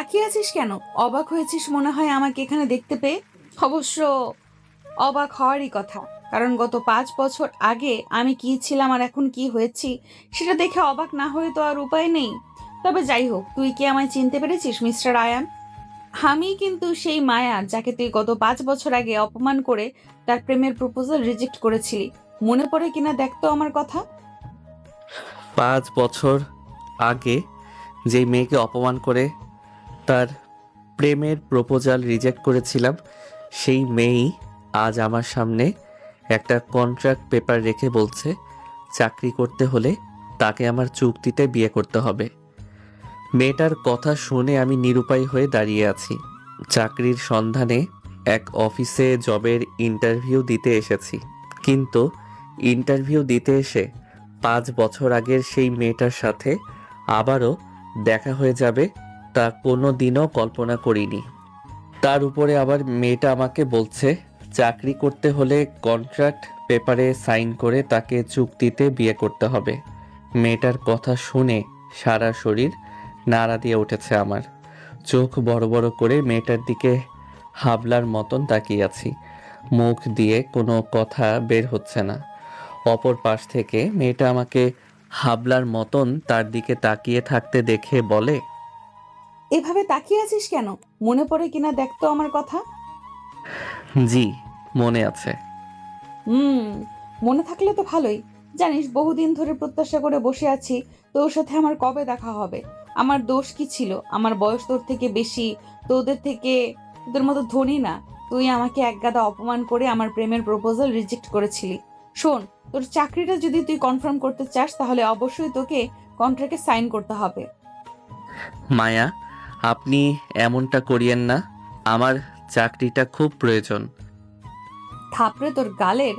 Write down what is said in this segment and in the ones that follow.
তাকিয়ে আছিস কেন? অবাক হয়েছিস মনে হয় আমাকে এখানে দেখতে পেয়ে। অবশ্য অবাক হওয়ারই কথা, কারণ গত 5 বছর আগে আমি কি ছিলাম আর এখন কি হয়েছি সেটা দেখে অবাক না হয়ে তো আর উপায় নেই। তবে যাই হোক, তুই কি আমায় চিনতে পেরেছিস মিস্টার আয়ান? আমি কিন্তু সেই মায়া যাকে তুই গত 5 বছর আগে অপমান করে তার প্রেমের প্রপোজাল রিজেক্ট করেছিলি। মনে পড়ে কিনা দেখ তো আমার কথা। 5 বছর আগে যেই মেয়েকে অপমান করে তার প্রেমের প্রপোজাল রিজেক্ট করেছিলাম, সেই মেয়েই আজ আমার সামনে একটা কন্ট্রাক্ট পেপার রেখে বলছে চাকরি করতে হলে তাকে আমার চুক্তিতে বিয়ে করতে হবে। মেয়েটার কথা শুনে আমি নিরুপায় হয়ে দাঁড়িয়ে আছি। চাকরির সন্ধানে এক অফিসে জবের ইন্টারভিউ দিতে এসেছি, কিন্তু ইন্টারভিউ দিতে এসে 5 বছর আগের সেই মেয়েটার সাথে আবারও দেখা হয়ে যাবে তা কোনো দিনও কল্পনা করিনি। তার উপরে আবার মেয়েটা আমাকে বলছে চাকরি করতে হলে কন্ট্রাক্ট পেপারে সাইন করে তাকে চুক্তিতে বিয়ে করতে হবে। মেয়েটার কথা শুনে সারা শরীর নাড়া দিয়ে উঠেছে আমার। চোখ বড় বড় করে মেয়েটার দিকে হাবলার মতন তাকিয়ে আছি। মুখ দিয়ে কোনো কথা বের হচ্ছে না। অপর পাশ থেকে মেয়েটা আমাকে হাবলার মতন তার দিকে তাকিয়ে থাকতে দেখে বলে, এভাবে তাকিয়ে আছিস কেন? মনে পড়ে কিনা দেখ তো আমার কথা। জি, মনে আছে। হুম, মনে থাকলে তো ভালোই। জানিস, বহুদিন ধরে প্রত্যাশা করে বসে আছি তোর সাথে আমার কবে দেখা হবে। আমার দোষ কি ছিল? আমার বয়স তোর থেকে বেশি, তোদের থেকে, তোদের মতো ধনী না। তুই আমাকে একগাদা অপমান করে আমার প্রেমের প্রপোজাল রিজেক্ট করেছিলি। শোন, তোর চাকরিটা যদি তুই কনফার্ম করতে চাস তাহলে অবশ্যই তোকে কন্ট্রাক্টে সাইন করতে হবে। মায়া, আপনি এমনটা করিয়েন না। আমার চাকরিটা খুব প্রয়োজন। থাপড়ে তোর গালের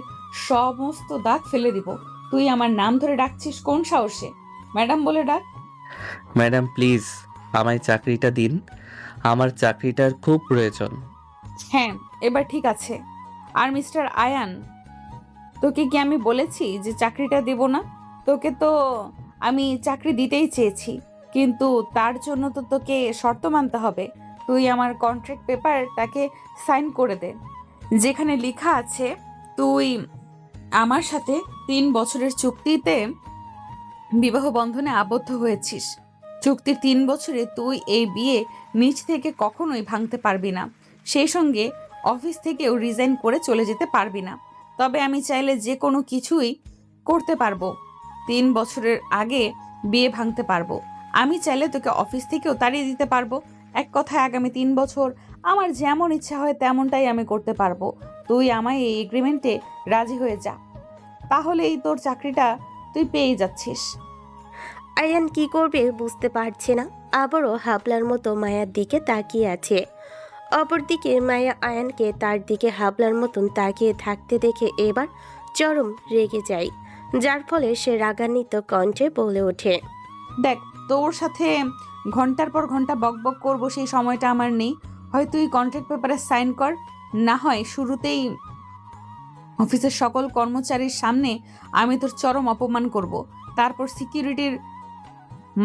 সমস্ত দাঁত ফেলে দিব। তুই আমার নাম ধরে ডাকছিস কোন সাহসে? ম্যাডাম বলে ডাক। ম্যাডাম প্লিজ আমায় চাকরিটা দিন, আমার চাকরিটার খুব প্রয়োজন। হ্যাঁ, এবার ঠিক আছে। আর মিস্টার আয়ান, তোকে কি আমি বলেছি যে চাকরিটা দেব না? তোকে তো আমি চাকরি দিতেই চেয়েছি, কিন্তু তার জন্য তো তোকে শর্ত মানতে হবে। তুই আমার কন্ট্রাক্ট পেপারটাকে সাইন করে দে, যেখানে লেখা আছে তুই আমার সাথে 3 বছরের চুক্তিতে বিবাহ বন্ধনে আবদ্ধ হয়েছিস। চুক্তির 3 বছরে তুই এই বিয়ে নিজ থেকে কখনোই ভাঙতে পারবি না। সেই সঙ্গে অফিস থেকেও রিজাইন করে চলে যেতে পারবি না। তবে আমি চাইলে যে কোনো কিছুই করতে পারবো। 3 বছরের আগে বিয়ে ভাঙতে পারবো। আমি চাইলে তোকে অফিস থেকেও তাড়িয়ে দিতে পারবো। এক কথায় আগামী 3 বছর আমার যেমন ইচ্ছা হয় তেমনটাই আমি করতে পারবো। তুই আমায় এই এগ্রিমেন্টে রাজি হয়ে যা, তাহলেই তোর চাকরিটা তুই পেয়ে যাচ্ছিস। আয়ান কি করবে বুঝতে পারছে না, আবারও হাবলার মতো মায়ার দিকে তাকিয়ে আছে। অপরদিকে মায়া আয়ানকে তার দিকে হাবলার মতন তাকিয়ে থাকতে দেখে এবার চরম রেগে যায়, যার ফলে সে রাগান্বিত কণ্ঠে বলে ওঠে। দেখ, তোর সাথে ঘন্টার পর ঘন্টা বকবক করবো সেই সময়টা আমার নেই। হয় তুই কন্ট্রাক্ট পেপারে সাইন কর, না হয় শুরুতেই অফিসের সকল কর্মচারীর সামনে আমি তোর চরম অপমান করব। তারপর সিকিউরিটির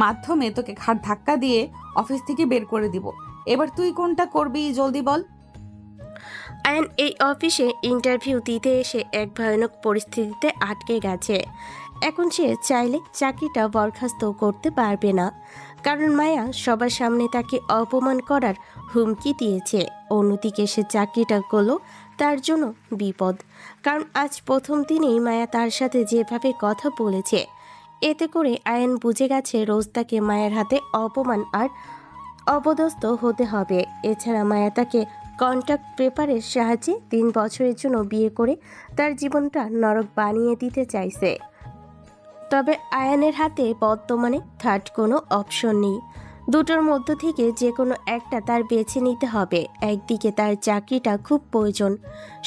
মাধ্যমে তোকে ঘাড় ধাক্কা দিয়ে অফিস থেকে বের করে দিব। এবার তুই কোনটা করবি জলদি বল। আয়ান এই অফিসে ইন্টারভিউ দিতে এসে এক ভয়ানক পরিস্থিতিতে আটকে গেছে। এখন সে চাইলে চাকরিটা বরখাস্ত করতে পারবে না, কারণ মায়া সবার সামনে তাকে অপমান করার হুমকি দিয়েছে। অন্যদিকে সে চাকরিটা করলো তার জন্য বিপদ, কারণ আজ প্রথম দিনেই মায়া তার সাথে যেভাবে কথা বলেছে, এতে করে আয়ান বুঝে গেছে রোজ তাকে মায়ের হাতে অপমান আর অপদস্থ হতে হবে। এছাড়া মায়া তাকে কন্ট্রাক্ট পেপারের সাহায্যে 3 বছরের জন্য বিয়ে করে তার জীবনটা নরক বানিয়ে দিতে চাইছে। তবে আয়ানের হাতে বর্তমানে থার্ড কোনো অপশন নেই। দুটোর মধ্য থেকে যে কোনো একটা তার বেছে নিতে হবে। একদিকে তার চাকরিটা খুব প্রয়োজন,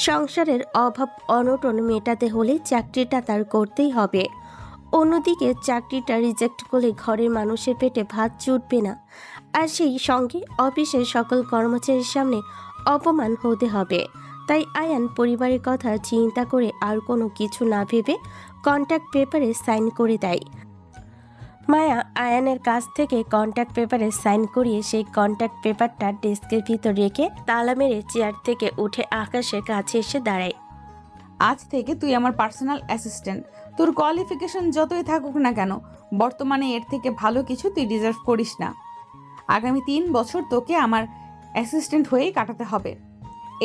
সংসারের অভাব অনটন মেটাতে হলে চাকরিটা তার করতেই হবে। অন্যদিকে চাকরিটা রিজেক্ট করলে ঘরের মানুষের পেটে ভাত জুটবে না, আর সেই সঙ্গে অফিসের সকল কর্মচারীর সামনে অপমান হতে হবে। তাই আয়ান পরিবারের কথা চিন্তা করে আর কোনো কিছু না ভেবে কন্ট্রাক্ট পেপারে সাইন করে দেয়। মায়া আয়ানের কাছ থেকে কন্ট্যাক্ট পেপারে সাইন করিয়ে সেই কন্ট্যাক্ট পেপারটা ডেস্কের ভিতর রেখে তালা মেরে চেয়ার থেকে উঠে আকাশের কাছে এসে দাঁড়ায়। আজ থেকে তুই আমার পার্সোনাল অ্যাসিস্ট্যান্ট। তোর কোয়ালিফিকেশন যতই থাকুক না কেন, বর্তমানে এর থেকে ভালো কিছু তুই ডিজার্ভ করিস না। আগামী 3 বছর তোকে আমার অ্যাসিস্ট্যান্ট হয়েই কাটাতে হবে।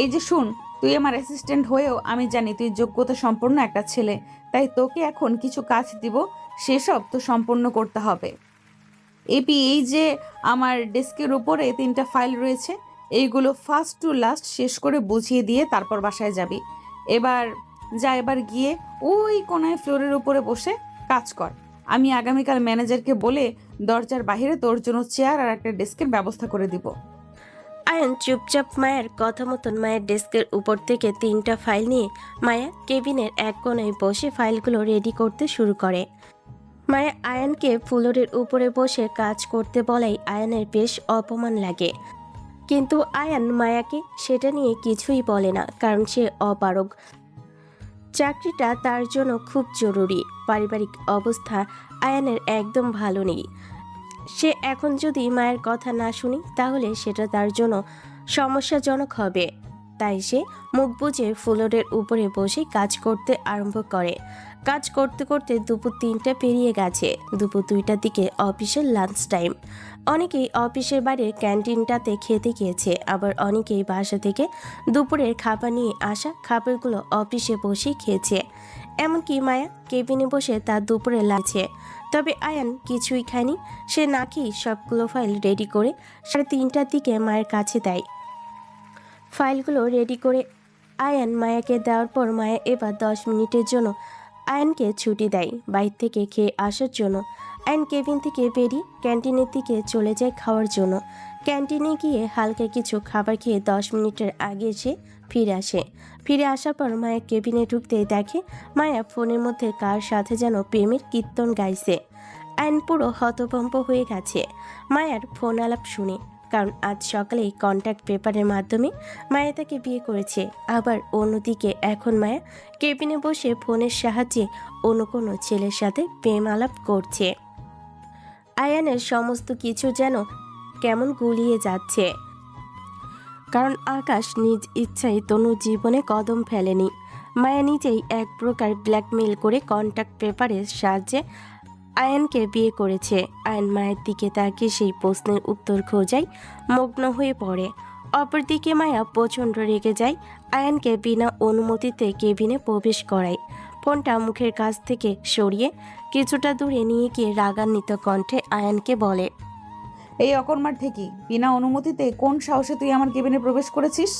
এই যে শুন, তুই আমার অ্যাসিস্ট্যান্ট হয়েও আমি জানি তুই যোগ্যতা সম্পন্ন একটা ছেলে, তাই তোকে এখন কিছু কাজ দিব, সেসব তো সম্পন্ন করতে হবে। এই যে আমার ডেস্কের উপরে 3টা ফাইল রয়েছে, এইগুলো ফার্স্ট টু লাস্ট শেষ করে বুঝিয়ে দিয়ে তারপর বাসায় যাবি। এবার গিয়ে ওই কোনায় ফ্লোরের উপরে বসে কাজ কর। আমি আগামীকাল ম্যানেজারকে বলে দরজার বাইরে তোর জন্য চেয়ার আর একটা ডেস্কের ব্যবস্থা করে দিব। আয়ান চুপচাপ মায়ের কথা মতন মায়ের ডেস্কের উপর থেকে 3টা ফাইল নিয়ে মায়া কেবিনের এক কোণায় বসে ফাইলগুলো রেডি করতে শুরু করে। মায়া আয়ানকে ফ্লোরের উপরে বসে কাজ করতে বলাই আয়ানের বেশ অপমান লাগে, কিন্তু আয়ান মায়াকে সেটা নিয়ে কিছুই বলে না, কারণ সে অপারগ। চাকরিটা তার জন্য খুব জরুরি। পারিবারিক অবস্থা আয়ানের একদম ভালো নেই। সে এখন যদি মায়ের কথা না শুনি তাহলে সেটা তার জন্য সমস্যাজনক হবে। তাই সে মুখ বুজে ফ্লোরের উপরে বসে কাজ করতে আরম্ভ করে। কাজ করতে করতে দুপুর 3টা পেরিয়ে গেছে। দুপুর 2টার দিকে অফিসের লাঞ্চ টাইম। অনেকেই অফিসের বাইরের ক্যান্টিনটাতে খেতে গিয়েছে, আবার অনেকেই বাসা থেকে দুপুরের খাবার নিয়ে আসা খাবারগুলো অফিসে বসেই খেয়েছে। এমনকি মায়া কেবিনে বসে তার দুপুরে লাগছে। তবে আয়ান কিছুই খায়নি। সে না খেয়ে সবগুলো ফাইল রেডি করে 3:30টার দিকে মায়ের কাছে দেয়। ফাইলগুলো রেডি করে আয়ান মায়াকে দেওয়ার পর মায়া এবার 10 মিনিটের জন্য আয়ানকে ছুটি দেয় বাইরে থেকে খেয়ে আসার জন্য। আয়ান কেবিন থেকে বেরিয়ে ক্যান্টিনের দিকে চলে যায় খাওয়ার জন্য। ক্যান্টিনে গিয়ে হালকা কিছু খাবার খেয়ে 10 মিনিটের আগে সে ফিরে আসে। ফিরে আসার পর মায়া কেবিনে ঢুকতে দেখে মায়া ফোনের মধ্যে কার সাথে যেন প্রেমের কীর্তন গাইছে। আয়ান পুরো হতভম্ব হয়ে গেছে মায়ার ফোন আলাপ শুনে, কারণ আজ সকালেই কন্ট্যাক্ট পেপারের মাধ্যমে মায়া তাকে বিয়ে করেছে। আবার অন্যদিকে এখন মায়া কেবিনে বসে ফোনের সাহায্যে অন্য কোনো ছেলের সাথে প্রেম আলাপ করছে। আয়ানের সমস্ত কিছু যেন কেমন গুলিয়ে যাচ্ছে, কারণ আকাশ নিজ ইচ্ছায় তনুর জীবনে কদম ফেলেনি। মায়া নিজেই এক প্রকার ব্ল্যাকমেইল করে কন্ট্যাক্ট পেপারের সাহায্যে আয়ানকে বিয়ে করেছে। আয়ান মায়ের দিকে তাকিয়ে সেই প্রশ্নের উত্তর খোঁজায় মগ্ন হয়ে পড়ে। অপরদিকে মায়া প্রচণ্ড রেগে যায়, আয়ানকে বিনা অনুমতিতে কেবিনে প্রবেশ করায়। ফোনটা মুখের কাছ থেকে সরিয়ে কিছুটা দূরে নিয়ে গিয়ে রাগান্বিত কণ্ঠে আয়ানকে বলে, এই অকর্মার ঠিকই, বিনা অনুমতিতে কোন সাহসে তুই আমার কেবিনে প্রবেশ করেছিস?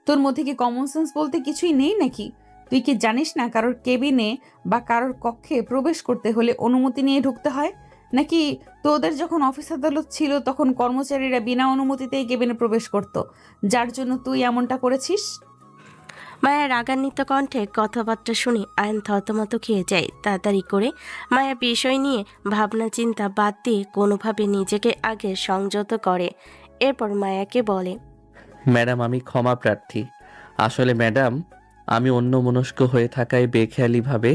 তোর মধ্যে কি কমন সেন্স বলতে কিছুই নেই নাকি? তুই কি জানিস না কারোর কেবিনে বা কারোর কক্ষে প্রবেশ করতে হলে অনুমতি নিয়ে ঢুকতে হয়? নাকি তোদের যখন অফিস আদালত ছিল তখন কর্মচারীরা বিনা অনুমতিতেই কেবিনে প্রবেশ করত, যার জন্য তুই এমনটা করেছিস? মায়া রাগান্বিত কণ্ঠে কথাবার্তা শুনে আয়ন থতমত খেয়ে যায়। তাড়াতাড়ি করে মায়া বিষয় নিয়ে ভাবনা চিন্তা বাদ দিয়ে কোনোভাবে নিজেকে আগে সংযত করে। এরপর মায়াকে বলে, ম্যাডাম আমি ক্ষমা প্রার্থী। আসলে ম্যাডাম আমি অন্যমনস্ক হয়ে থাকায় বেখেয়ালিভাবে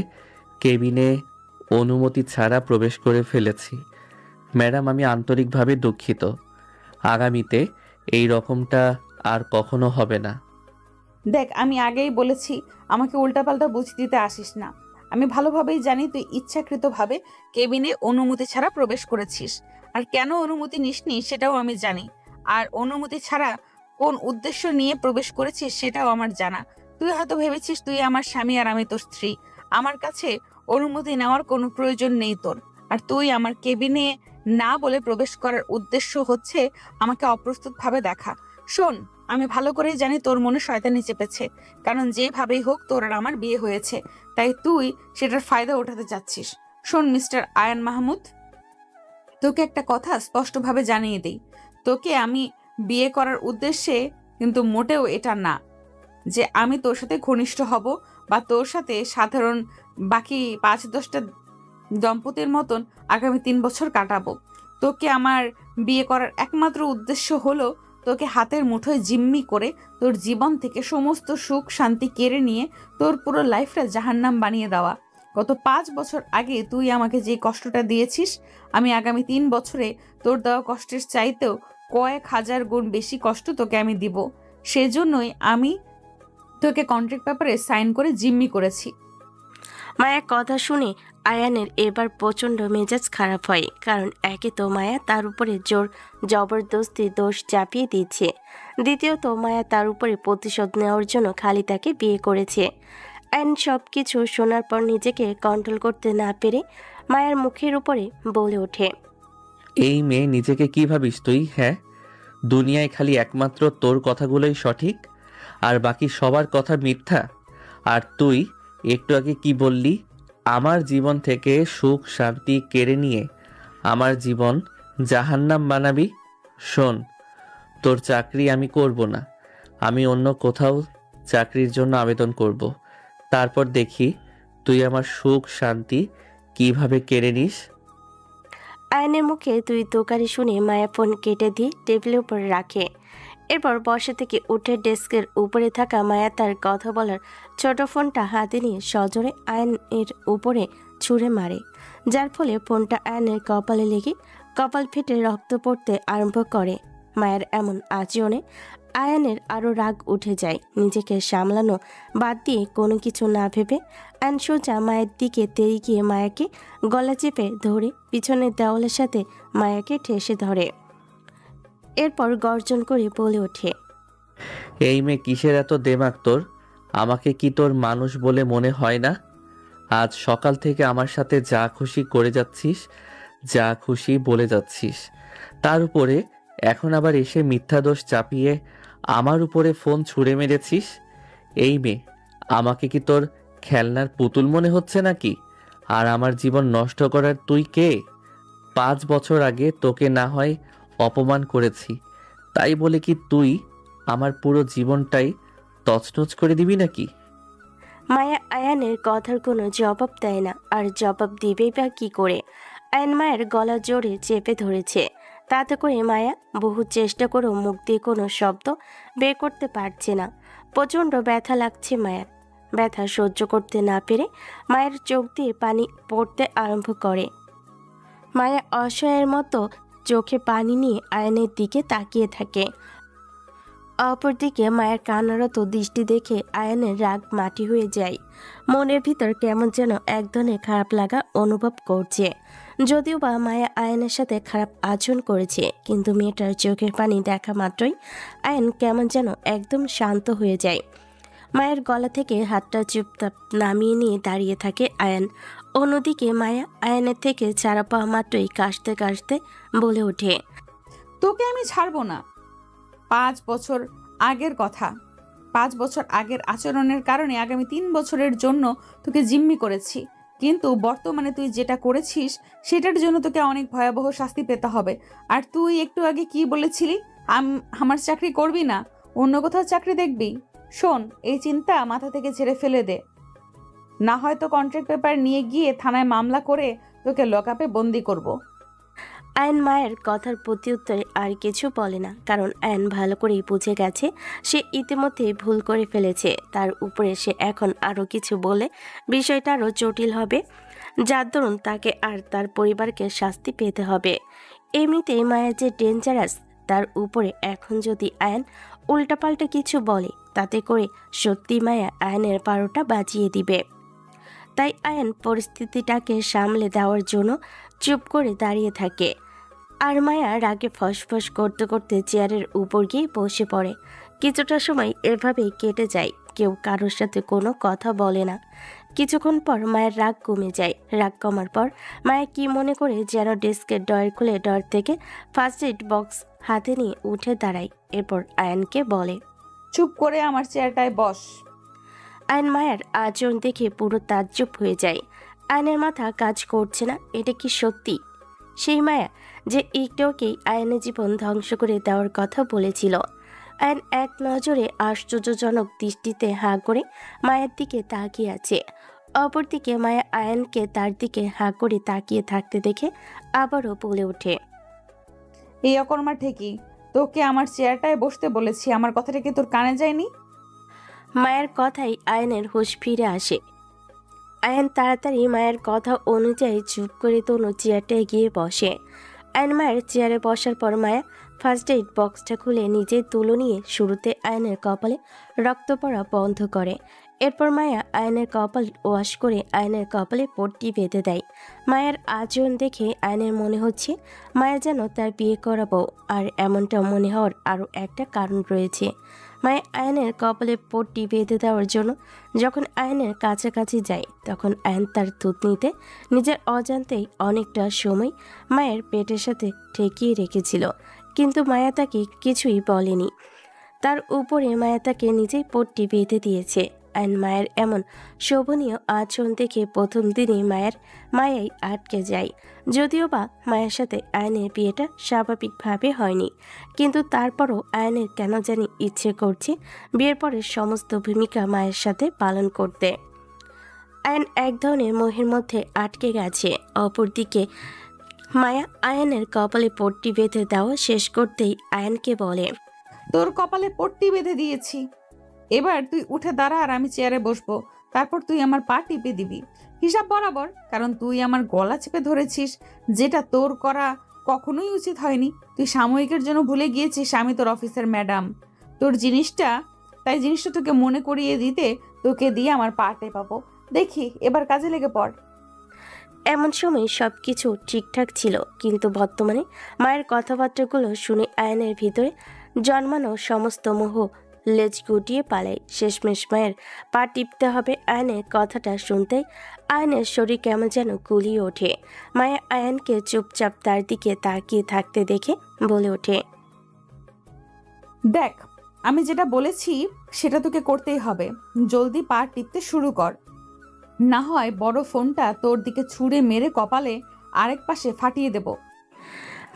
কেবিনে অনুমতি ছাড়া প্রবেশ করে ফেলেছি। ম্যাডাম আমি আন্তরিকভাবে দুঃখিত। আগামীতে এই রকমটা আর কখনো হবে না। দেখ, আমি আগেই বলেছি আমাকে উল্টাপাল্টা বুঝ দিতে আসিস না। আমি ভালোভাবেই জানি তুই ইচ্ছাকৃতভাবে কেবিনে অনুমতি ছাড়া প্রবেশ করেছিস, আর কেন অনুমতি নিসনি সেটাও আমি জানি। আর অনুমতি ছাড়া কোন উদ্দেশ্য নিয়ে প্রবেশ করেছিস সেটাও আমার জানা। তুই হয়তো ভেবেছিস তুই আমার স্বামী আর আমি তোর স্ত্রী। আমার কাছে অনুমতি নেওয়ার কোনো প্রয়োজন নেই তোর। আর তুই আমার কেবিনে না বলে প্রবেশ করার উদ্দেশ্য হচ্ছে আমাকে অপ্রস্তুতভাবে দেখা। শোন, আমি ভালো করেই জানি তোর মনে শয়তানি চেপেছে, কারণ যেভাবেই হোক তোর আর আমার বিয়ে হয়েছে, তাই তুই সেটার ফায়দা ওঠাতে চাচ্ছিস। শোন মিস্টার আয়ান মাহমুদ, তোকে একটা কথা স্পষ্টভাবে জানিয়ে দিই, তোকে আমি বিয়ে করার উদ্দেশ্যে কিন্তু মোটেও এটা না যে আমি তোর সাথে ঘনিষ্ঠ হব বা তোর সাথে সাধারণ বাকি 5-10টা দম্পতির মতন আগামী 3 বছর কাটাবো। তোকে আমার বিয়ে করার একমাত্র উদ্দেশ্য হলো তোকে হাতের মুঠোয় জিম্মি করে তোর জীবন থেকে সমস্ত সুখ শান্তি কেড়ে নিয়ে তোর পুরো লাইফটা জাহান্নাম বানিয়ে দেওয়া। গত 5 বছর আগে তুই আমাকে যে কষ্টটা দিয়েছিস, আমি আগামী 3 বছরে তোর দেওয়া কষ্টের চাইতেও কয়েক হাজার গুণ বেশি কষ্ট তোকে আমি দিব। সেজন্যই আমি তোকে কন্ট্রাক্ট পেপারে সাইন করে জিম্মি করেছি। মায়া কথা শুনে আয়ানের এবার প্রচণ্ড মেজাজ খারাপ হয়, কারণ একে তো মায়া তার উপরে জোর জবরদস্তি দোষ চাপিয়ে দিচ্ছে, দ্বিতীয়ত মায়া তার উপরে প্রতিশোধ নেওয়ার জন্য খালি তাকে বিয়ে করেছে। আয়ন সব কিছু শোনার পর নিজেকে কন্ট্রোল করতে না পেরে মায়ের মুখের উপরে বলে ওঠে, এই মেয়ে নিজেকে কি ভাবিস তুই? হ্যাঁ, দুনিয়ায় খালি একমাত্র তোর কথাগুলোই সঠিক, আর বাকি সবার কথা মিথ্যা। আর তুই একটু আগে কি বললি? আমার জীবন থেকে সুখ শান্তি কেড়ে নিয়ে আমার জীবন জাহান্নাম বানাবি? শোন, তোর চাকরি আমি করব না, আমি অন্য কোথাও চাকরির জন্য আবেদন করব। তারপর দেখি তুই আমার সুখ শান্তি কিভাবে কেড়ে নিস। আয়নের মুখে তুই তোকারি শুনে মায়া ফোন কেটে দিয়ে টেবিলের উপর রাখে। এরপর বসা থেকে উঠে ডেস্কের উপরে থাকা মায়া তার কথা বলার ছোট ফোনটা হাতে নিয়ে সজোরে আয়নের উপরে ছুঁড়ে মারে, যার ফলে ফোনটা আয়নের কপালে লেগে কপাল ফেটে রক্ত পড়তে আরম্ভ করে। মায়ের এমন আচরণে আয়নের আরও রাগ উঠে যায়। নিজেকে সামলানো বাদ দিয়ে কোনো কিছু না ভেবে আয়ন সোজা মায়ের দিকে তেড়ে গিয়ে মায়াকে গলা চেপে ধরে পিছনের দেওয়ালের সাথে মায়াকে ঠেসে ধরে। এরপর গর্জন করে বলে ওঠে, এই মেয়ে কিসের এত দেমাগ তোর? আমাকে কি তোর মানুষ বলে মনে হয় না? আজ সকাল থেকে আমার সাথে যা খুশি করে যাচ্ছিস, যা খুশি বলে যাচ্ছিস, তার উপরে এখন আবার এসে মিথ্যা দোষ চাপিয়ে আমার উপরে ফোন ছুঁড়ে মেরেছিস। এই মেয়ে, আমাকে কি তোর খেলনার পুতুল মনে হচ্ছে নাকি? আর আমার জীবন নষ্ট করার তুই কে? 5 বছর আগে তোকে না হয় অপমান করেছি, তাই বলে কি তুই আমার পুরো জীবনটাই তছনছ করে দিবি নাকি? মায়া আয়ানের কথার কোনো জবাব দেয় না, আর জবাব দিবেই বা কি করে? আয়ন মায়ের গলা জোরে চেপে ধরেছে, তাতে করে মায়া বহু চেষ্টা করেও মুখ দিয়ে কোনো শব্দ বের করতে পারছে না। প্রচণ্ড ব্যথা লাগছে মায়ের। ব্যথা সহ্য করতে না পেরে মায়ের চোখ দিয়ে পানি পড়তে আরম্ভ করে। মায়া অসহায়ের মতো চোখে পানি নিয়ে আয়নের দিকে তাকিয়ে থাকে। অপরদিকে মায়ের কান্নারত দৃষ্টি দেখে আয়নের রাগ মাটি হয়ে যায়। মনের ভিতর কেমন যেন এক ধরনের খারাপ লাগা অনুভব করছে। যদিও বা মায়া আয়নের সাথে খারাপ আচরণ করেছে, কিন্তু মেয়েটার চোখের পানি দেখা মাত্রই আয়ন কেমন যেন একদম শান্ত হয়ে যায়। মায়ের গলা থেকে হাতটা চুপচাপ নামিয়ে নিয়ে দাঁড়িয়ে থাকে আয়ন। অন্যদিকে মায়া আয়নের থেকে ছাড়া পাওয়া মাত্রই কাশতে কাশতে বলে ওঠে, তোকে আমি ছাড়বো না। 5 বছর আগের কথা, 5 বছর আগের আচরণের কারণে আগামী 3 বছরের জন্য তোকে জিম্মি করেছি, কিন্তু বর্তমানে তুই যেটা করেছিস সেটার জন্য তোকে অনেক ভয়াবহ শাস্তি পেতে হবে। আর তুই একটু আগে কি বলেছিলি? আমার চাকরি করবি না, অন্য কোথাও চাকরি দেখবি? শোন, এই চিন্তা মাথা থেকে ঝেড়ে ফেলে দে, না হয়তো কন্ট্রাক্ট পেপার নিয়ে গিয়ে থানায় মামলা করে তোকে লকআপে বন্দি করব। আয়ন মায়ের কথার প্রত্যুত্তরে আর কিছু বলে না, কারণ আয়ন ভালো করেই বুঝে গেছে সে ইতিমধ্যে ভুল করে ফেলেছে। তার উপরে সে এখন আরও কিছু বলে বিষয়টা আরও জটিল হবে, যার দরুন তাকে আর তার পরিবারকে শাস্তি পেতে হবে। এমনিতেই মায়া যে ডেঞ্জারাস, তার উপরে এখন যদি আয়ন উল্টাপাল্টা কিছু বলে, তাতে করে সত্যি মায়া আয়নের 12টা বাজিয়ে দিবে। তাই আয়ন পরিস্থিতিটাকে সামলে দেওয়ার জন্য চুপ করে দাঁড়িয়ে থাকে। আর মায়া রাগে ফসফস করতে করতে চেয়ারের উপর গিয়ে বসে পড়ে। কিছুটা সময় এভাবেই কেটে যায়, কেউ কারোর সাথে কোনো কথা বলে না। কিছুক্ষণ পর মায়ের রাগ কমে যায়। রাগ কমার পর মায়া কি মনে করে যেন ডেস্কের ডয়ার খুলে ডয়ার থেকে ফার্স্ট এড বক্স হাতে নিয়ে উঠে দাঁড়ায়। এরপর আয়নকে বলে, চুপ করে আমার চেয়ারটায় বস। আয়ন মায়ের আচরণ দেখে পুরো তাজ্জব হয়ে যায়। আয়নের মাথা কাজ করছে না, এটা কি সত্যি সেই মায়া যে একটুকেই আয়নের জীবন ধ্বংস করে দেওয়ার কথা বলেছিল? আয়ন এক নজরে আশ্চর্যজনক দৃষ্টিতে হাঁ করে মায়ের দিকে তাকিয়ে আছে। অপরদিকে মায়া আয়নকে তার দিকে হাঁ করে তাকিয়ে থাকতে দেখে আবারও বলে ওঠে, এই অকর্মা ঠিকই তোকে আমার চেয়ারটায় বসতে বলেছি, আমার কথাটা কি তোর কানে যায়নি? মায়ের কথাই আয়নের হুঁশ ফিরে আসে। আয়ান তাড়াতাড়ি মায়ের কথা অনুযায়ী চুপ করে তনু চেয়ারটায় গিয়ে বসে। আয়ন মায়ের চেয়ারে বসার পর মায়া ফার্স্ট এইড বক্সটা খুলে নিজের তুলো নিয়ে শুরুতে আয়নের কপালে রক্ত পড়া বন্ধ করে। এরপর মায়া আয়নের কপাল ওয়াশ করে আয়নের কপালে পট্টি বেঁধে দেয়। মায়ের আচরণ দেখে আয়নের মনে হচ্ছে মায়া যেন তার বিয়ে করা বউ, আর এমনটা মনে হওয়ার আরও একটা কারণ রয়েছে। মায়া আয়নের কপালে পট্টি বেঁধে দেওয়ার জন্য যখন আয়নের কাছাকাছি যায় তখন আয়ন তার দুধ নিতে নিজের অজান্তেই অনেকটা সময় মায়ের পেটের সাথে ঠেকিয়ে রেখেছিল, কিন্তু মায়া তাকে কিছুই বলেনি। তার উপরে মায়া তাকে নিজেই পট্টি বেঁধে দিয়েছে। আয়ন মায়ের এমন শোভনীয় আচরণ দেখে প্রথম দিনই মায়াই আটকে যায়। যদিও বা মায়ের সাথে আয়নের বিয়েটা স্বাভাবিকভাবে হয়নি, কিন্তু তারপরও আয়নের কেন জানি ইচ্ছে করছে বিয়ের পরের সমস্ত ভূমিকা মায়ের সাথে পালন করতে। আয়ন এক ধরনের মোহের মধ্যে আটকে গেছে। অপরদিকে মায়া আয়নের কপালে পট্টি বেঁধে দেওয়া শেষ করতেই আয়নকে বলে, তোর কপালে পট্টি বেঁধে দিয়েছি, এবার তুই উঠে দাঁড়া আর আমি চেয়ারে বসবো। তারপর তুই আমার পা টিপে দিবি হিসাব বরাবর, কারণ তুই আমার গলা চেপে ধরেছিস, যেটা তোর করা কখনোই উচিত হয়নি। তুই সাময়িকের জন্য ভুলে গিয়েছিস আমি তোর অফিসের ম্যাডাম। তাই জিনিসটা তোকে মনে করিয়ে দিতে তোকে দিয়ে আমার পা টেপাবো। দেখি এবার কাজে লেগে পড়। এমন সময় সবকিছু ঠিকঠাক ছিল, কিন্তু বর্তমানে মায়ের কথাবার্তাগুলো শুনে আয়নের ভিতরে জন্মানো সমস্ত মোহ লেজ গুটিয়ে পালায়। শেষমেশ মায়ের পা টিপতে হবে আয়নের কথাটা শুনতেই আয়নের শরীর কেমন যেন গুলিয়ে ওঠে। মায়া আয়নকে চুপচাপ তার দিকে তাকিয়ে থাকতে দেখে বলে ওঠে, দেখ, আমি যেটা বলেছি সেটা তোকে করতেই হবে। জলদি পা টিপতে শুরু কর, না হয় বড় ফোনটা তোর দিকে ছুঁড়ে মেরে কপালে আরেক পাশে ফাটিয়ে দেব।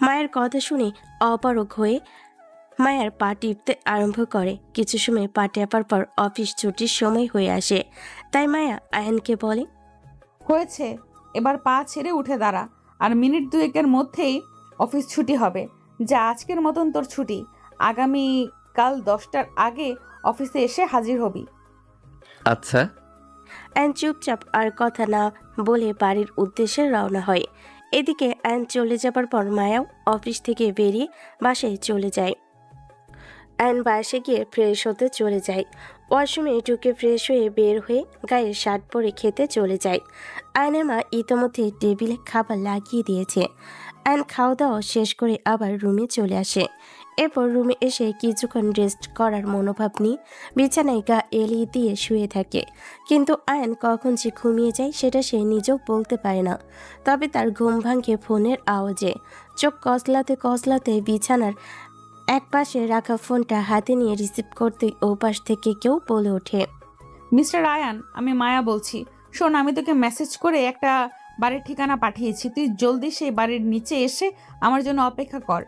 মায়ের কথা শুনে অপারগ হয়ে মায়ের পা টিপতে আরম্ভ করে। কিছু সময় পা টেপার পর অফিস ছুটির সময় হয়ে আসে, তাই মায়া আয়নকে বলে, হয়েছে, এবার পা ছেড়ে উঠে দাঁড়া, আর মিনিট দুয়েকের মধ্যেই অফিস ছুটি হবে। যা আজকের মতন তোর ছুটি, আগামী কাল 10টার আগে অফিসে এসে হাজির হবি। আচ্ছা। আয়ন চুপচাপ আর কথা না বলে বাড়ির উদ্দেশ্যে রওনা হয়। এদিকে আয়ন চলে যাবার পর মায়াও অফিস থেকে বেরিয়ে বাসায় চলে যায়। আয়ন বাসে গিয়ে ফ্রেশ হতে চলে যায়। ওয়াশরুমে ঢুকে ফ্রেশ হয়ে বের হয়ে গায়ে শার্ট পরে খেতে চলে যায়। আয়নের মা ইতিমধ্যে টেবিলে খাবার লাগিয়ে দিয়েছে। আয়ন খাওয়া দাওয়া শেষ করে আবার রুমে চলে আসে। এরপর রুমে এসে কিছুক্ষণ রেস্ট করার মনোভাব নিয়ে বিছানায় গা এলিয়ে দিয়ে শুয়ে থাকে। কিন্তু আয়ন কখন যে ঘুমিয়ে যায় সেটা সে নিজেও বলতে পারে না। তবে তার ঘুম ভাঙে ফোনের আওয়াজে। চোখ কসলাতে বিছানার এক পাশে রাখা ফোনটা হাতে নিয়ে রিসিভ করতেই ও পাশ থেকে কেউ বলে ওঠে, মিস্টার আয়ান, আমি মায়া বলছি। শোন, আমি তোকে মেসেজ করে একটা বাড়ির ঠিকানা পাঠিয়েছি, তুই জলদি সেই বাড়ির নিচে এসে আমার জন্য অপেক্ষা কর।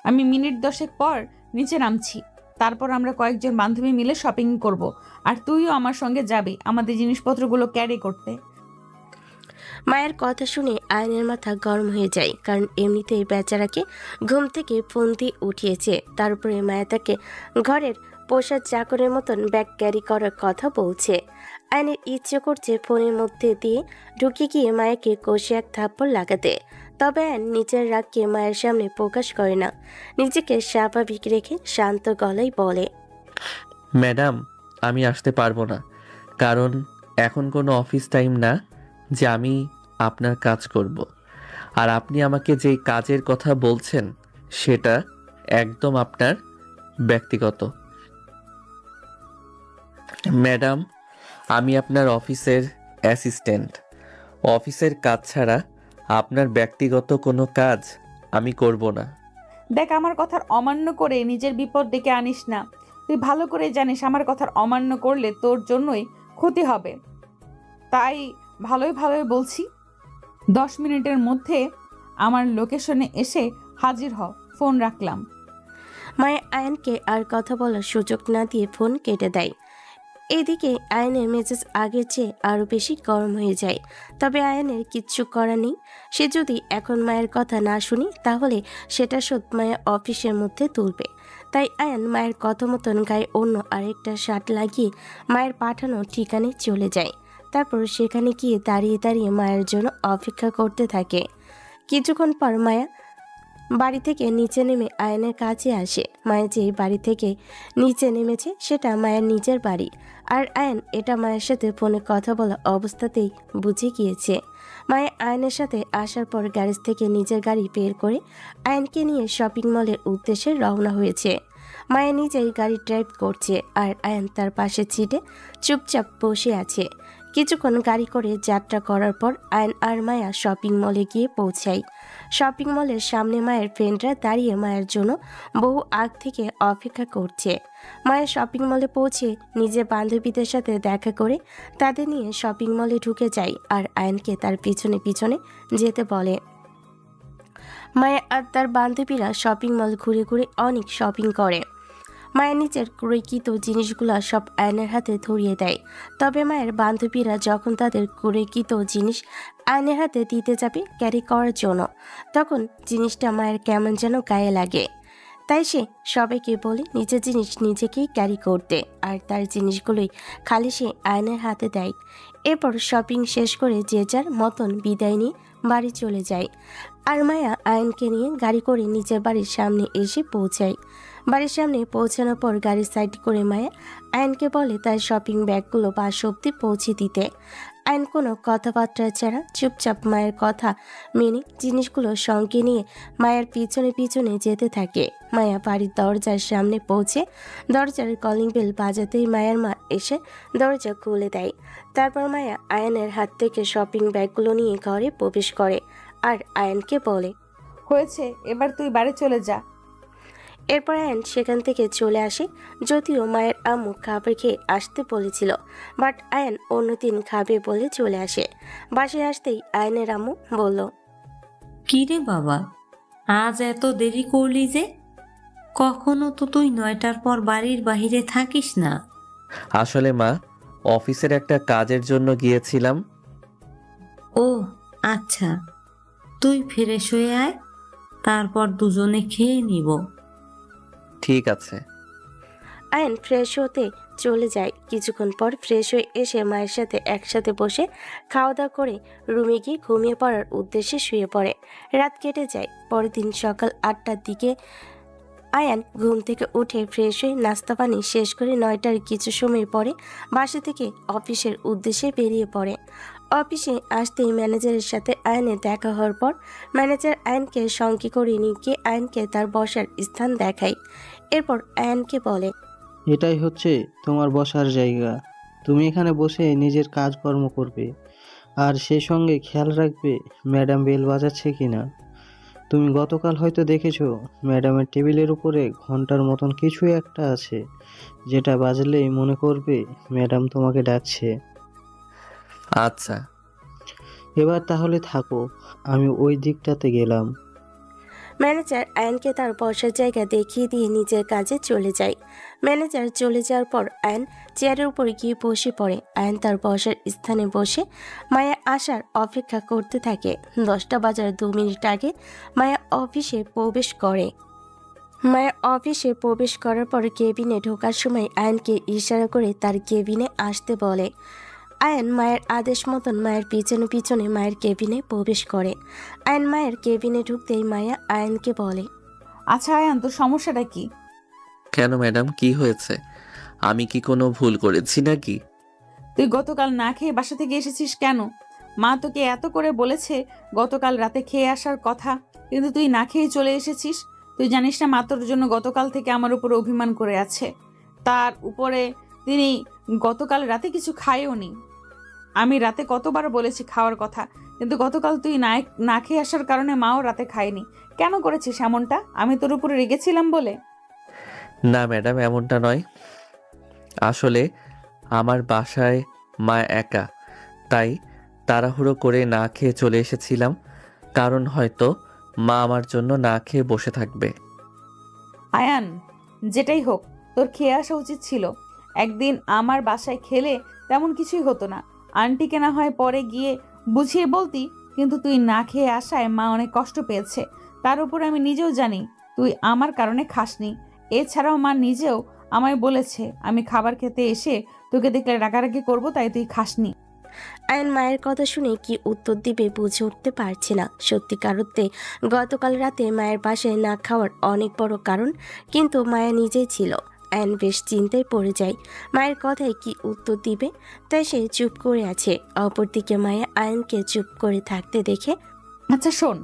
আমি মিনিট 10 পর নিচে নামছি। তারপর আমরা কয়েকজন বান্ধবী মিলে শপিং করব, আর তুইও আমার সঙ্গে যাবি আমাদের জিনিসপত্রগুলো ক্যারি করতে। মায়ের কথা শুনে আয়নের মাথা গরম হয়ে যায়, কারণ এমনিতেই বেচারাকে ঘুম থেকে ফোন দিয়ে উঠিয়েছে। তার উপরে মায়া তাকে ঘরের পোষা চাকরের মতন ব্যাগ ক্যারি করার কথা বলছে। আয়নের ইচ্ছে করছে ফোনের মধ্যে দিয়ে ঢুকে গিয়ে মায়াকে কষে এক থাপ্পড় লাগাতে। তবে আয়ন নিজের রাগকে মায়ের সামনে প্রকাশ করে না। নিজেকে স্বাভাবিক রেখে শান্ত গলায় বলে, ম্যাডাম, আমি আসতে পারবো না, কারণ এখন কোনো অফিস টাইম না যে আমি আপনার কাজ করব। আর আপনি আমাকে যেই কাজের কথা বলছেন সেটা একদম আপনার ব্যক্তিগত। ম্যাডাম, আমি আপনার অফিসের অ্যাসিস্ট্যান্ট। অফিসের কাজ ছাড়া আপনার ব্যক্তিগত কোনো কাজ আমি করব না। দেখ, আমার কথার অমান্য করে নিজের বিপদ ডেকে আনিস না। তুই ভালো করে জানিস আমার কথার অমান্য করলে তোর জন্যই ক্ষতি হবে। তাই ভালোই বলছি, 10 মিনিটের মধ্যে আমার লোকেশনে এসে হাজির হ। ফোন রাখলাম। মায়া আয়নকে আর কথা বলার সুযোগ না দিয়ে ফোন কেটে দেয়। এদিকে আয়নের মেজাজ আগের চেয়ে আরও বেশি গরম হয়ে যায়। তবে আয়নের কিচ্ছু করার নেই। সে যদি এখন মায়ের কথা না শুনি তাহলে সেটা শোধ মায়া অফিসের মধ্যে তুলবে। তাই আয়ন মায়ের কথা মতন গায়ে অন্য আরেকটা শার্ট লাগিয়ে মায়ের পাঠানো ঠিকানায় চলে যায়। তারপর সেখানে গিয়ে দাঁড়িয়ে দাঁড়িয়ে মায়ের জন্য অপেক্ষা করতে থাকে। কিছুক্ষণ পর মায়া বাড়ি থেকে নিচে নেমে আয়নের কাছে আসে। মায়া যেই বাড়ি থেকে নিচে নেমেছে সেটা মায়ের নিজের বাড়ি, আর আয়ন এটা মায়ের সাথে ফোনে কথা বলা অবস্থাতেই বুঝে গিয়েছে। মায়া আয়নের সাথে আসার পর গ্যারেজ থেকে নিজের গাড়ি বের করে আয়নকে নিয়ে শপিং মলের উদ্দেশ্যে রওনা হয়েছে। মায়া নিজেই গাড়ি ড্রাইভ করছে, আর আয়ন তার পাশে সিটে চুপচাপ বসে আছে। কিছুক্ষণ গাড়ি করে যাত্রা করার পর আয়ন আর মায়া শপিং মলে গিয়ে পৌঁছায়। শপিং মলের সামনে মায়ের ফ্রেন্ডরা দাঁড়িয়ে মায়ের জন্য বহু আগ থেকে অপেক্ষা করছে। মায়ের শপিং মলে পৌঁছে নিজের বান্ধবীদের সাথে দেখা করে তাদের নিয়ে শপিং মলে ঢুকে যায়, আর আয়নকে তার পিছনে পিছনে যেতে বলে। মায়া আর তার বান্ধবীরা শপিং মল ঘুরে ঘুরে অনেক শপিং করে। মায়ের নিজের ক্রয়কৃত জিনিসগুলো সব আয়নের হাতে ধরিয়ে দেয়। তবে মায়ের বান্ধবীরা যখন তাদের ক্রয়কৃত জিনিস আয়নের হাতে দিতে যাবে ক্যারি করার জন্য, তখন জিনিসটা মায়ের কেমন যেন গায়ে লাগে। তাই সে সবাইকে বলে নিজের জিনিস নিজেকেই ক্যারি করতে, আর তার জিনিসগুলোই খালি সে আয়নের হাতে দেয়। এরপর শপিং শেষ করে যে যার মতন বিদায় নিয়ে বাড়ি চলে যায়। আর মায়া আয়নকে নিয়ে গাড়ি করে নিজের বাড়ির সামনে এসে পৌঁছায়। বাড়ির সামনে পৌঁছানোর পর গাড়ি সাইড করে মায়া আয়নকে বলে তার শপিং ব্যাগগুলো বাস অব্দি পৌঁছে দিতে। আয়ন কোনো কথাবার্তা ছাড়া চুপচাপ মায়ের কথা মেনে জিনিসগুলো সঙ্গে নিয়ে মায়ের পিছনে পিছনে যেতে থাকে। মায়া বাড়ির দরজার সামনে পৌঁছে দরজার কলিং বেল বাজাতেই মায়ের মা এসে দরজা খুলে দেয়। তারপর মায়া আয়নের হাত থেকে শপিং ব্যাগগুলো নিয়ে ঘরে প্রবেশ করে আর আয়নকে বলে, হয়েছে, এবার তুই বাড়ি চলে যা। এরপর আয়ন সেখান থেকে চলে আসে। যদিও মায়ের আম্মু খাবার খেয়ে আসতে বলেছিল, বাট আয়ন অন্যদিন খাবে বলে চলে আসে। বাসায় আসতেই আয়নের আম্মু বলল, কি রে বাবা, আজ এত দেরি করলি যে? কখনো তো তুই 9টার পর বাড়ির বাইরে থাকিস না। আসলে মা, অফিসের একটা কাজের জন্য গিয়েছিলাম। ও আচ্ছা, তুই ফ্রেশ হয়ে আয়, তারপর দুজনে খেয়ে নিব। ঠিক আছে। আয়ন ফ্রেশ হতে চলে যায়। কিছুক্ষণ পর ফ্রেশ হয়ে এসে মায়ের সাথে একসাথে বসে খাওয়া দাওয়া করে রুমে গিয়ে ঘুমিয়ে পড়ার উদ্দেশ্যে শুয়ে পড়ে। রাত কেটে যায়। পরের দিন সকাল 8টার দিকে আয়ান ঘুম থেকে উঠে ফ্রেশ হয়ে নাস্তা পানি শেষ করে 9টার কিছু সময় পরে বাসা থেকে অফিসের উদ্দেশ্যে বেরিয়ে পড়ে। অফিসে আসতেই ম্যানেজারের সাথে আয়নের দেখা হওয়ার পর ম্যানেজার আয়নকে সঙ্গে করে নিয়ে গিয়ে আয়নকে তার বসার স্থান দেখায়। এরপর আয়নকে বলে, এটাই হচ্ছে তোমার বসার জায়গা। তুমি এখানে বসে নিজের কাজকর্ম করবে, আর সেই সঙ্গে খেয়াল রাখবে ম্যাডাম বেল বাজাচ্ছে কিনা। তুমি গতকাল হয়তো দেখেছো ম্যাডামের টেবিলের উপরে ঘন্টার মতন কিছু একটা আছে, যেটা বাজলেই মনে করবে ম্যাডাম তোমাকে ডাকছে। আচ্ছা। এবার তাহলে থাকো, আমি ওই দিকটাতে গেলাম। ম্যানেজার আয়নকে তার বসার জায়গা দেখিয়ে দিয়ে নিজের কাজে চলে যায়। ম্যানেজার চলে যাওয়ার পর আয়ন চেয়ারের উপর গিয়ে বসে পড়ে। আয়ন তার বসার স্থানে বসে মায়া আসার অপেক্ষা করতে থাকে। 10টা বাজার 2 মিনিট আগে মায়া অফিসে প্রবেশ করে। মায়া অফিসে প্রবেশ করার পর কেবিনে ঢোকার সময় আয়নকে ইশারা করে তার কেবিনে আসতে বলে। আয়ন মায়ের আদেশ মতন মায়ের পিছনে পিছনে মায়ের কেবিনে প্রবেশ করে। আয়ন মায়ের কেবিনে ঢুকতেই মায়া আয়নকে বলে, আচ্ছা আয়ান, তোর সমস্যাটা কি? কেন ম্যাডাম, কি হয়েছে? আমি কি কোনো ভুল করেছি নাকি? তুই গতকাল না খেয়ে বাসা থেকে এসেছিস কেন? মা তোকে এত করে বলেছে গতকাল রাতে খেয়ে আসার কথা, কিন্তু তুই না খেয়ে চলে এসেছিস। তুই জানিস না মা তোর জন্য গতকাল থেকে আমার উপর অভিমান করে আছে। তার উপরে তিনি গতকাল রাতে কিছু খায়ও নি। আমি রাতে কতবার বলেছি খাওয়ার কথা, কিন্তু গতকাল তুই না খেয়ে আসার কারণে মাও রাতে খায়নি। কেন করেছিস এমনটা? আমি তোর উপরে রেগেছিলাম বলে? না ম্যাডাম, এমনটা নয়। আসলে আমার বাসায় মা একা, তাই তাড়াহুড়ো করে না খেয়ে চলে এসেছিলাম, কারণ হয়তো মা আমার জন্য না খেয়ে বসে থাকবে। আয়ান, যেটাই হোক, তোর খেয়ে আসা উচিত ছিল। একদিন আমার বাসায় খেলে তেমন কিছুই হতো না। আন্টিকে না হয় পরে গিয়ে বুঝিয়ে বলতি, কিন্তু তুই না খেয়ে আসায় মা অনেক কষ্ট পেয়েছে। তার উপর আমি নিজেও জানি তুই আমার কারণে খাসনি। এছাড়াও মা নিজেও আমায় বলেছে আমি খাবার খেতে এসে তোকে দেখলে রাগারাগি করবো, তাই তুই খাসনি। আয়ন মায়ের কথা শুনে কি উত্তর দিবে বুঝে উঠতে পারছে না। সত্যিকার অর্থে গতকাল রাতে মায়ের বাসায় না খাওয়ার অনেক বড় কারণ কিন্তু মায়া নিজেই ছিল। আয়ন বেশ চিন্তায় পড়ে যায় মায়ের কথায় কি উত্তর দিবে, তাই সে চুপ করে আছে। অপরদিকে মায়া আয়নকে চুপ করে থাকতে দেখে আচ্ছা শোন,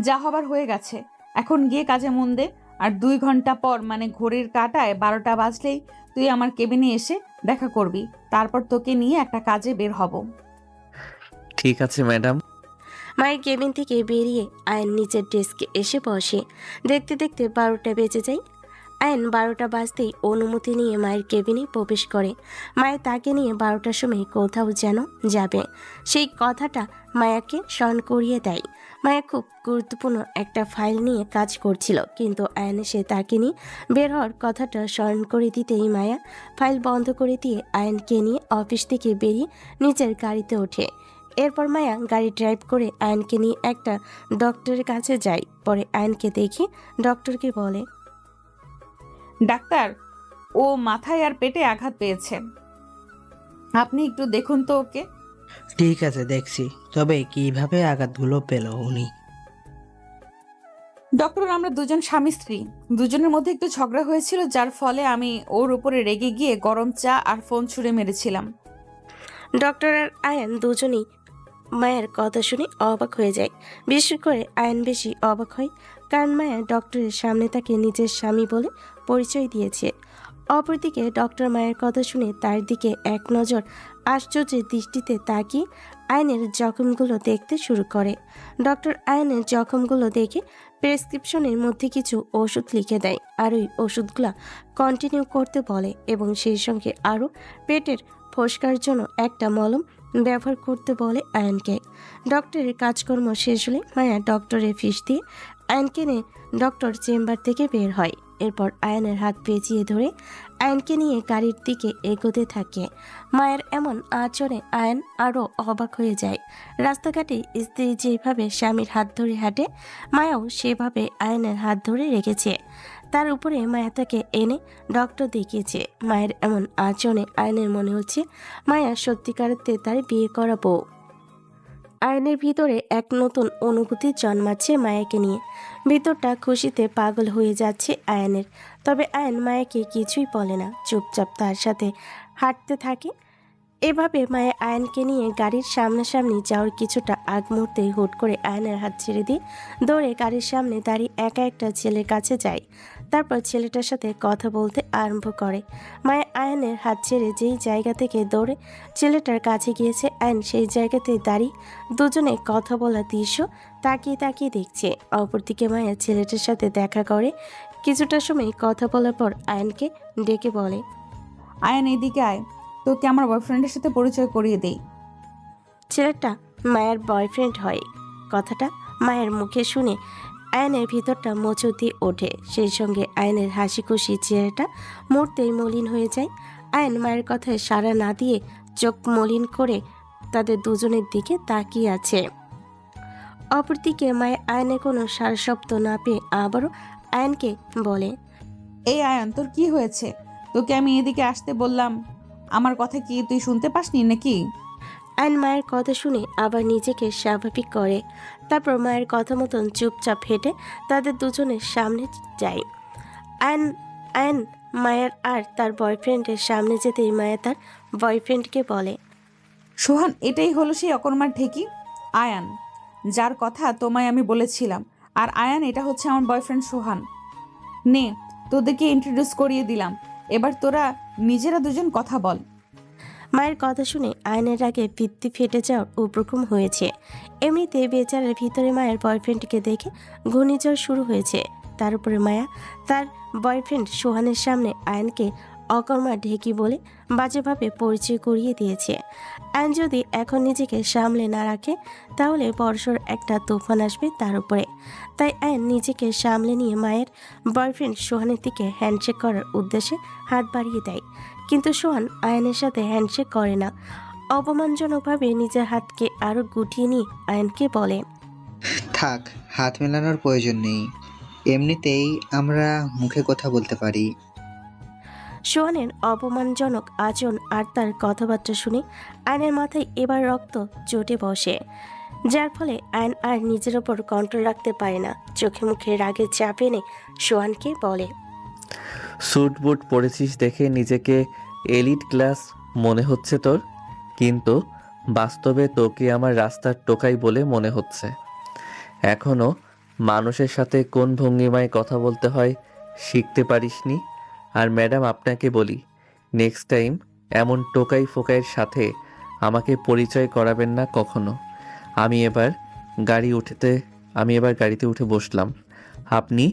যা হবার হয়ে গেছে, এখন গিয়ে কাজে মন দে। আর 2 ঘন্টা পর মানে ঘড়ির কাঁটায় 12টা বাজলেই তুই আমার কেবিনে এসে দেখা করবি। তারপর তোকে নিয়ে একটা কাজে বের হব। ঠিক আছে ম্যাডাম। মায়ের কেবিন থেকে বেরিয়ে আয়ন নিচের ডেস্কে এসে বসে। দেখতে দেখতে 12টা বেজে যায়। আয়ন 12টা বাজতেই অনুমতি নিয়ে মায়ের কেবিনে প্রবেশ করে। মায়া তাকে নিয়ে 12টার সময় কোথাও যেন যাবে, সেই কথাটা মায়াকে স্মরণ করিয়ে দেয়। মায়া খুব গুরুত্বপূর্ণ একটা ফাইল নিয়ে কাজ করছিল, কিন্তু আয়ন এসে তাকে নিয়ে বের হওয়ার কথাটা স্মরণ করে দিতেই মায়া ফাইল বন্ধ করে দিয়ে আয়নকে নিয়ে অফিস থেকে বেরিয়ে নিজের গাড়িতে ওঠে। এরপর মায়া গাড়ি ড্রাইভ করে আয়নকে নিয়ে একটা ডক্টরের কাছে যায়। পরে আয়নকে দেখে ডক্টরকে বলে, ডাক্তার, ও মাথায় আর পেটে আঘাত পেয়েছে, আপনি একটু দেখুন তো ওকে। ঠিক আছে, দেখছি। তবে কিভাবে আঘাতগুলো পেল উনি? ডক্টর, আমরা দুজন স্বামী স্ত্রী, দুজনের মধ্যে একটু ঝগড়া হয়েছিল, যার ফলে আমি ওর উপরে রেগে গিয়ে গরম চা আর ফোন ছুঁড়ে মেরেছিলাম। ডক্টর আর আয়ন দুজনেই মায়ের কথা শুনে অবাক হয়ে যায়। বিশেষ করে আয়ন বেশি অবাক হয়, কারণ মায়া ডক্টরের সামনে তাকে নিজের স্বামী বলে পরিচয় দিয়েছে। অপরদিকে ডক্টর মায়ের কথা শুনে তার দিকে এক নজর আশ্চর্যের দৃষ্টিতে তাকিয়ে আয়নের জখমগুলো দেখতে শুরু করে। ডক্টর আয়নের জখমগুলো দেখে প্রেসক্রিপশনের মধ্যে কিছু ওষুধ লিখে দেয়, আর ওই ওষুধগুলো কন্টিনিউ করতে বলে এবং সেই সঙ্গে আরও পেটের ফোসকার জন্য একটা মলম ব্যবহার করতে বলে আয়নকে। ডক্টরের কাজকর্ম শেষ হলে মায়া ডক্টরের ফিস দিয়ে আয়নকে নিয়ে ডক্টর চেম্বার থেকে বের হয়। এরপর আয়নের হাত পেঁচিয়ে ধরে আয়নকে নিয়ে গাড়ির দিকে এগোতে থাকে। মায়ের এমন আচরণে আয়ন আরও অবাক হয়ে যায়। রাস্তাঘাটে স্ত্রী যেভাবে স্বামীর হাত ধরে হাঁটে, মায়াও সেভাবে আয়নের হাত ধরে রেখেছে। তার উপরে মায়া তাকে এনে ডক্টর দেখিয়েছে। মায়ের এমন আচরণে আয়নের মনে হচ্ছে মায়া সত্যিকারতে তার বিয়ে করা বউ। আয়নের ভিতরে এক নতুন অনুভূতি জন্মাচ্ছে মায়াকে নিয়ে। ভিতরটা খুশিতে পাগল হয়ে যাচ্ছে আয়নের। তবে আয়ন মায়াকে কিছুই বলে না, চুপচাপ তার সাথে হাঁটতে থাকে। এভাবে মায়া আয়নকে নিয়ে গাড়ির সামনাসামনি যাওয়ার কিছুটা আগ মুহূর্তে হুট করে আয়নের হাত ছেড়ে দিয়ে দৌড়ে গাড়ির সামনে দাঁড়িয়ে একা একটা ছেলের কাছে যায়। তারপর ছেলেটার সাথে কথা বলতে আরম্ভ করে। মায়া আয়নের হাত ছেড়ে যেই জায়গা থেকে দৌড়ে ছেলেটার কাছে গিয়েছে, আয়ন সেই জায়গাতে দাঁড়িয়ে দুজনে কথা বলার দৃশ্য তাকিয়ে তাকিয়ে দেখছে। অপরদিকে মায়া ছেলেটার সাথে দেখা করে কিছুটা সময় কথা বলার পর আয়নকে ডেকে বলে, আয়ন, এদিকে আয়, তোকে আমার বয়ফ্রেন্ডের সাথে পরিচয় করিয়ে দেই। ছেলেটা মায়ের বয়ফ্রেন্ড হয়। কথাটা মায়ের মুখে শুনে আয়নের ভিতরটা মোচড় দিয়ে ওঠে। সেই সঙ্গে আয়নের হাসি খুশি চেহারাটা মুহূর্তেই মলিন হয়ে যায়। আয়ন মায়ের কথায় সাড়া না দিয়ে চোখ মলিন করে তাদের দুজনের দিকে তাকিয়ে আছে। অপরদিকে মায়ের আয়নের কোনো সারা শব্দ না পেয়ে আবারও আয়নকে বলে, এই আয়ন, তোর কি হয়েছে? তোকে আমি এদিকে আসতে বললাম, আমার কথা কি তুই শুনতে পাসনি নাকি? আয়ন মায়ের কথা শুনে আবার নিজেকে স্বাভাবিক করে। তারপর মায়ের কথা মতন চুপচাপ হেঁটে তাদের দুজনের সামনে যায়। আয়ন মায়ের আর তার বয়ফ্রেন্ডের সামনে যেতেই মায়া তার বয়ফ্রেন্ডকে বলে, সোহান, এটাই হলো সেই অকর্মার ঢেকি আয়ান, যার কথা তোমায় আমি বলেছিলাম। আর আয়ান, এটা হচ্ছে আমার বয়ফ্রেন্ড সোহান। নে, তোদেরকে ইন্ট্রোডিউস করিয়ে দিলাম, এবার তোরা নিজেরা দুজন কথা বল। মায়ের কথা শুনে আয়নের আগে ভিত্তি ফেটে যাওয়ার উপক্রম হয়েছে। এমনিতে বেচারার ভিতরে মায়ের বয়ফ্রেন্ডকে দেখে ঘূর্ণিঝড় শুরু হয়েছে। তার উপরে মায়া তার বয়ফ্রেন্ড সোহানের সামনে আয়নকে অকর্মা ঢেকি বলে বাজেভাবে পরিচয় করিয়ে দিয়েছে। আয়ন যদি এখন নিজেকে সামলে না রাখে তাহলে বর্ষর একটা তুফান আসবে তার উপরে। তাই আয়ন নিজেকে সামলে নিয়ে মায়ের বয়ফ্রেন্ড সোহানের দিকে হ্যান্ডশেক করার উদ্দেশ্যে হাত বাড়িয়ে দেয়। কিন্তু সোহান আয়নের সাথে হ্যান্ডশেক করে না। অপমানজনকভাবে নিজের হাতকে আরও গুটিয়ে নিয়ে আয়নকে বলে, থাক, হাত মেলানোর প্রয়োজন নেই, এমনিতেই আমরা মুখে কথা বলতে পারি। সোহানের অপমানজনক আচরণ আর তার কথাবার্তা শুনে আয়নের মাথায় এবার রক্ত চটে বসে, যার ফলে আয়ন আর নিজের ওপর কন্ট্রোল রাখতে পারে না। চোখে মুখে রাগে চাপ এনে সোহানকে বলে, স্যুট বুট পরেছিস দেখে নিজেকে এলিট ক্লাস মনে হচ্ছে তোর, কিন্তু বাস্তবে তোকে আমার রাস্তার টোকাই বলে মনে হচ্ছে। এখনো মানুষের সাথে কোন ভঙ্গিমায় কথা বলতে হয় শিখতে পারিসনি। আর ম্যাডাম, আপনাকে বলি, নেক্সট টাইম এমন টোকাই ফোকাইয়ের সাথে আমাকে পরিচয় করাবেন না কখনো। আমি এবার গাড়িতে উঠে বসলাম। আপনি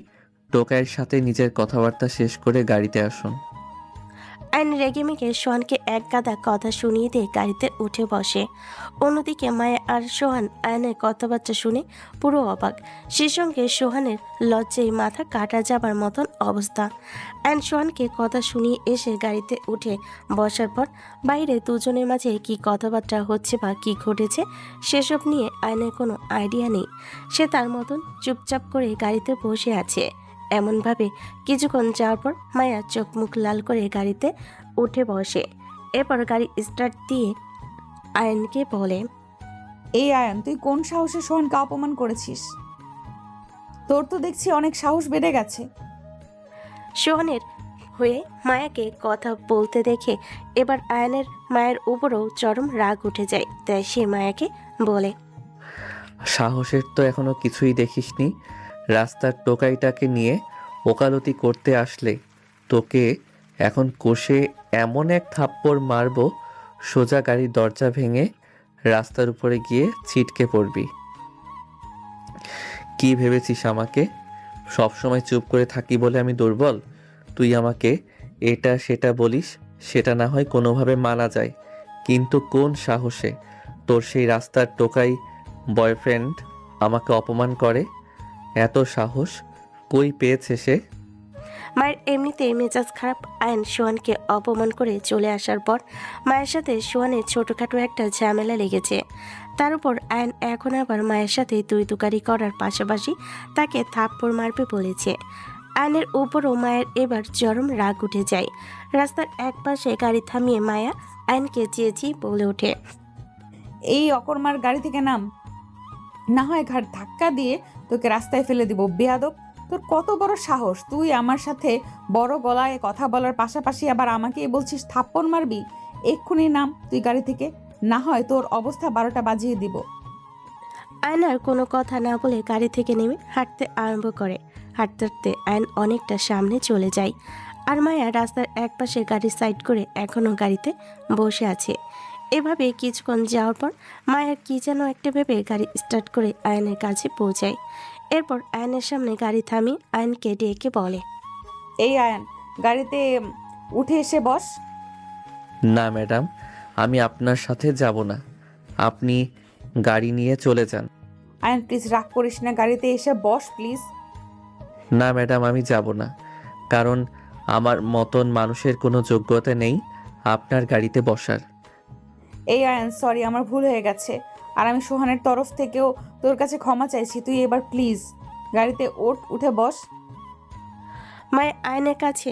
টোকাইয়ের সাথে নিজের কথাবার্তা শেষ করে গাড়িতে আসুন। আয়ন রেগেমেগে সোহানকে এক গাদা কথা শুনিয়ে দিয়ে গাড়িতে উঠে বসে। অন্যদিকে মায়া আর সোহান আয়নের কথাবার্তা শুনে পুরো অবাক। সে সঙ্গে সোহানের লজ্জায় মাথা কাটা যাবার মতন অবস্থা। আয়ন সোহানকে কথা শুনিয়ে এসে গাড়িতে উঠে বসার পর বাইরে দুজনের মাঝে কি কথাবার্তা হচ্ছে বা কি ঘটেছে সেসব নিয়ে আয়নের কোনো আইডিয়া নেই। সে তার মতন চুপচাপ করে গাড়িতে বসে আছে। এমনভাবে কিছুক্ষণ যাওয়ার পর মায়া চোখ মুখ লাল করে গাড়িতে উঠে বসে। এরপর গাড়ি স্টার্ট দিয়ে আয়নকে বলে, এই আয়ান, তুই কোন সাহসে সোহানকে অপমান করেছিস? তোর তো দেখছি অনেক সাহস বেড়ে গেছে। সোহানের হয়ে মায়াকে কথা বলতে দেখে এবার আয়নের মায়ের উপরও চরম রাগ উঠে যায়। তাই সে মায়াকে বলে, সাহসের তো এখনো কিছুই দেখিসনি। রাস্তার টোকাইটাকে নিয়ে ওকালতি করতে আসলে তোকে এখন কষে এমন এক থাপ্পড় মারবো, সোজা গাড়ির দরজা ভেঙে রাস্তার উপরে গিয়ে ছিটকে পড়বি। কি ভেবেছিস আমাকে? সবসময় চুপ করে থাকি বলে আমি দুর্বল? তুই আমাকে এটা সেটা বলিস, সেটা না হয় কোনোভাবে মানা যায়, কিন্তু কোন সাহসে তোর সেই রাস্তার টোকাই বয়ফ্রেন্ড আমাকে অপমান করে? এত সাহস কই পেয়েছে সে? মায়ের এমনিতেই মেজাজ খারাপ। আয়ন সোহানকে অপমান করে চলে আসার পর মায়ের সাথে সোহানের ছোটখাটো একটা ঝামেলা লেগেছে। তার উপর আয়ন এখন আবার মায়ের সাথে তুই তুকারি করার পাশাপাশি তাকে থাপ্পড় মারবে বলেছে। আয়নের উপরও মায়ের এবার চরম রাগ উঠে যায়। রাস্তার এক পাশে গাড়ি থামিয়ে মায়া আয়নকে চেঁচিয়ে বলে ওঠে, এই অকর্মার গাড়ি থেকে নাম, না হয় ঘাট ধাক্কা দিয়ে তোকে রাস্তায় ফেলে দিব। বেয়াদব, তোর কত বড় সাহস! তুই আমার সাথে বড় গলায় কথা বলার পাশাপাশি আবার আমাকেই বলছিস থাপ্পড় মারবি? এক্ষুনি নাম তুই গাড়ি থেকে, না হয় তোর অবস্থা 12টা বাজিয়ে দিব। আয়নার কোনো কথা না বলে গাড়ি থেকে নেমে হাঁটতে আরম্ভ করে। হাঁটতে হাঁটতে আয়ন অনেকটা সামনে চলে যায়। আর মায়া রাস্তার একপাশে গাড়ি সাইড করে এখনও গাড়িতে বসে আছে। এভাবে কিছুক্ষণ যাওয়ার পর মায়ের কি যেন একটা ভেবে গাড়ি স্টার্ট করে আয়নের কাছে পৌঁছায়। এরপর আয়নের সামনে গাড়ি থামিয়ে আয়নকে ডেকে বলে, এই আয়ান, গাড়িতে উঠে এসে বস। না ম্যাডাম, আমি আপনার সাথে যাব না। আপনি গাড়ি নিয়ে চলে যান। আয়ান প্লিজ রাগ করিস না, গাড়িতে এসে বস প্লিজ। না ম্যাডাম, আমি যাব না, কারণ আমার মতন মানুষের কোনো যোগ্যতা নেই আপনার গাড়িতে বসার। এই আয়ান, সরি, আমার ভুল হয়ে গেছে। আর আমি সোহানের তরফ থেকেও তোর কাছে ক্ষমা চাইছি। তুই এবার প্লিজ গাড়িতে উঠে বস। মায়ের আয়নের কাছে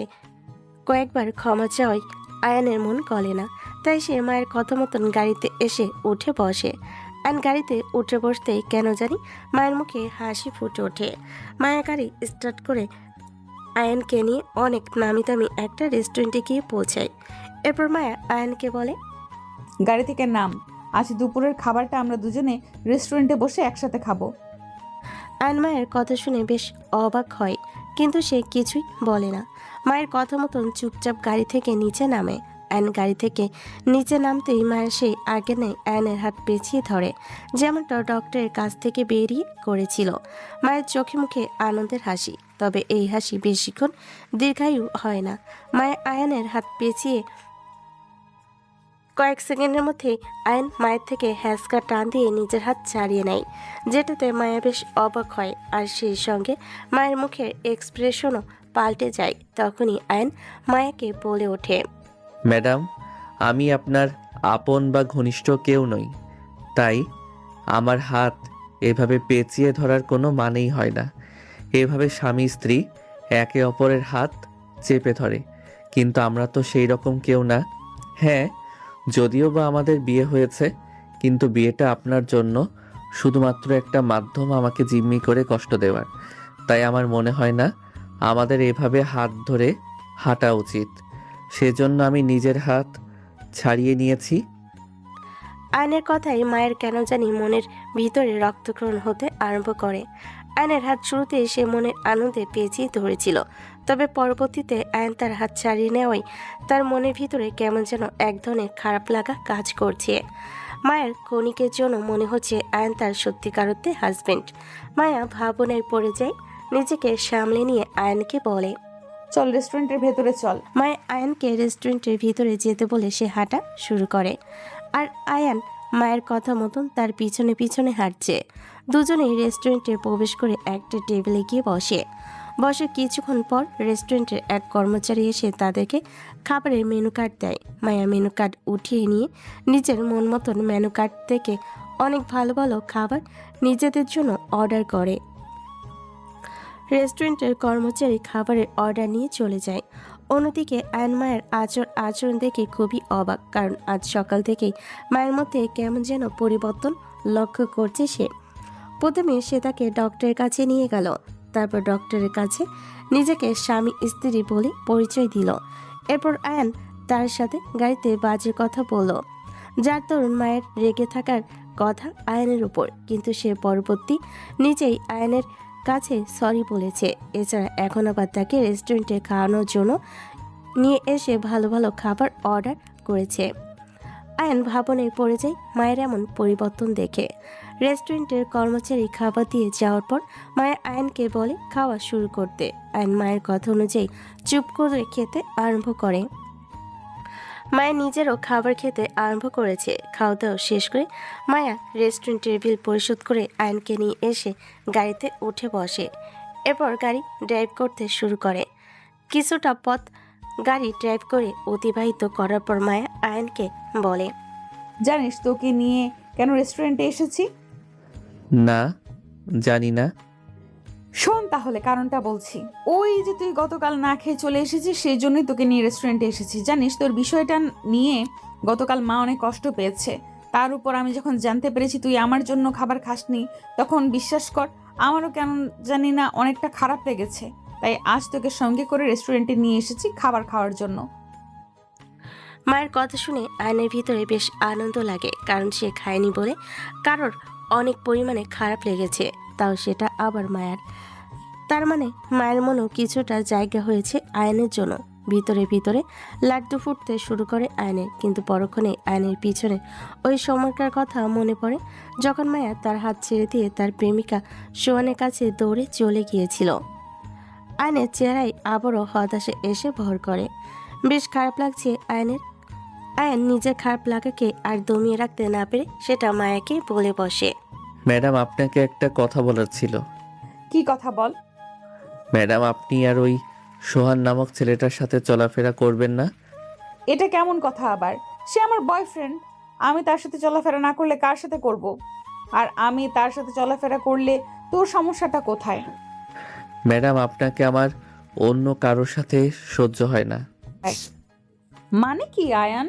কয়েকবার ক্ষমা চাওয়ায় আয়নের মন গলে না। তাই সে মায়ের কথা মতন গাড়িতে এসে উঠে বসে। আয়ন গাড়িতে উঠে বসতেই কেন জানি মায়ের মুখে হাসি ফুটে ওঠে। মায়া গাড়ি স্টার্ট করে আয়নকে নিয়ে অনেক নামি দামি একটা রেস্টুরেন্টে গিয়ে পৌঁছায়। এরপর মায়া আয়নকে বলে, গাড়ি থেকে নাম, আজ দুপুরের খাবারটা আমরা দুজনে রেস্টুরেন্টে বসে একসাথে খাবো। আয়ন মায়ের কথা শুনে বেশ অবাক হয়, কিন্তু সে কিছুই বলে না। মায়ের কথা মতন চুপচাপ গাড়ি থেকে নিচে নামে। আয়ন গাড়ি থেকে নিচে নামতেই মায়ের সেই আগে নেই আয়নের হাত পেঁচিয়ে ধরে, যেমনটা ডক্টরের কাছ থেকে বেরিয়ে করেছিল। মায়ের চোখে মুখে আনন্দের হাসি, তবে এই হাসি বেশিক্ষণ দীর্ঘায়ু হয় না। মায়ের আয়নের হাত পেঁচিয়ে কয়েক সেকেন্ডের মধ্যেই আয়ন মায়ের থেকে হ্যাঁচকা টান দিয়ে নিজের হাত ছাড়িয়ে নেয়, যেটাতে মায়া বেশ অবাক হয়। আর সেই সঙ্গে মায়ের মুখের এক্সপ্রেশনও পাল্টে যায়। তখনই আয়ন মায়াকে বলে ওঠে, ম্যাডাম, আমি আপনার আপন বা ঘনিষ্ঠ কেউ নই, তাই আমার হাত এভাবে পেঁচিয়ে ধরার কোনো মানেই হয় না। এভাবে স্বামী স্ত্রী একে অপরের হাত চেপে ধরে, কিন্তু আমরা তো সেই রকম কেউ না। হ্যাঁ, যদিও বা আমাদের বিয়ে হয়েছে, কিন্তু বিয়েটা আপনার জন্য শুধুমাত্র একটা মাধ্যম আমাকে জিম্মি করে কষ্ট দেওয়ার। তাই আমার মনে হয় না আমাদের এভাবে হাত ধরে হাঁটা উচিত। সেজন্য আমি নিজের হাত ছাড়িয়ে নিয়েছি। আয়নের কথায় মায়ের কেন জানি মনের ভিতরে রক্তক্ষরণ হতে আরম্ভ করে। আয়নের হাত শুরুতে সে মনের আনন্দে পেঁচিয়ে ধরেছিল, তবে পরবর্তীতে আয়ন তার হাত ছাড়িয়ে নেওয়ায় তার মনের ভিতরে কেমন যেন এক ধরনের খারাপ লাগা কাজ করছে। মায়ের ক্ষণিকের জন্য মনে হচ্ছে আয়ন তার সত্যিকারত্বে হাজবেন্ড। মায়া ভাবনায় পড়ে যায়, নিজেকে সামলে নিয়ে আয়নকে বলে। চল রেস্টুরেন্টের ভেতরে চল। মায়া আয়ানকে রেস্টুরেন্টের ভিতরে যেতে বলে সে হাঁটা শুরু করে, আর আয়ান মায়ের কথা মতন তার পিছনে পিছনে হাঁটছে। দুজনেই রেস্টুরেন্টে প্রবেশ করে একটা টেবিলে গিয়ে বসে কিছুক্ষণ পর রেস্টুরেন্টের এক কর্মচারী এসে তাদেরকে খাবারের মেনু কার্ড দেয়। মায়া মেনু কার্ড উঠিয়ে নিয়ে নিজের মন মতন মেনু কার্ড থেকে অনেক ভালো ভালো খাবার নিজেদের জন্য অর্ডার করে। রেস্টুরেন্টের কর্মচারী খাবারের অর্ডার নিয়ে চলে যায়। অন্যদিকে আয়ন মায়ের আচরণ দেখে খুবই অবাক, কারণ আজ সকাল থেকেই মায়ের মধ্যে কেমন যেন পরিবর্তন লক্ষ্য করছে সে। প্রথমে সে তাকে ডক্টরের কাছে নিয়ে গেল, তারপর ডক্টরের কাছে নিজেকে স্বামী স্ত্রী বলে পরিচয় দিল। এরপর আয়ন তার সাথে গাড়িতে বাজে কথা বলল, যার দরুন মায়ের রেগে থাকার কথা আয়নের উপর, কিন্তু সে পরবর্তী নিজেই আয়নের কাছে সরি বলেছে। এছাড়া এখন আবার তাকে রেস্টুরেন্টে খাওয়ানোর জন্য নিয়ে এসে ভালো ভালো খাবার অর্ডার করেছে। আয়ন ভাবনায় পড়ে যায় মায়ের এমন পরিবর্তন দেখে। রেস্টুরেন্টের কর্মচারী খাবার দিয়ে যাওয়ার পর মায়া আয়নকে বলে খাওয়া শুরু করতে। আয়ন মায়ের কথা অনুযায়ী চুপ করে খেতে আরম্ভ করে। মায়া নিজেরও খাবার খেতে আরম্ভ করেছে। খাওয়া দাওয়া শেষ করে মায়া রেস্টুরেন্টের বিল পরিশোধ করে আয়নকে নিয়ে এসে গাড়িতে উঠে বসে। এরপর গাড়ি ড্রাইভ করতে শুরু করে। কিছুটা পথ গাড়ি ড্রাইভ করে অতিবাহিত করার পর মায়া আয়নকে বলে, জানিস তোকে নিয়ে কেন রেস্টুরেন্টে এসেছি? না, জানি না। শোন তাহলে কারণটা বলছি। ওই যে তুই গতকাল না খেয়ে চলে এসেছিস, সেই জন্যই তোকে নিয়ে রেস্টুরেন্টে এসেছি। জানিস তোর বিষয়টা নিয়ে গতকাল মা অনেক কষ্ট পেয়েছে। তার উপর আমি যখন জানতে পেরেছি তুই আমার জন্য খাবার খাসনি, তখন বিশ্বাস কর আমারও কেন জানি না অনেকটা খারাপ লেগেছে। তাই আজ তোকে সঙ্গে করে রেস্টুরেন্টে নিয়ে এসেছি খাবার খাওয়ার জন্য। মায়ের কথা শুনে আয়নের ভিতরে বেশ আনন্দ লাগে, কারণ সে খায়নি বলে কারোর অনেক পরিমাণে খারাপ লেগেছে, তাও সেটা আবার মায়ের। তার মানে মায়ের মনেও কিছুটা জায়গা হয়েছে আয়নের জন্য। ভিতরে ভিতরে লাড্ডু ফুটতে শুরু করে আয়নের, কিন্তু পরক্ষণে আয়নের পিছনে ওই সময়কার কথা মনে পড়ে, যখন মায়া তার হাত ছেড়ে দিয়ে তার প্রেমিকা সোহানের কাছে দৌড়ে চলে গিয়েছিল। আয়নের চেহারায় আবারও হতাশা এসে ভর করে। বেশ খারাপ লাগছে আয়নের। আয়ন নিজের খারাপ লাগাকে আর দমিয়ে রাখতে না পেরে সেটা মায়াকে বলে বসে। ম্যাডাম, আপনাকে একটা কথা বলার ছিল। কি কথা বল। ম্যাডাম, আপনি আর ওই সোহান নামক ছেলেটার সাথে চলাফেরা করবেন না। এটা কেমন কথা আবার? সে আমার বয়ফ্রেন্ড। আমি তার সাথে চলাফেরা না করলে কার সাথে করব? আর আমি তার সাথে চলাফেরা করলে তোর সমস্যাটা কোথায়? ম্যাডাম, আপনাকে আমার অন্য কারোর সাথে সহ্য হয় না। মানে কি আয়ান?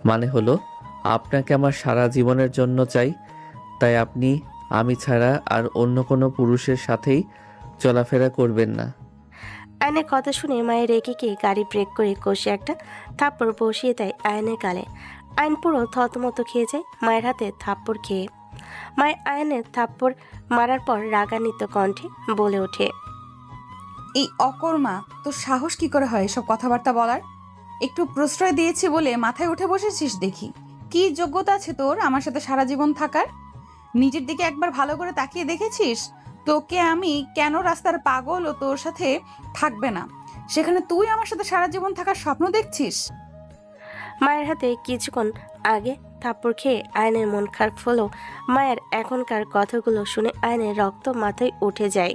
মানে হলো আপনাকে আমার সারা জীবনের জন্য চাই, তাই আপনি আমি ছাড়া আর অন্য কোনো পুরুষের সাথেই চলাফেরা করবেন না। আয়নের কথা শুনে মায়ের রেগে গিয়ে গাড়ি ব্রেক করে কষে একটা থাপ্পড় বসিয়ে দেয় আয়নের গালে। আয়ন পুরো থতমত খেয়ে যায় মায়ের হাতে থাপ্পড় খেয়ে। মায়ের আয়নের থাপ্পড় মারার পর রাগান্বিত কণ্ঠে বলে ওঠে, এই অকর্মা, তোর সাহস কি করে হয় এসব কথাবার্তা বলার? একটু প্রশ্রয় দিয়েছি বলে মাথায় উঠে বসেছিস দেখি। কি যোগ্যতা আছে তোর আমার সাথে সারা জীবন থাকার? নিজের দিকে একবার ভালো করে তাকিয়ে দেখেছিস? তোকে আমি কেন রাস্তার পাগল ও তোর সাথে থাকবে না, সেখানে তুই আমার সাথে সারা জীবন থাকার স্বপ্ন দেখছিস? মায়ের হাতে কিছুক্ষণ আগে থাপ্পড় খেয়ে আয়নের মন খারাপ হলেও মায়ের এখনকার কথাগুলো শুনে আয়নের রক্ত মাথায় উঠে যায়,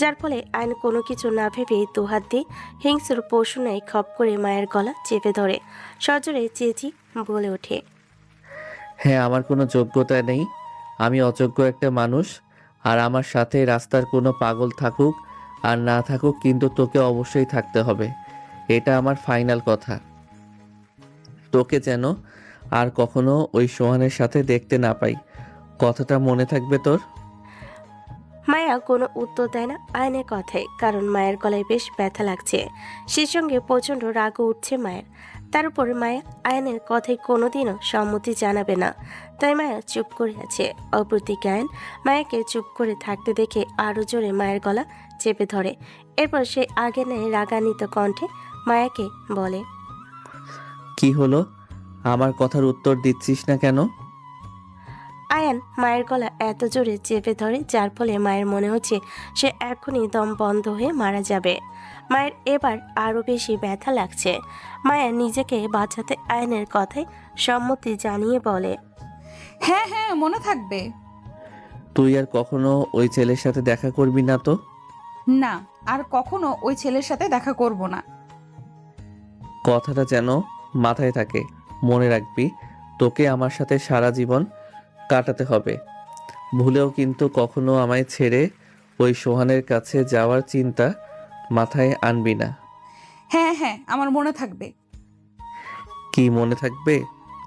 যার ফলে আয়ন কোনো কিছু না ভেবেই দুহাত দিয়ে হিংস্র পশু ন্যায় খপ করে মায়ের গলা চেপে ধরে সজোরে চেঁচি বলে ওঠে, হ্যাঁ, আমার কোনো যোগ্যতা নেই, আমি অযোগ্য একটা মানুষ। আর আমার সাথে রাস্তার কোনো পাগল থাকুক আর না থাকুক, কিন্তু তোকে অবশ্যই থাকতে হবে। এটা আমার ফাইনাল কথা। তোকে যেন আর কখনো ওই সোহানের সাথে দেখতে না পাই। কথাটা মনে থাকবে তোর? মায়া কোনো উত্তর দেয় না আয়নের কথায়, কারণ মায়ের গলায় বেশ ব্যথা লাগছে। সেই সঙ্গে প্রচণ্ড রাগও উঠছে মায়ের। তার উপর মায়া আয়নের কথায় কোনোদিনও সম্মতি জানাবে না, তাই মায়া চুপ করে আছে। অপরদিকে আয়ন মায়াকে চুপ করে থাকতে দেখে আরও জোরে মায়ের গলা চেপে ধরে। এরপর সে আগে নেয় রাগান্বিত কণ্ঠে মায়াকে বলে, কি হলো? আমার কথার উত্তর দিচ্ছিস না কেন? আয়ান মায়ের গলা এত জোরে চেপে ধরে যার ফলে মায়ের মনে হচ্ছে সে এখনই দম বন্ধ হয়ে মারা যাবে। মায়ের এবার আরও বেশি ব্যথা লাগছে। মায়া নিজেকে বাঁচাতে আয়নের কথায় সম্মতি জানিয়ে বলে, হ্যাঁ হ্যাঁ, মনে থাকবে। তুই আর কখনো ওই ছেলের সাথে দেখা করবি না তো? না, আর কখনো ওই ছেলের সাথে দেখা করব না। কথাটা যেন মাথায় থাকে। মনে রাখবি, তোকে আমার সাথে সারা জীবন কাটাতে হবে। ভুলেও কিন্তু কখনো আমায় ছেড়ে ওই সোহানের কাছে যাওয়ার চিন্তা মাথায় আনবি না। হ্যাঁ হ্যাঁ, আমার মনে থাকবে। কি মনে থাকবে?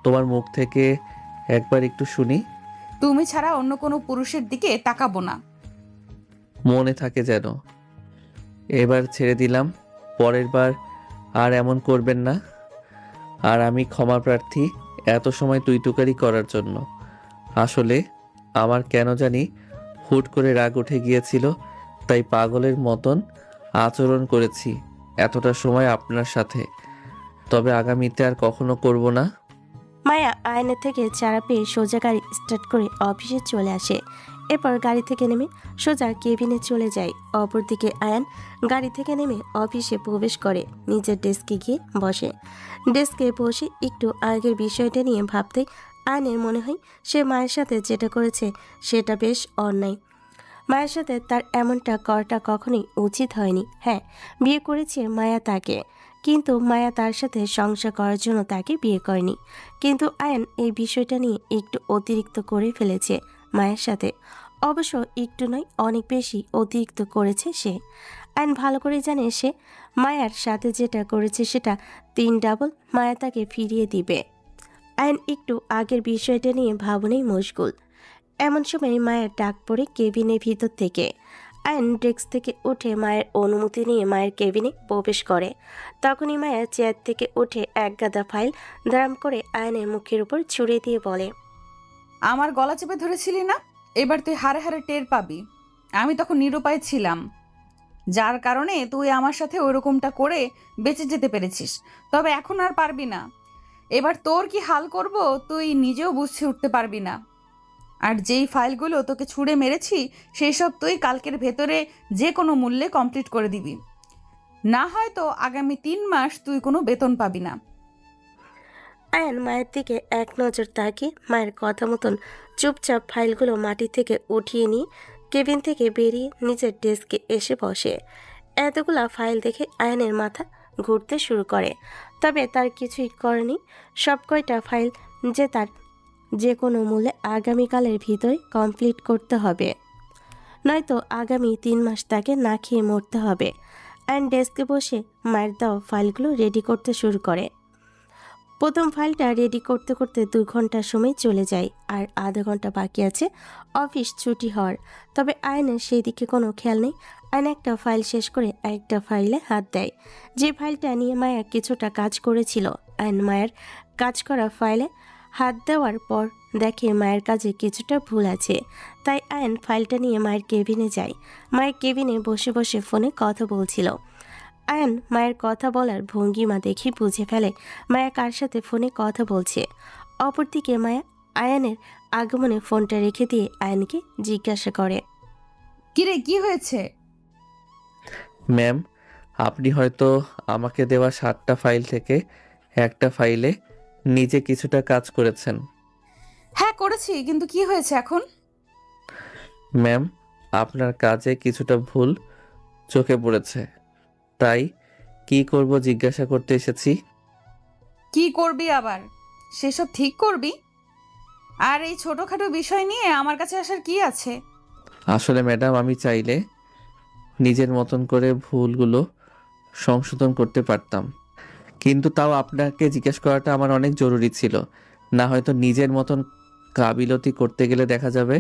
তোমার মুখ থেকে একবার একটু শুনি। তুমি ছাড়া অন্য কোনো পুরুষের দিকে তাকাবো না। মনে থাকে যেন। এবার ছেড়ে দিলাম, পরের বার আর এমন করবেন না। আর আমি ক্ষমা প্রার্থী এত সময় তুই তুকারি করার জন্য। আসলে আমার কেন জানি হুট করে রাগ উঠে গিয়েছিল, তাই পাগলের মতন আচরণ করেছি এতটা সময় আপনার সাথে। তবে আগামীতে আর কখনো করব না। মায়া আয়নের থেকে চারা পেয়ে সোজা গাড়ি স্টার্ট করে অফিসে চলে আসে। এরপর গাড়ি থেকে নেমে সোজা কেবিনে চলে যায়। অপরদিকে আয়ান গাড়ি থেকে নেমে অফিসে প্রবেশ করে, নিজের ডেস্কে গিয়ে বসে। ডেস্কে বসে একটু আগের বিষয়টা নিয়ে ভাবতে আয়নের মনে হয় সে মায়ের সাথে যেটা করেছে সেটা বেশ অন্যায়। মায়ের সাথে তার এমনটা করাটা কখনোই উচিত হয়নি। হ্যাঁ, বিয়ে করেছে মায়া তাকে, কিন্তু মায়া তার সাথে সংসার করার জন্য তাকে বিয়ে করেনি। কিন্তু আয়ান এই বিষয়টা নিয়ে একটু অতিরিক্ত করে ফেলেছে মায়ের সাথে। অবশ্য একটু নয়, অনেক বেশি অতিরিক্ত করেছে সে। আয়ান ভালো করে জানে সে মায়ার সাথে যেটা করেছে সেটা 3 ডাবল মায়া তাকে ফিরিয়ে দিবে। আয়ান একটু আগের বিষয়টা নিয়ে ভাবনায় মশগুল। এমন সময় মায়ের ডাক পড়ে কেবিনের ভিতর থেকে। আয়ন ডেস্ক থেকে উঠে মায়ের অনুমতি নিয়ে মায়ের কেবিনে প্রবেশ করে। তখনই মায়া চেয়ার থেকে উঠে এক গাদা ফাইল দাম করে আয়নের মুখের উপর ছুঁড়ে দিয়ে বলে, আমার গলা চেপে ধরেছিলি না? এবার তুই হারে হারে টের পাবি। আমি তখন নিরুপায় ছিলাম, যার কারণে তুই আমার সাথে ওইরকমটা করে বেঁচে যেতে পেরেছিস। তবে এখন আর পারবি না। এবার তোর কি হাল করব তুই নিজেও বুঝে উঠতে পারবি না। আর যেই ফাইলগুলো তোকে ছুঁড়ে মেরেছি সেই সব তুই কালকের ভেতরে যে কোনো মূল্যে কমপ্লিট করে দিবি। না হয়তো আগামী 3 মাস তুই কোনো বেতন পাবি না। আয়ান মায়ের দিকে এক নজর তাকিয়ে মায়ের কথা মতন চুপচাপ ফাইলগুলো মাটি থেকে উঠিয়ে নিয়ে কেবিন থেকে বেরিয়ে নিজের ডেস্কে এসে বসে। এতগুলা ফাইল দেখে আয়ানের মাথা ঘুরতে শুরু করে, তবে তার কিছুই করেনি। সব কয়টা ফাইল যে তার যে কোনো মূল্যে আগামীকালের ভিতরে কমপ্লিট করতে হবে, নয়তো আগামী 3 মাস তাকে না খেয়ে মরতে হবে। আয়ান ডেস্কে বসে মায়ের দেওয়া ফাইলগুলো রেডি করতে শুরু করে। প্রথম ফাইলটা রেডি করতে করতে 2 ঘন্টা সময় চলে যায়, আর আধা ঘন্টা বাকি আছে অফিস ছুটি হওয়ার। তবে আয়নের সেই দিকে কোনো খেয়াল নেই। আয়ন একটা ফাইল শেষ করে আরেকটা ফাইলে হাত দেয়, যে ফাইলটা নিয়ে মায়া কিছুটা কাজ করেছিল। আয়ন মায়ের কাজ করা ফাইলে হাত দেওয়ার পর দেখে মায়ের কাজে কিছুটা ভুল আছে, তাই আয়ন ফাইলটা নিয়ে মায়ের কেবিনে যায়। মায়ের কেবিনে বসে বসে ফোনে কথা বলছিল। আয়ান মায়ের কথা বলার ভঙ্গিমা দেখে বুঝে ফেলে মায়া কার সাথে ফোনে কথা বলছে। অপরদিকে মায়া আয়ানের আগমনে ফোনটা রেখে দিয়ে আয়ানকে জিজ্ঞাসা করে, কিরে, কি হয়েছে? ম্যাম, আপনি হয়তো আমাকে দেওয়া 7টা ফাইল থেকে একটা ফাইলে নিজে কিছুটা কাজ করেছেন। হ্যাঁ করেছি, কিন্তু কি হয়েছে এখন? ম্যাম, আপনার কাজে কিছুটা ভুল চোখে পড়েছে, তাই কি করব জিজ্ঞাসা করতে এসেছি। কি করবি আবার? সেসব ঠিক করবি? আর এই ছোটখাটো বিষয় নিয়ে আমার কাছে আসার কি আছে? আসলে ম্যাডাম, আমি চাইলে নিজের মতন করে ভুলগুলো সংশোধন করতে পারতাম, কিন্তু তাও আপনাকে জিজ্ঞেস করাটা আমার অনেক জরুরি ছিল। না হয়তো নিজের মতন কাবিলতি করতে গেলে দেখা যাবে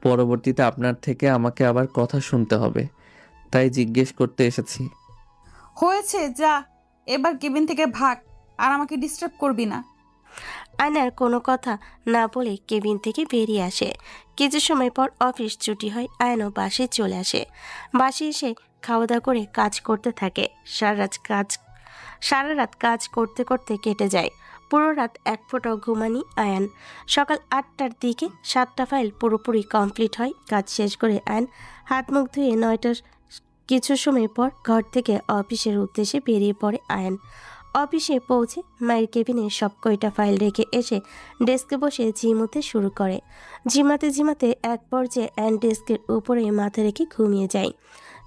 পরবর্তীতে আপনার থেকে আমাকে আবার কথা শুনতে হবে, তাই জিজ্ঞেস করতে এসেছি। হয়েছে, যা এবার কেবিন থেকে ভাগ, আর আমাকে ডিস্টার্ব করবি না। আয়নার কোনো কথা না বলে কেবিন থেকে বেরিয়ে আসে। কিছু সময় পর অফিস ছুটি হয়, আয়নও বাসে চলে আসে। বাসে এসে খাওয়া দাওয়া করে কাজ করতে থাকে। সারা রাত কাজ করতে করতে কেটে যায়। পুরো রাত এক ফোঁটাও ঘুমানি আয়ান। সকাল 8টার দিকে 7টা ফাইল পুরোপুরি কমপ্লিট হয়। কাজ শেষ করে আয়ান হাত মুখ ধুয়ে 9টার কিছু সময় পর ঘর থেকে অফিসের উদ্দেশ্যে বেরিয়ে পড়ে আয়ান। অফিসে পৌঁছে মায়ের কেবিনে সব কয়টা ফাইল রেখে এসে ডেস্কে বসে ঝিমোতে শুরু করে। ঝিমাতে এক পর্যায়ে আয়ন ডেস্কের উপরে মাথা রেখে ঘুমিয়ে যায়।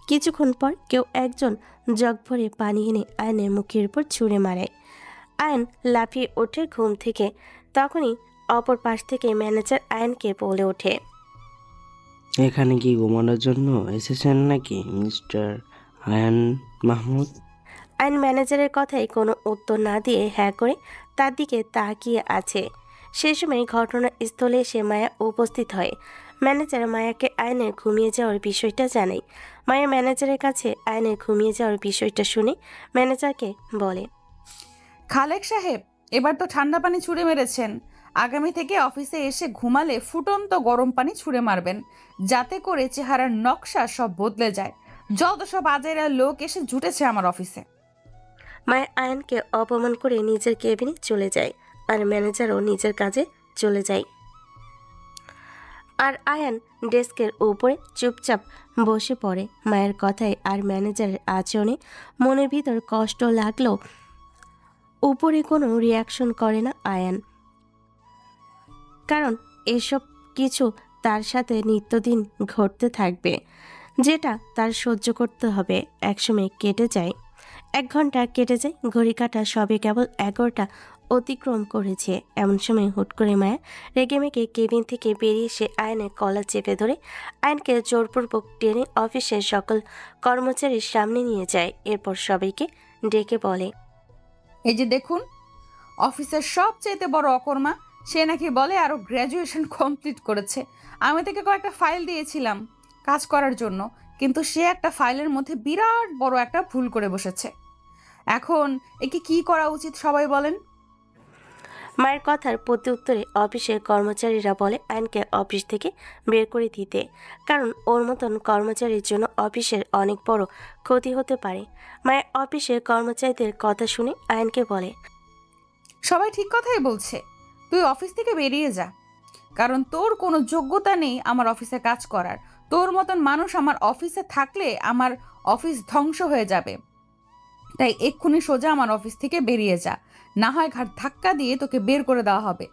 কিছুক্ষণ পর কেউ একজন জগ ভরে পানি এনে আয়নের মুখের উপর ছুঁড়ে মারে। আয়ন লাফিয়ে ওঠে ঘুম থেকে। তখনই অপর পাশ থেকে ম্যানেজার আয়নকে বলে ওঠে, এখানে কি ঘুমানোর জন্য এসেছেন নাকি মিস্টার আয়ান মাহমুদ? আয়ন ম্যানেজারের কথায় কোনো উত্তর না দিয়ে হ্যাঁ করে তার দিকে তাকিয়ে আছে। সেই সময় ঘটনাস্থলে এসে মায়া উপস্থিত হয়। ম্যানেজার মায়াকে আয়নের ঘুমিয়ে যাওয়ার বিষয়টা জানায়। মায়া ম্যানেজারের কাছে আয়নের ঘুমিয়ে যাওয়ার বিষয়টা শুনে ম্যানেজারকে বলে, খালেক সাহেব, এবার তো ঠান্ডা পানি ছুঁড়ে মেরেছেন। আগামী থেকে অফিসে এসে ঘুমালে ফুটন্ত গরম পানি ছুঁড়ে মারবেন, যাতে করে চেহারার নকশা সব বদলে যায়। যত সব আজেরা লোক এসে জুটেছে আমার অফিসে। মায়া আয়নকে অপমান করে নিজের কেবিনে চলে যায়, আর ম্যানেজারও নিজের কাজে চলে যায়। আর আয়ান ডেস্কের উপরে চুপচাপ বসে পড়ে। মায়ের কথায় আর ম্যানেজারের আচরণে মনের ভিতর কষ্ট লাগলেও উপরে কোনো রিয়াকশন করে না আয়ান, কারণ এসব কিছু তার সাথে নিত্যদিন ঘটতে থাকবে, যেটা তার সহ্য করতে হবে। একসময় কেটে যায়, 1 ঘন্টা কেটে যায়, ঘড়ি কাটা সবে কেবল 11টা অতিক্রম করেছে। এমন সময় হুট করে মায়া রেগেমেগে কেবিন থেকে বেরিয়ে এসে আয়নের কলার চেপে ধরে আয়নকে জোরপূর্বক টেনে অফিসের সকল কর্মচারীর সামনে নিয়ে যায়। এরপর সবাইকে ডেকে বলে, এই যে দেখুন, অফিসের সবচেয়ে বড় অকর্মা, সে নাকি বলে আরো গ্র্যাজুয়েশন কমপ্লিট করেছে। আমি তাকে কয়েকটা ফাইল দিয়েছিলাম কাজ করার জন্য, কিন্তু সে একটা ফাইলের মধ্যে বিরাট বড় একটা ভুল করে বসেছে। এখন একে কি করা উচিত সবাই বলেন? মায়ের কথার প্রতি উত্তরে অফিসের কর্মচারীরা বলে আয়নকে অফিস থেকে বের করে দিতে, কারণ ওর মতন কর্মচারীর জন্য অফিসের অনেক বড় ক্ষতি হতে পারে। মায়ের অফিসের কর্মচারীদের কথা শুনে আয়নকে বলে, সবাই ঠিক কথাই বলছে, তুই অফিস থেকে বেরিয়ে যা, কারণ তোর কোনো যোগ্যতা নেই আমার অফিসে কাজ করার। তোর মতন মানুষ আমার অফিসে থাকলে আমার অফিস ধ্বংস হয়ে যাবে। তাই এক্ষুনি সোজা আমার অফিস থেকে বেরিয়ে যা, না হয় ঘাট ধাক্কা দিয়ে তোকে বের করে দেওয়া হবে।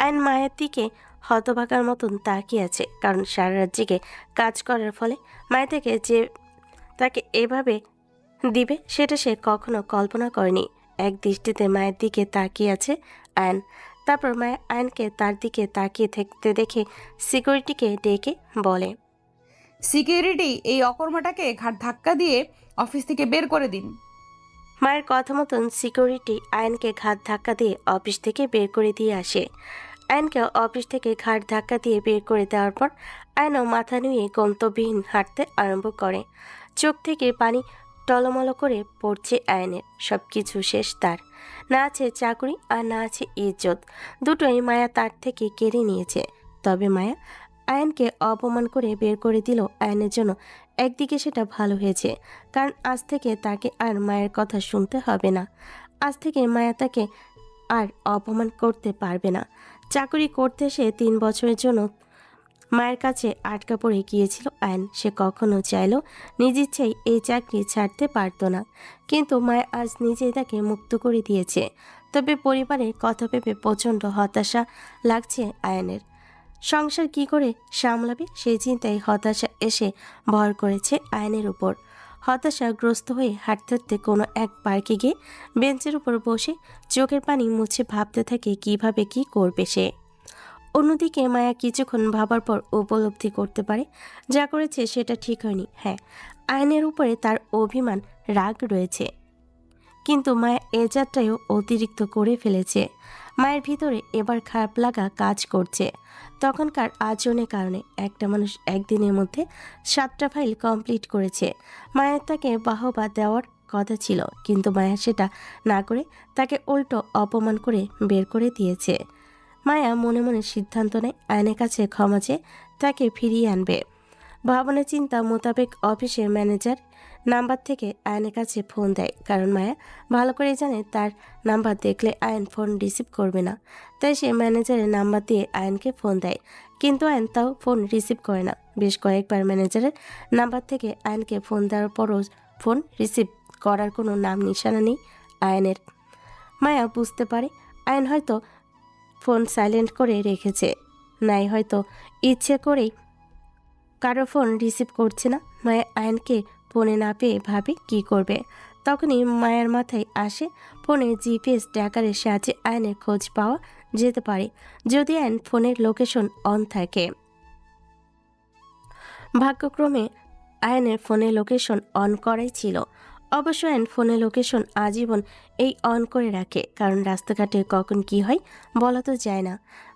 আয়ন মায়ের দিকে হতভাগার মতন তাকিয়ে আছে, কারণ সারা রাত জেগে কাজ করার ফলে মায়ের থেকে যে তাকে এভাবে দিবে সেটা সে কখনো কল্পনা করেনি। এক দৃষ্টিতে মায়ের দিকে তাকিয়ে আছে আয়ন। তারপর মায়া আয়নকে তার দিকে তাকিয়ে থাকতে দেখে সিকিউরিটিকে ডেকে বলে, সিকিউরিটি, এই অকর্মাটাকে ঘাট ধাক্কা দিয়ে অফিস থেকে বের করে দিন। মায়ের কথা মতন সিকিউরিটি আয়নকে ঘাট ধাক্কা দিয়ে অফিস থেকে বের করে দিয়ে আসে। আয়নকে অফিস থেকে ঘাট ধাক্কা দিয়ে বের করে দেওয়ার পর আয়নও মাথা নুয়ে গন্তব্যহীন হাঁটতে আরম্ভ করে। চোখ থেকে পানি টলমল করে পড়ছে আয়নের। সব কিছু শেষ তার। না আছে চাকরি আর না আছে ইজ্জত, দুটোই মায়া তার থেকে কেড়ে নিয়েছে। তবে মায়া আয়নকে অপমান করে বের করে দিল আয়নের জন্য একদিকে সেটা ভালো হয়েছে, কারণ আজ থেকে তাকে আর মায়ের কথা শুনতে হবে না। আজ থেকে মায়া তাকে আর অপমান করতে পারবে না। চাকরি করতে সে 3 বছরের জন্য মায়ের কাছে আটকা পড়ে গিয়েছিল আয়ন। সে কখনো চাইলেও নিজ ইচ্ছেই এই চাকরি ছাড়তে পারত না, কিন্তু মায়া আজ নিজেই তাকে মুক্ত করে দিয়েছে। তবে পরিবারের কথা ভেবে প্রচণ্ড হতাশা লাগছে আয়নের। সংসার কি করে সামলাবে সেই চিন্তায় হতাশা এসে ভর করেছে আয়নের উপর। হতাশাগ্রস্ত হয়ে হাঁটতে হাঁটতে কোনো এক পার্কে গিয়ে বেঞ্চের উপর বসে চোখের পানি মুছে ভাবতে থাকে কিভাবে কি করবে সে। অন্যদিকে মায়া কিছুক্ষণ ভাবার পর উপলব্ধি করতে পারে যা করেছে সেটা ঠিক হয়নি। হ্যাঁ, আয়নের উপরে তার অভিমান, রাগ রয়েছে, কিন্তু মায়া এ যাত্রায়ও অতিরিক্ত করে ফেলেছে। মায়ের ভিতরে এবার খারাপ লাগা কাজ করছে। তখনকার আচরণের কারণে একটা মানুষ একদিনের মধ্যে 7টা ফাইল কমপ্লিট করেছে। মায়ের তাকে বাহবা দেওয়ার কথা ছিল, কিন্তু মায়া সেটা না করে তাকে উল্টো অপমান করে বের করে দিয়েছে। মায়া মনে মনে সিদ্ধান্ত নেয় আয়নের কাছে ক্ষমা চেয়ে তাকে ফিরিয়ে আনবে। ভাবনা চিন্তা মোতাবেক অফিসের ম্যানেজার নাম্বার থেকে আয়নের কাছে ফোন দেয়, কারণ মায়া ভালো করে জানে তার নাম্বার দেখলে আয়ন ফোন রিসিভ করবে না। তাই সে ম্যানেজারের নাম্বার দিয়ে আয়নকে ফোন দেয়, কিন্তু আয়ন তাও ফোন রিসিভ করে না। বেশ কয়েকবার ম্যানেজারের নাম্বার থেকে আয়নকে ফোন দেওয়ার পরও ফোন রিসিভ করার কোনো নাম নিশানা নেই আয়নের। মায়া বুঝতে পারে আয়ন হয়তো ফোন সাইলেন্ট করে রেখেছে, নাই হয়তো ইচ্ছে করেই কারো ফোন রিসিভ করছে না। মায়া আয়নকে ফোনে না পেয়ে ভাবে কি করবে। তখনই মায়ের মাথায় আসে ফোনে জিপিএস ট্র্যাকারের সাহায্যে আয়নের খোঁজ পাওয়া যেতে পারে যদি আয়ন ফোনের লোকেশন অন থাকে। ভাগ্যক্রমে আয়নের ফোনে লোকেশন অন করাই ছিল। অবশ্য আয়ন ফোনে লোকেশন আজীবন এই অন করে রাখে, কারণ রাস্তাঘাটে কখন কি হয় বলা তো যায় না।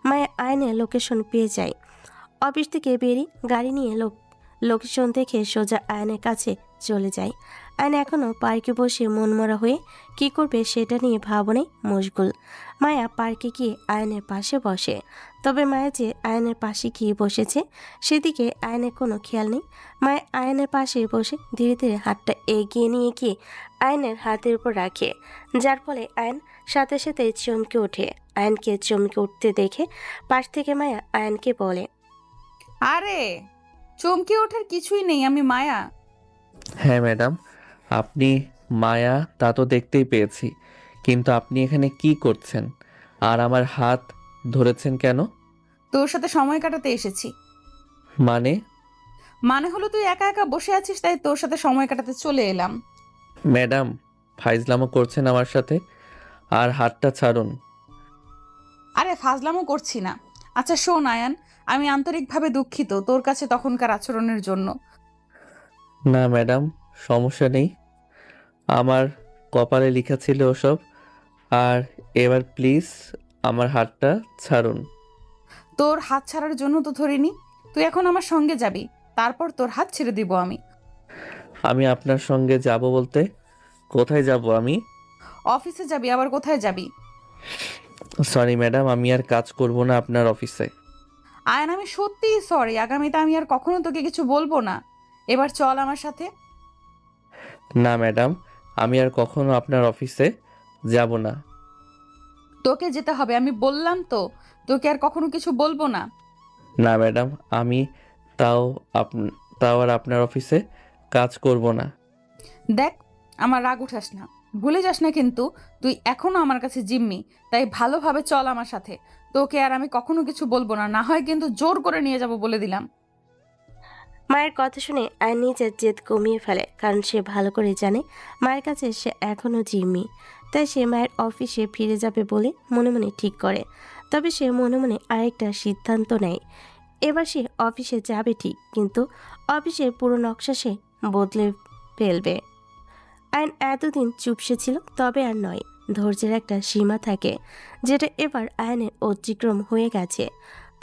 মায়া আয়নের লোকেশন পেয়ে যায়। অফিস থেকে বেরিয়ে গাড়ি নিয়ে লোকেশন দেখে সোজা আয়নের কাছে চলে যায়। আয়ন এখনও পার্কে বসে মনমরা হয়ে কি করবে সেটা নিয়ে ভাবনায় মশগুল। মায়া পার্কে গিয়ে আয়নের পাশে বসে, তবে মায়া যে আয়নের পাশে গিয়ে বসেছে সেদিকে আয়নের কোনো খেয়াল নেই। মায়া আয়নের পাশে বসে ধীরে ধীরে হাতটা এগিয়ে নিয়ে গিয়ে আয়নের হাতের উপর রাখে, যার ফলে আয়ন সাথে সাথে চমকে ওঠে। আয়নকে চমকে উঠতে দেখে পাশ থেকে মায়া আয়নকে বলে, আরে চমকে ওঠার কিছুই নেই, আমি মায়া। হ্যাঁ ম্যাডাম, আপনি মায়া তা তো দেখতেই পেয়েছি, কিন্তু আপনি এখানে কি করছেন আর আমার হাত ধরেছেন কেন? তোর সাথে সময় কাটাতে এসেছি। মানে? মানে হলো তুই একা একা বসে আছিস, তাই তোর সাথে সময় কাটাতে চলে এলাম। ম্যাডাম, ফাইজলামো করছেন আমার সাথে, আর হাতটা ছাড়ুন। আরে ফাজলামো করছি না। আচ্ছা শোন আয়ান, আমি আন্তরিকভাবে দুঃখিত তোর কাছে তখনকার আচরণের জন্য। না ম্যাডাম, সমস্যা নেই, আমার কপালে লেখা ছিল ওসব। আর এবার প্লিজ আমার হাতটা ছাড়ুন। তোর হাত ছাড়ার জন্য তো ধরিনি। তুই এখন আমার সঙ্গে যাবি, তারপর তোর হাত ছেড়ে দিব আমি। আমি আপনার সঙ্গে যাব বলতে কোথায় যাব আমি? অফিসে যাবি? আবার কোথায় যাবি? সরি ম্যাডাম, আমি আর কাজ করব না আপনার অফিসে। আয়ান আমি সত্যিই সরি, আগামীতে আমি আর কখনো তোকে কিছু বলবো না। এবার চল আমার সাথে। না ম্যাডাম, আমি আর কখনো আপনার অফিসে যাব না। তোকে যেতে হবে, আমি বললাম তো, তোকে আর কখনো কিছু বলবো না। না ম্যাডাম, আমি তাও তাও আর আপনার অফিসে কাজ করব না। দেখ, আমার রাগ উঠাস না, ভুলে যাস না কিন্তু তুই এখনো আমার কাছে জিম্মি। তাই ভালোভাবে চল আমার সাথে। তোকে আর আমি কখনো কিছু বলবো না, না হয় কিন্তু জোর করে নিয়ে যাব বলে দিলাম। মায়ের কথা শুনে আয়ন নিজের জেদ কমিয়ে ফেলে, কারণ সে ভালো করে জানে মায়ের কাছে সে এখনও জিম্মি। তাই সে মায়ের অফিসে ফিরে যাবে বলে মনে মনে ঠিক করে। তবে সে মনে মনে আরেকটা সিদ্ধান্ত নেয়। এবার সে অফিসে যাবে ঠিক, কিন্তু অফিসের পুরো নকশা সে বদলে ফেলবে। আয়ন এতদিন চুপসে ছিল, তবে আর নয়। ধৈর্যের একটা সীমা থাকে, যেটা এবার আয়নের অতিক্রম হয়ে গেছে।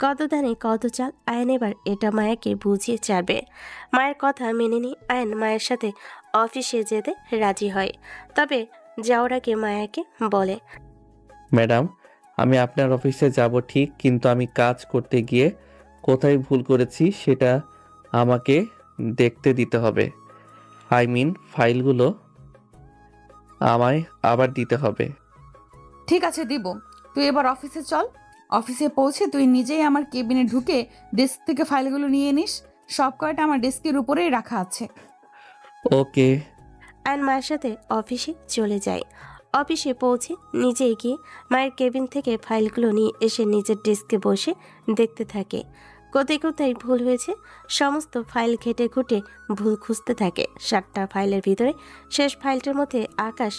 কত দানে কত চাল, আয়ন এবার এটা মায়াকে বুঝিয়ে ছাড়বে। মায়ের কথা মেনে নিয়ে আয়ন মায়ের সাথে অফিসে যেতে রাজি হয়। তবে যাওয়ার আগে মায়াকে বলে, ম্যাডাম, আমি আপনার অফিসে যাব ঠিক, কিন্তু আমি কাজ করতে গিয়ে কোথায় ভুল করেছি সেটা আমাকে দেখতে দিতে হবে। আই মিন ফাইলগুলো আমায় আবার দিতে হবে। ঠিক আছে, দিব। তুই এবার অফিসে চল। অফিসে পৌঁছে তুই নিজেই আমার কেবিনে ঢুকে ডেস্ক থেকে ফাইলগুলো নিয়ে নিস। সব কয়টা আমার ডেস্কের উপরেই রাখা আছে। ওকে। আয়ন মায়ের সাথে অফিসে চলে যায়। অফিসে পৌঁছে নিজে গিয়ে মায়ের কেবিন থেকে ফাইলগুলো নিয়ে এসে নিজের ডেস্কে বসে দেখতে থাকে। কোথায় কোথায় ভুল হয়েছে সমস্ত ফাইল ঘেটে ঘুটে ভুল খুঁজতে থাকে। 7টা ফাইলের ভিতরে শেষ ফাইলটার মধ্যে আকাশ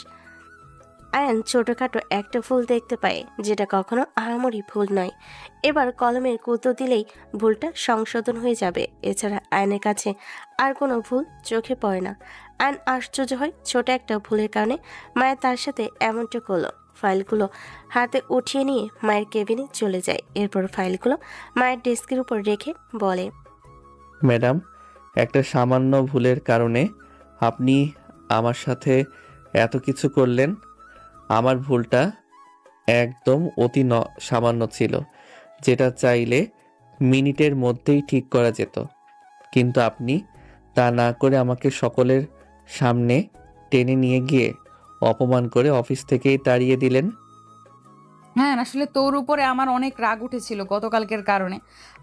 আয়ান ছোটখাটো একটা ভুল দেখতে পায়, যেটা কখনো আহামরি ভুল নয়। এবার কলমের কুতো দিলেই ভুলটা সংশোধন হয়ে যাবে। এছাড়া আয়নের কাছে আর কোনো ভুল চোখে পড়ে না। আয়ন আশ্চর্য হয়, ছোট একটা ভুলের কারণে মায়া তার সাথে এমনটা করলো। ফাইলগুলো হাতে উঠিয়ে নিয়ে মায়ের কেবিনে চলে যায়। এরপর ফাইলগুলো মায়ের ডেস্কের উপর রেখে বলে, ম্যাডাম, একটা সামান্য ভুলের কারণে আপনি আমার সাথে এত কিছু করলেন। আমার ভুলটা একদম অতি সামান্য ছিল, যেটা চাইলে মিনিটের মধ্যেই ঠিক করা যেত, কিন্তু আপনি তা না করে আমাকে সকলের সামনে টেনে নিয়ে গিয়ে অপমান করে অফিস থেকেই তাড়িয়ে দিলেন। হ্যাঁ, আসলে তোর উপরে আমার অনেক রাগ উঠেছিল গতকালকের কারণে।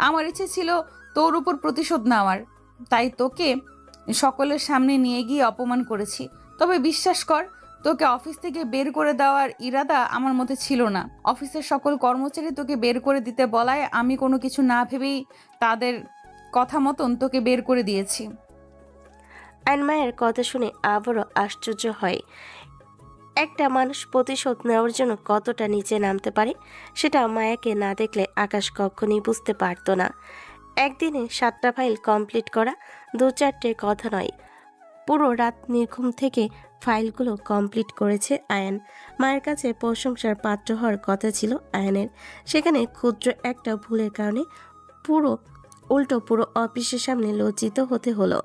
আমার ইচ্ছে ছিল তোর উপর প্রতিশোধ নেওয়ার, তাই তোকে সকলের সামনে নিয়ে গিয়ে অপমান করেছি। তবে বিশ্বাস কর, তোকে অফিস থেকে বের করে দেওয়ার ইরাদা আমার মধ্যে ছিল না। অফিসের সকল কর্মচারী তোকে বের করে দিতে বলায় আমি কোনো কিছু না ভেবেই তাদের কথা মতন তোকে বের করে দিয়েছি। আয়ন মায়ের কথা শুনে আবারও আশ্চর্য হয়। একটা মানুষ প্রতিশোধ নেওয়ার জন্য কতটা নিচে নামতে পারে, সেটা মায়াকে না দেখলে আকাশ কখনই বুঝতে পারতো না। একদিনে 7টা ফাইল কমপ্লিট করা 2-4টে কথা নয়, পুরো রাত নির্ঘুম থেকে ফাইলগুলো কমপ্লিট করেছে আয়ান। মায়ের কাছে প্রশংসার পাত্র হওয়ার কথা ছিল আয়ানের, সেখানে ক্ষুদ্র একটা ভুলের কারণে পুরো অফিসের সামনে লজ্জিত হতে হলো।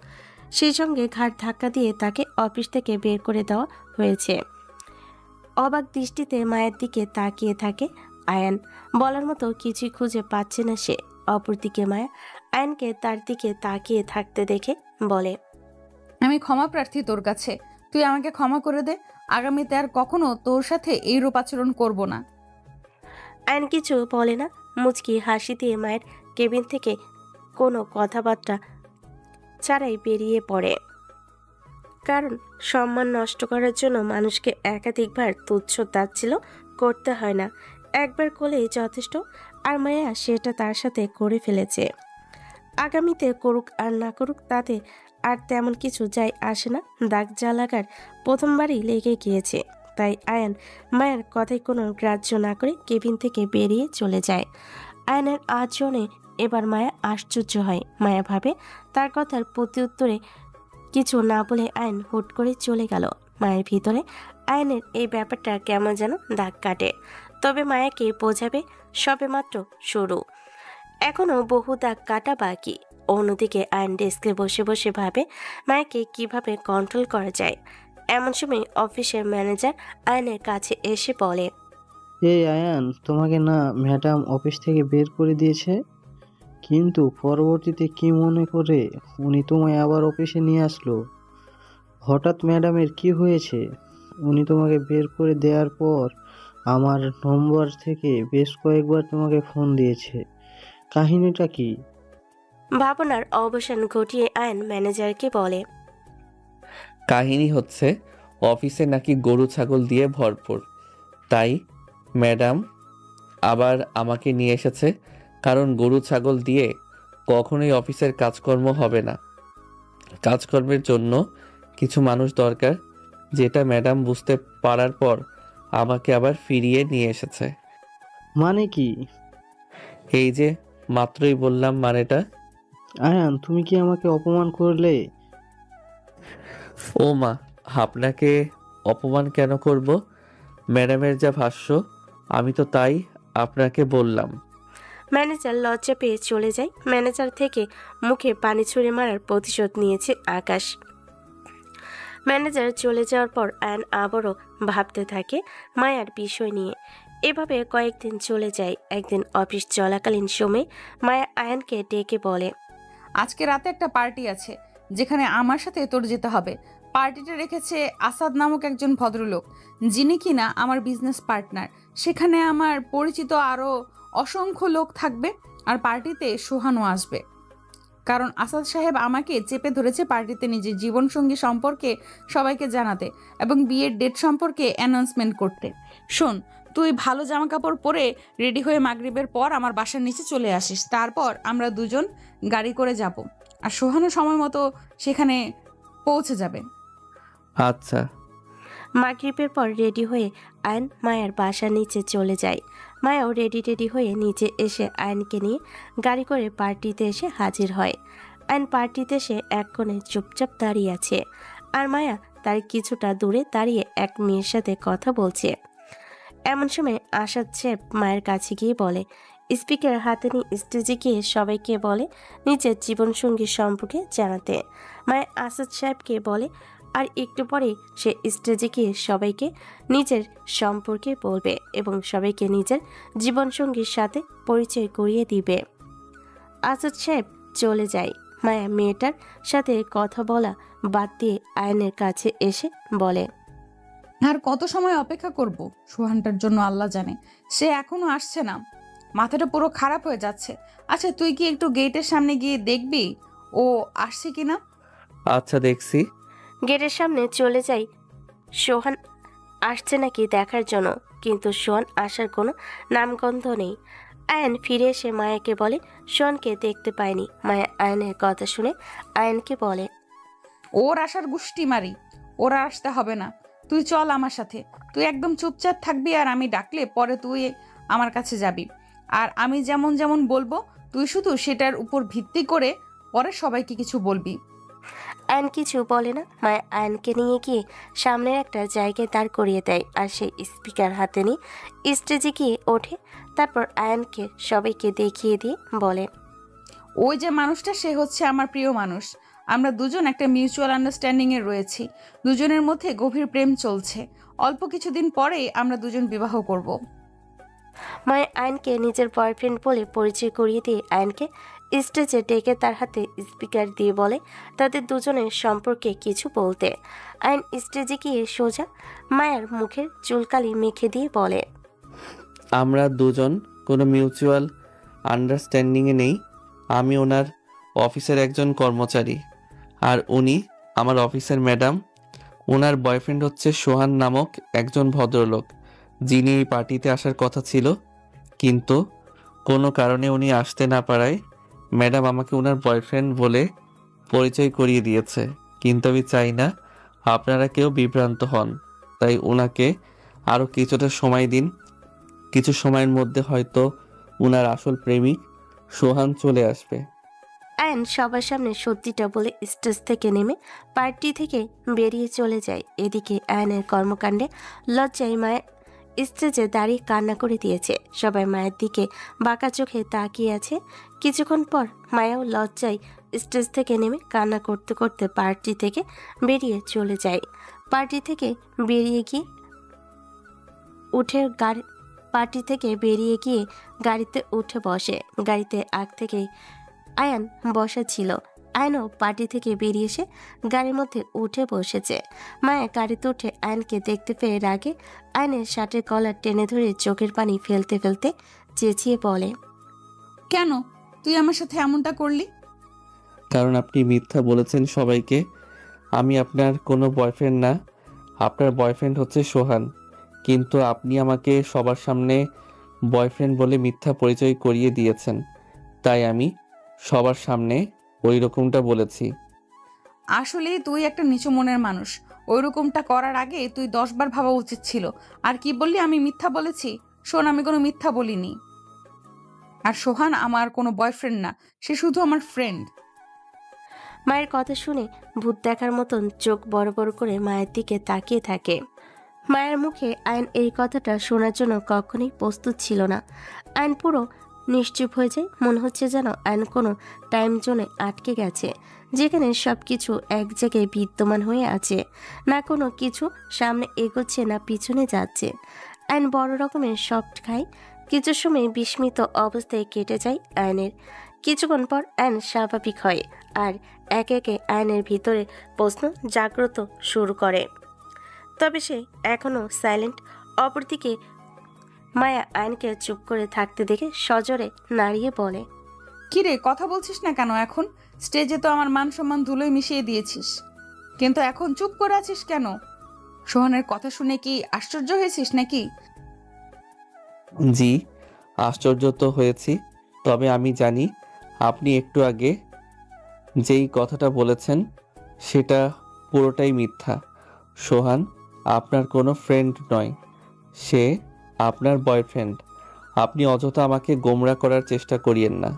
সেই সঙ্গে ঘাড় ধাক্কা দিয়ে তাকে অফিস থেকে বের করে দেওয়া হয়েছে। অবাক দৃষ্টিতে মায়ের দিকে তাকিয়ে থাকে আয়ান। বলার মতো কিছুই খুঁজে পাচ্ছে না সে। অপরদিকে মায়া আয়ানকে তার দিকে তাকিয়ে থাকতে দেখে বলে, আমি ক্ষমা প্রার্থী তোর কাছে, তুই আমাকে ক্ষমা করে দে। আগামীতে আর কখনো তোর সাথে এইরূপ আচরণ করব না। আয়ান কিছু বলে না, মুচকি হাসি দিয়ে মায়ের কেবিন থেকে কোনো কথাবার্তা ছাড়াই বেরিয়ে পড়ে। কারণ সম্মান নষ্ট করার জন্য মানুষকে একাধিকবার তুচ্ছ তাচ্ছিল্য করতে হয় না, একবার করলেই যথেষ্ট। আর মায়া সেটা তার সাথে করে ফেলেছে। আগামীতে করুক আর না করুক তাতে আর তেমন কিছু যায় আসে না। দাগ যা লাগার প্রথমবারই লেগে গিয়েছে। তাই আয়ান মায়ের কথায় কোনো গ্রাহ্য না করে কেবিন থেকে বেরিয়ে চলে যায়। আয়ানের আচরণে এবার মায়া আশ্চর্য হয়। মায়া ভাবে তার কথার প্রতি উত্তরে কিছু না বলে আয়ন হুট করে চলে গেল। মায়ের ভিতরে আয়নের এই ব্যাপারটা কেমন যেন দাগ কাটে। তবে মায়াকে বোঝাবে সবেমাত্র শুরু, এখনো বহু দাগ কাটা বাকি। অন্যদিকে আয়ন ডেস্কে বসে বসে ভাবে মায়াকে কিভাবে কন্ট্রোল করা যায়। এমন সময় অফিসের ম্যানেজার আয়নের কাছে এসে বলে, এই আয়ান, তোমাকে না ম্যাডাম অফিস থেকে বের করে দিয়েছে, কিন্তু পরবর্তীতে কি মনে করে উনি তোমায় আবার অফিসে নিয়ে আসলো? হঠাৎ ম্যাডামের কি হয়েছে? উনি তোমাকে বের করে দেওয়ার পর আমার নম্বর থেকে বেশ কয়েকবার তোমাকে ফোন দিয়েছে, কাহিনীটা কি? ভাবনার অবসান ঘটিয়ে আয়ন ম্যানেজারকে বলে, কাহিনী হচ্ছে অফিসে নাকি গরু ছাগল দিয়ে ভরপুর, তাই ম্যাডাম আবার আমাকে নিয়ে এসেছে, কারণ গরু ছাগল দিয়ে কখনোই অফিসের কাজকর্ম হবে না। কাজকর্মের জন্য কিছু মানুষ দরকার, যেটা ম্যাডাম বুঝতে পারার পর আমাকে আবার ফিরিয়ে নিয়ে এসেছে। মানে কি? এই যে মাত্রই বললাম মানেটা। আয়ান, তুমি কি আমাকে অপমান করলে? ও মা, আপনাকে অপমান কেন করব? ম্যাডামের যা ভাষ্য আমি তো তাই আপনাকে বললাম। ম্যানেজার লজ্জা পেয়ে চলে যায়। ম্যানেজার থেকে মুখে পানি ছুঁড়ে মারার প্রতিশোধ নিয়েছে আকাশ। ম্যানেজার চলে যাওয়ার পর আয়ন আবারও ভাবতে থাকে মায়ার বিষয় নিয়ে। এভাবে কয়েকদিন চলে যায়। একদিন অফিস চলাকালীন সময়ে মায়া আয়নকে ডেকে বলে, আজকে রাতে একটা পার্টি আছে, যেখানে আমার সাথে তোর যেতে হবে। পার্টিটা রেখেছে আসাদ নামক একজন ভদ্রলোক, যিনি কিনা আমার বিজনেস পার্টনার। সেখানে আমার পরিচিত আরও অসংখ্য লোক থাকবে, আর পার্টিতে সোহানও আসবে। কারণ আসাদ সাহেব আমাকে চেপে ধরেছে পার্টিতে নিজের জীবনসঙ্গী সম্পর্কে সবাইকে জানাতে এবং বিয়ের ডেট সম্পর্কে অ্যানাউন্সমেন্ট করতে। শোন, তুই ভালো জামা কাপড় পরে রেডি হয়ে মাগরিবের পর আমার বাসার নিচে চলে আসিস। তারপর আমরা দুজন গাড়ি করে যাব, আর সোহানও সময় মতো সেখানে পৌঁছে যাবে। আচ্ছা। মাগরিবের পর রেডি হয়ে আয়ন মায়ার বাসার নিচে চলে যায়। মায়াও রেডি হয়ে নিচে এসে আয়নকে নিয়ে গাড়ি করে পার্টিতে এসে হাজির হয়। আয়ন পার্টিতে এসে এক কোণে চুপচাপ দাঁড়িয়ে আছে, আর মায়া তার কিছুটা দূরে দাঁড়িয়ে এক মেয়ের সাথে কথা বলছে। এমন সময় আসাদ সাহেব মায়ের কাছে গিয়ে বলে, স্পিকার হাতে নিয়ে স্টেজে গিয়ে সবাইকে বলে নিজের জীবনসঙ্গী সম্পর্কে জানাতে। মায়া আসাদ সাহেবকে বলে, আর একটু পরে সে স্টেজে গিয়ে সবাইকে নিজের সম্পর্কে বলবে এবং সবাইকে নিজের জীবনসঙ্গীর সাথে পরিচয় করিয়ে দিবে। আসাদ সাহেব চলে যায়। মায়া মেয়েটার সাথে কথা বলা বাদ দিয়ে আয়নের কাছে এসে বলে, আর কত সময় অপেক্ষা করব সোহানটার জন্য আল্লাহ জানে। সে এখনো আসছে না, মাথাটা পুরো খারাপ হয়ে যাচ্ছে। আচ্ছা তুই কি একটু গেটের সামনে গিয়ে দেখবি ও আসছে কিনা? আচ্ছা, দেখছি। গেটের সামনে চলে যাই সোহান আসছে নাকি দেখার জন্য, কিন্তু সোহান আসার কোনো নামগন্ধ নেই। আয়ন ফিরে এসে মায়াকে বলে সোহানকে দেখতে পায়নি। মায়া আয়নের কথা শুনে আয়নকে বলে, ওর আসার গুষ্টি মারি, ওরা আসতে হবে না। তুই চল আমার সাথে, তুই একদম চুপচাপ থাকবি আর আমি ডাকলে পরে তুই আমার কাছে যাবি। আর আমি যেমন যেমন বলবো তুই শুধু সেটার উপর ভিত্তি করে পরে সবাইকে কিছু বলবি। আয়ন কিছু বলে না। মায়া আয়নকে নিয়ে গিয়ে সামনের একটা জায়গায় দাঁড় করিয়ে দেয়, আর সেই স্পিকার হাতে নিয়ে স্টেজে গিয়ে ওঠে। তারপর আয়নকে সবাইকে দেখিয়ে দিয়ে বলে, ওই যে মানুষটা সে হচ্ছে আমার প্রিয় মানুষ। আমরা দুজন একটা মিউচুয়াল আন্ডারস্ট্যান্ডিংয়ে রয়েছি, দুজনের মধ্যে গভীর প্রেম চলছে। অল্প কিছুদিন পরেই আমরা দুজন বিবাহ করব। মায়া আয়নকে নিজের বয়ফ্রেন্ড বলে পরিচয় করিয়ে দিয়ে আয়নকে স্টেজে ডেকে তার হাতে স্পিকার দিয়ে বলে তাদের দুজনের সম্পর্কে কিছু বলতে। আয়ন স্টেজে গিয়ে সোজা মায়ার মুখের চুলকালি মেখে দিয়ে বলে, আমরা দুজন কোনো মিউচুয়াল আন্ডারস্ট্যান্ডিংয়ে নেই। আমি ওনার অফিসের একজন কর্মচারী, আর উনি আমার অফিসের ম্যাডাম। ওনার বয়ফ্রেন্ড হচ্ছে সোহান নামক একজন ভদ্রলোক, যিনি এই পার্টিতে আসার কথা ছিল, কিন্তু কোনো কারণে উনি আসতে না পারায় ম্যাডাম আমাকে ওনার বয়ফ্রেন্ড বলে পরিচয় করিয়ে দিয়েছে। কিন্তু আমি চাই না আপনারা কেউ বিভ্রান্ত হন, তাই ওনাকে আরও কিছুটা সময় দিন। কিছু সময়ের মধ্যে হয়তো ওনার আসল প্রেমিক সোহান চলে আসবে। আয়ন সবার সামনে সত্যিটা বলে স্টেজ থেকে নেমে পার্টি থেকে বেরিয়ে চলে যায়। এদিকে আয়নের কর্মকাণ্ডে লজ্জায় মায়া স্টেজে দাঁড়িয়ে কান্না করে দিয়েছে। সবাই মায়ের দিকে বাঁকা চোখে তাকিয়ে আছে। কিছুক্ষণ পর মায়াও লজ্জায় স্টেজ থেকে নেমে কান্না করতে করতে পার্টি থেকে বেরিয়ে চলে যায়। পার্টি থেকে বেরিয়ে গিয়ে গাড়িতে উঠে বসে। গাড়িতে আগ থেকে আয়ান বসা ছিল। আয়নও পার্টি থেকে বেরিয়ে এসে গাড়ির মধ্যে উঠে বসেছে। মায়া গাড়িতে উঠে আয়নকে দেখতে পেয়ে রাগে আয়নের শার্টের কলার টেনে ধরে চোখের পানি ফেলতে ফেলতে চেঁচিয়ে বলে, কেন তুই আমার সাথে এমনটা করলি? কারণ আপনি মিথ্যা বলেছেন সবাইকে। আমি আপনার কোনো বয়ফ্রেন্ড না, আপনার বয়ফ্রেন্ড হচ্ছে সোহান। কিন্তু আপনি আমাকে সবার সামনে বয়ফ্রেন্ড বলে মিথ্যা পরিচয় করিয়ে দিয়েছেন, তাই আমি সবার সামনে ওই রকমটা বলেছি। আসলে তুই একটা নিচু মনের মানুষ। ওই রকমটা করার আগে তুই 10 বার ভাবা উচিত ছিল। আর কি বললি আমি মিথ্যা বলেছি? শোন, আমি কোনো মিথ্যা বলিনি। আর সোহান আমার কোনো বয়ফ্রেন্ড না, সে শুধু আমার ফ্রেন্ড। মায়ের কথা শুনে ভূত দেখার মতন চোখ বড় বড় করে মায়ের দিকে তাকিয়ে থাকে। মায়ের মুখে আয়ন এই কথাটা শোনার জন্য কখনোই প্রস্তুত ছিল না। আয়ন পুরো নিশ্চুপ হয়ে যায়। মনে হচ্ছে যেন আয়ন কোনো টাইম জোনে আটকে গেছে, যেখানে সব কিছু এক জায়গায় বিদ্যমান হয়ে আছে। না কোনো কিছু সামনে এগোচ্ছে না পিছনে যাচ্ছে। আয়ন বড় রকমের সফট খায়। কিছু সময় বিস্মিত অবস্থায় কেটে যায় আয়নের। কিছুক্ষণ পর আয়ন স্বাভাবিক হয়, আর একে একে আয়নের ভিতরে প্রশ্ন জাগ্রত শুরু করে। তবে সে এখনও সাইলেন্ট। অপরদিকে মায়া আয়নকে চুপ করে থাকতে দেখে সজোরে নাড়িয়ে বলে, কিরে কথা বলছিস না কেন এখন? স্টেজে তো আমার মান সম্মান ধুলোয় মিশিয়ে দিয়েছিস, কিন্তু এখন চুপ করে আছিস কেন? সোহানের কথা শুনে কি আশ্চর্য হয়েছিস নাকি? জি, আশ্চর্য তো হয়েছি, তবে আমি জানি আপনি একটু আগে যেই কথাটা বলেছেন সেটা পুরোটাই মিথ্যা। সোহান আপনার কোনো ফ্রেন্ড নয়, সে আপনার বয়ফ্রেন্ড। আপনি অযথা আমাকে গোমরা করার চেষ্টা করিয়েন না।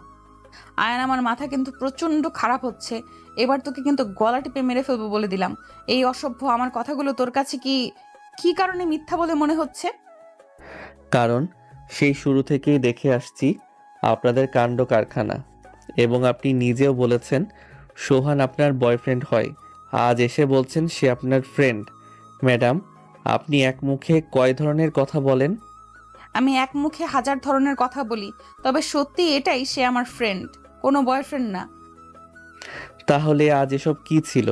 আয়ান, আমার মাথা কিন্তু প্রচন্ড খারাপ হচ্ছে। এবার তোকে কিন্তু গলা টিপে মেরে ফেলবো বলে দিলাম। এই অসভ্য আমার কথাগুলো তোর কাছে কি কি কারণে মিথ্যা বলে মনে হচ্ছে? কারণ সেই শুরু থেকেই দেখে আসছি আপনাদের কাণ্ড কারখানা, এবং আপনি নিজেও বলেছেন সোহান আপনার বয়ফ্রেন্ড হয়। আজ এসে বলছেন সে আপনার ফ্রেন্ড। ম্যাডাম, আপনি এক মুখে কয় ধরনের কথা বলেন? আমি এক মুখে হাজার ধরনের কথা বলি, তবে সত্যি এটাই, সে আমার ফ্রেন্ড, কোনো বয়ফ্রেন্ড না। তাহলে আজ এসব কি ছিল?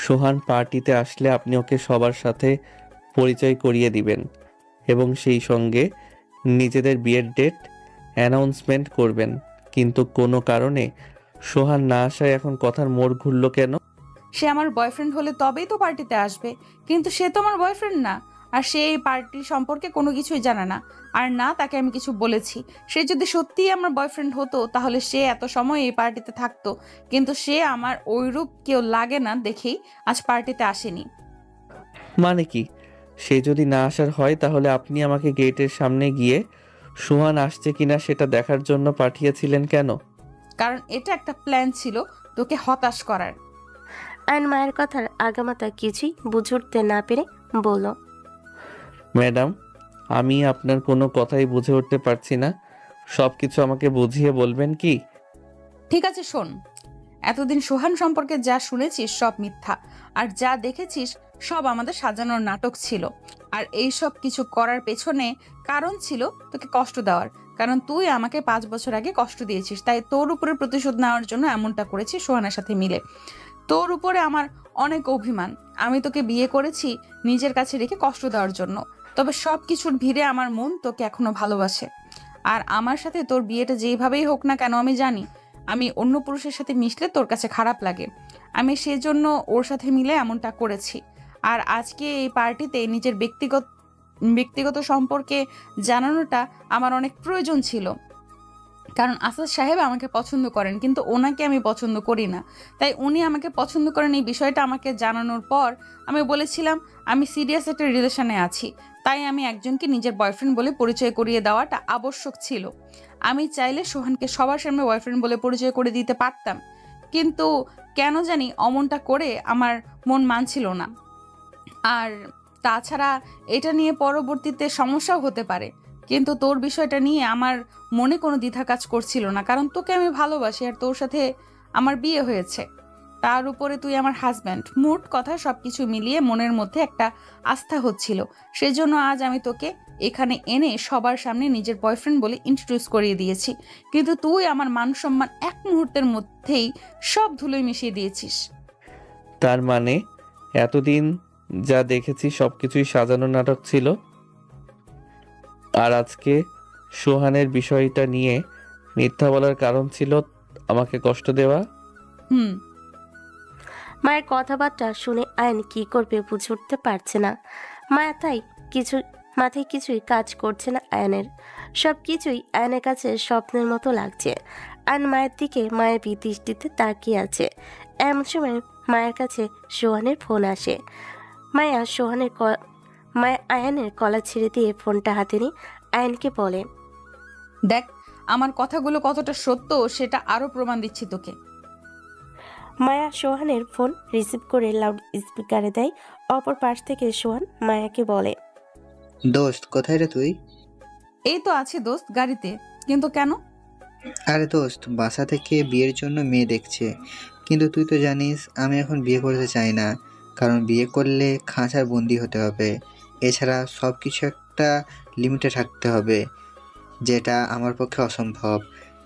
সোহান পার্টিতে আসলে আপনি ওকে সবার সাথে পরিচয় করিয়ে দিবেন এবং সেই সঙ্গে নিজেদের বিয়ের ডেট অ্যানাউন্সমেন্ট করবেন, কিন্তু কোনো কারণে সোহান না আসায় এখন কথার মোড় ঘুরল কেন? সে আমার বয়ফ্রেন্ড হলে তবেই তো পার্টিতে আসবে, কিন্তু সে তো আমার বয়ফ্রেন্ড না। আর সে এই পার্টির সম্পর্কে কোনো কিছুই জানে না, আর না তাকে আমি কিছু বলেছি। সে যদি সত্যিই আমার বয়ফ্রেন্ড হতো তাহলে সে এত সময় এই পার্টিতে থাকতো, কিন্তু সে আমার ওইরূপ কেউ লাগে না দেখেই আজ পার্টিতে আসেনি। মানে কি? সে যদি না আসার হয় তাহলে আপনি আমাকে গেটের সামনে গিয়ে সোহান আসছে কিনা সেটা দেখার জন্য পাঠিয়েছিলেন কেন? কারণ এটা একটা প্ল্যান ছিল তোকে হতাশ করার। আয়ন মায়ের কথার আগামাতা কিছুই বুঝে উঠতে না পেরে বলল, ম্যাডাম, আমি আপনার কোনো কথাই বুঝে উঠতে পারছি না। সব কিছু আমাকে বুঝিয়ে বলবেন কি? ঠিক আছে, শোন। এতদিন সোহান সম্পর্কে যা শুনেছিস সব মিথ্যা, আর যা দেখেছিস সব আমাদের সাজানোর নাটক ছিল। আর এই সব কিছু করার পেছনে কারণ ছিল তোকে কষ্ট দেওয়ার, কারণ তুই আমাকে 5 বছর আগে কষ্ট দিয়েছিস, তাই তোর উপরে প্রতিশোধ নেওয়ার জন্য এমনটা করেছি সোহানের সাথে মিলে। তোর উপরে আমার অনেক অভিমান। আমি তোকে বিয়ে করেছি নিজের কাছে রেখে কষ্ট দেওয়ার জন্য, তবে সব কিছুর ভিড়ে আমার মন তোকে এখনো ভালোবাসে। আর আমার সাথে তোর বিয়েটা যেইভাবেই হোক না কেন, আমি জানি আমি অন্য পুরুষের সাথে মিশলে তোর কাছে খারাপ লাগে। আমি সেজন্য ওর সাথে মিলে এমনটা করেছি। আর আজকে এই পার্টিতে নিজের ব্যক্তিগত সম্পর্কে জানানোটা আমার অনেক প্রয়োজন ছিল, কারণ আসাদ সাহেব আমাকে পছন্দ করেন, কিন্তু ওনাকে আমি পছন্দ করি না। তাই উনি আমাকে পছন্দ করেন এই বিষয়টা আমাকে জানানোর পর আমি বলেছিলাম আমি সিরিয়াস একটা রিলেশনে আছি, তাই আমি একজনকে নিজের বয়ফ্রেন্ড বলে পরিচয় করিয়ে দেওয়াটা আবশ্যক ছিল। আমি চাইলে সোহানকে সবার সামনে বয়ফ্রেন্ড বলে পরিচয় করে দিতে পারতাম, কিন্তু কেন জানি অমনটা করে আমার মন মানছিল না। আর তাছাড়া এটা নিয়ে পরবর্তীতে সমস্যাও হতে পারে, কিন্তু তোর বিষয়টা নিয়ে আমার মনে কোনো দ্বিধা কাজ করছিল না, কারণ তোকে আমি ভালোবাসি আর তোর সাথে আমার বিয়ে হয়েছে। তার উপরে তুই আমার হাজব্যান্ড। মোট কথা সবকিছু মিলিয়ে মনের মধ্যে একটা আস্থা হচ্ছিল। সেজন্য আজ আমি তোকে এখানে এনে সবার সামনে নিজের বয়ফ্রেন্ড বলে ইন্ট্রোডিউস করিয়ে দিয়েছি, কিন্তু তুই আমার মান সম্মান এক মুহূর্তের মধ্যেই সব ধুলোয় মিশিয়ে দিয়েছিস। তার মানে এতদিন যা দেখেছি সবকিছুই সাজানো নাটক ছিল, আর আজকে সোহানের বিষয়টা নিয়ে মিথ্যা বলার কারণ ছিল আমাকে কষ্ট দেওয়া? হুম। মায়ের কথাবার্তা শুনে আয়ন কি করবে বুঝে উঠতে পারছে না। মাথায় কিছুই কাজ করছে না আয়নের। সব কিছুই আয়নের কাছে স্বপ্নের মতো লাগছে। আয়ন মায়ের দিকে মায়ের দৃষ্টিতে তাকিয়ে আছে। এমন সময় মায়ের কাছে সোহানের ফোন আসে। মায়া আয়নের কলা ছেড়ে দিয়ে ফোনটা হাতে নিয়ে আয়নকে বলে, দেখ, আমার কথাগুলো কতটা সত্য সেটা আরো প্রমাণ দিচ্ছি তোকে। মায়া সোহানের ফোন রিসিভ করে লাউড স্পিকারে দেয়। অপর পাশ থেকে সোহান মায়াকে বলে, দোস্ত কোথায় রে তুই? এই তো আছি দোস্ত, গাড়িতে। কিন্তু কেন? আরে দোস্ত, বাসা থেকে বিয়ের জন্য মেয়ে দেখছে, কিন্তু তুই তো জানিস আমি এখন বিয়ে করতে চাই না, কারণ বিয়ে করলে খাঁচার বন্দি হতে হবে। এছাড়া সব কিছু একটা লিমিটে থাকতে হবে, যেটা আমার পক্ষে অসম্ভব।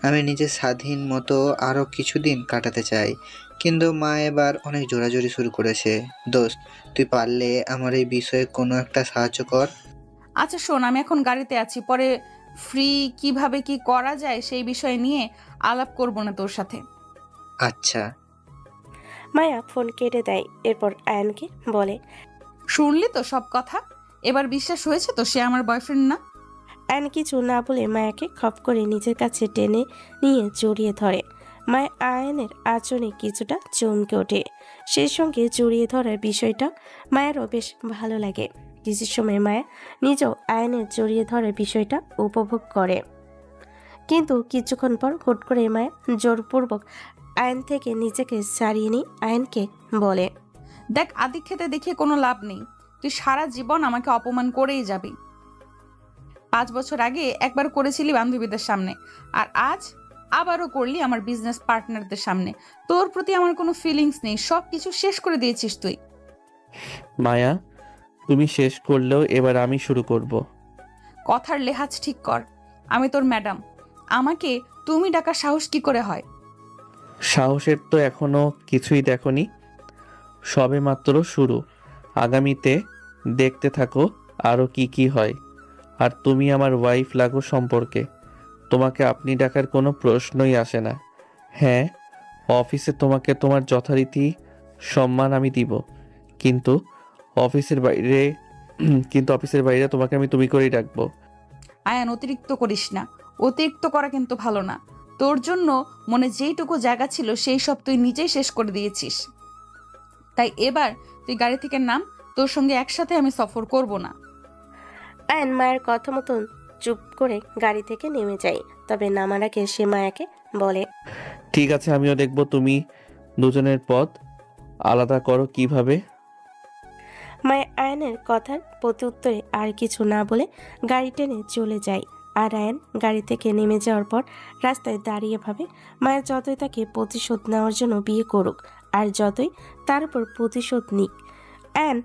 আমি নিজের স্বাধীন মতো আরও কিছুদিন কাটাতে চাই, কিন্তু মা এবার অনেক জোরাজোরি শুরু করেছে। দোস্ত, তুই পারলে আমার এই বিষয়ে কোনো একটা সাহায্য কর। আচ্ছা শোন, আমি এখন গাড়িতে আছি, পরে ফ্রি কিভাবে কি করা যায় সেই বিষয় নিয়ে আলাপ করবো না তোর সাথে। আচ্ছা। মায়া ফোন কেটে দেয়। এরপর আয়নকে বলে, শুনলি তো সব কথা? এবার বিশ্বাস হয়েছে তো সে আমার বয়ফ্রেন্ড না? আয়ন কিছু না বলে মায়াকে খপ করে নিজের কাছে টেনে নিয়ে জড়িয়ে ধরে। মায়া আয়নের আচরণে কিছুটা চমকে ওঠে। সেই সঙ্গে জড়িয়ে ধরার বিষয়টা মায়েরও বেশ ভালো লাগে। কিছু সময় মায়া নিজেও আয়নের জড়িয়ে ধরার বিষয়টা উপভোগ করে, কিন্তু কিছুক্ষণ পর হুট করে মায়া জোরপূর্বক আয়ন থেকে নিজেকে ছাড়িয়ে নিয়ে আয়নকে বলে, দেখ, আদিক্ষেতে দেখিয়ে কোনো লাভ নেই। তুই সারা জীবন আমাকে অপমান করেই যাবি। 5 বছর আগে একবার করেছিলি বান্ধবীদের সামনে, আর আজ আবারও করলি আমার বিজনেস পার্টনারদের সামনে। তোর প্রতি আমার কোনো ফিলিংস নেই, সব কিছু শেষ করে দিয়েছিস তুই। মায়া, তুমি শেষ করলেও এবার আমি শুরু করব। কথার লেহাজ ঠিক কর। আমি তোর ম্যাডাম, আমাকে তুমি ডাকার সাহস কি করে হয়? সাহসের তো এখনো কিছুই দেখনি, সবে মাত্র শুরু। আগামীতে দেখতে থাকো আরও কি কি হয়। আর তুমি আমার ওয়াইফ লাগো সম্পর্কে, তোমাকে আপনি ডাকার কোনো প্রশ্নই আসে না। হ্যাঁ, অফিসে তোমাকে তোমার যথারীতি সম্মান আমি দিব, কিন্তু অফিসের বাইরে অফিসের বাইরে তোমাকে আমি তুমি করেই ডাকবো। আয়ান, অতিরিক্ত করিস না। অতিরিক্ত করা কিন্তু ভালো না। তোর জন্য মনে যেইটুকু জায়গা ছিল সেই সব তুই নিজেই শেষ করে দিয়েছিস। তাই এবার তুই গাড়ি থেকে নাম, তোর সঙ্গে একসাথে আমি সফর করব না। আয়ন মায়ের কথা মতন চুপ করে গাড়ি থেকে নেমে যায়। তবে নামার আগে সে মায়াকে বলে, ঠিক আছে, আমিও দেখবো তুমি দুজনের পথ আলাদা করো কিভাবে। মায়া আয়নের কথার প্রত্যুত্তরে আর কিছু না বলে গাড়ি টেনে চলে যায়। আর আয়ন গাড়ি থেকে নেমে যাওয়ার পর রাস্তায় দাঁড়িয়ে ভাবে, মায়া যতই তাকে প্রতিশোধ নেওয়ার জন্য বিয়ে করুক, আর যতই তার উপর প্রতিশোধ নিক, আয়ন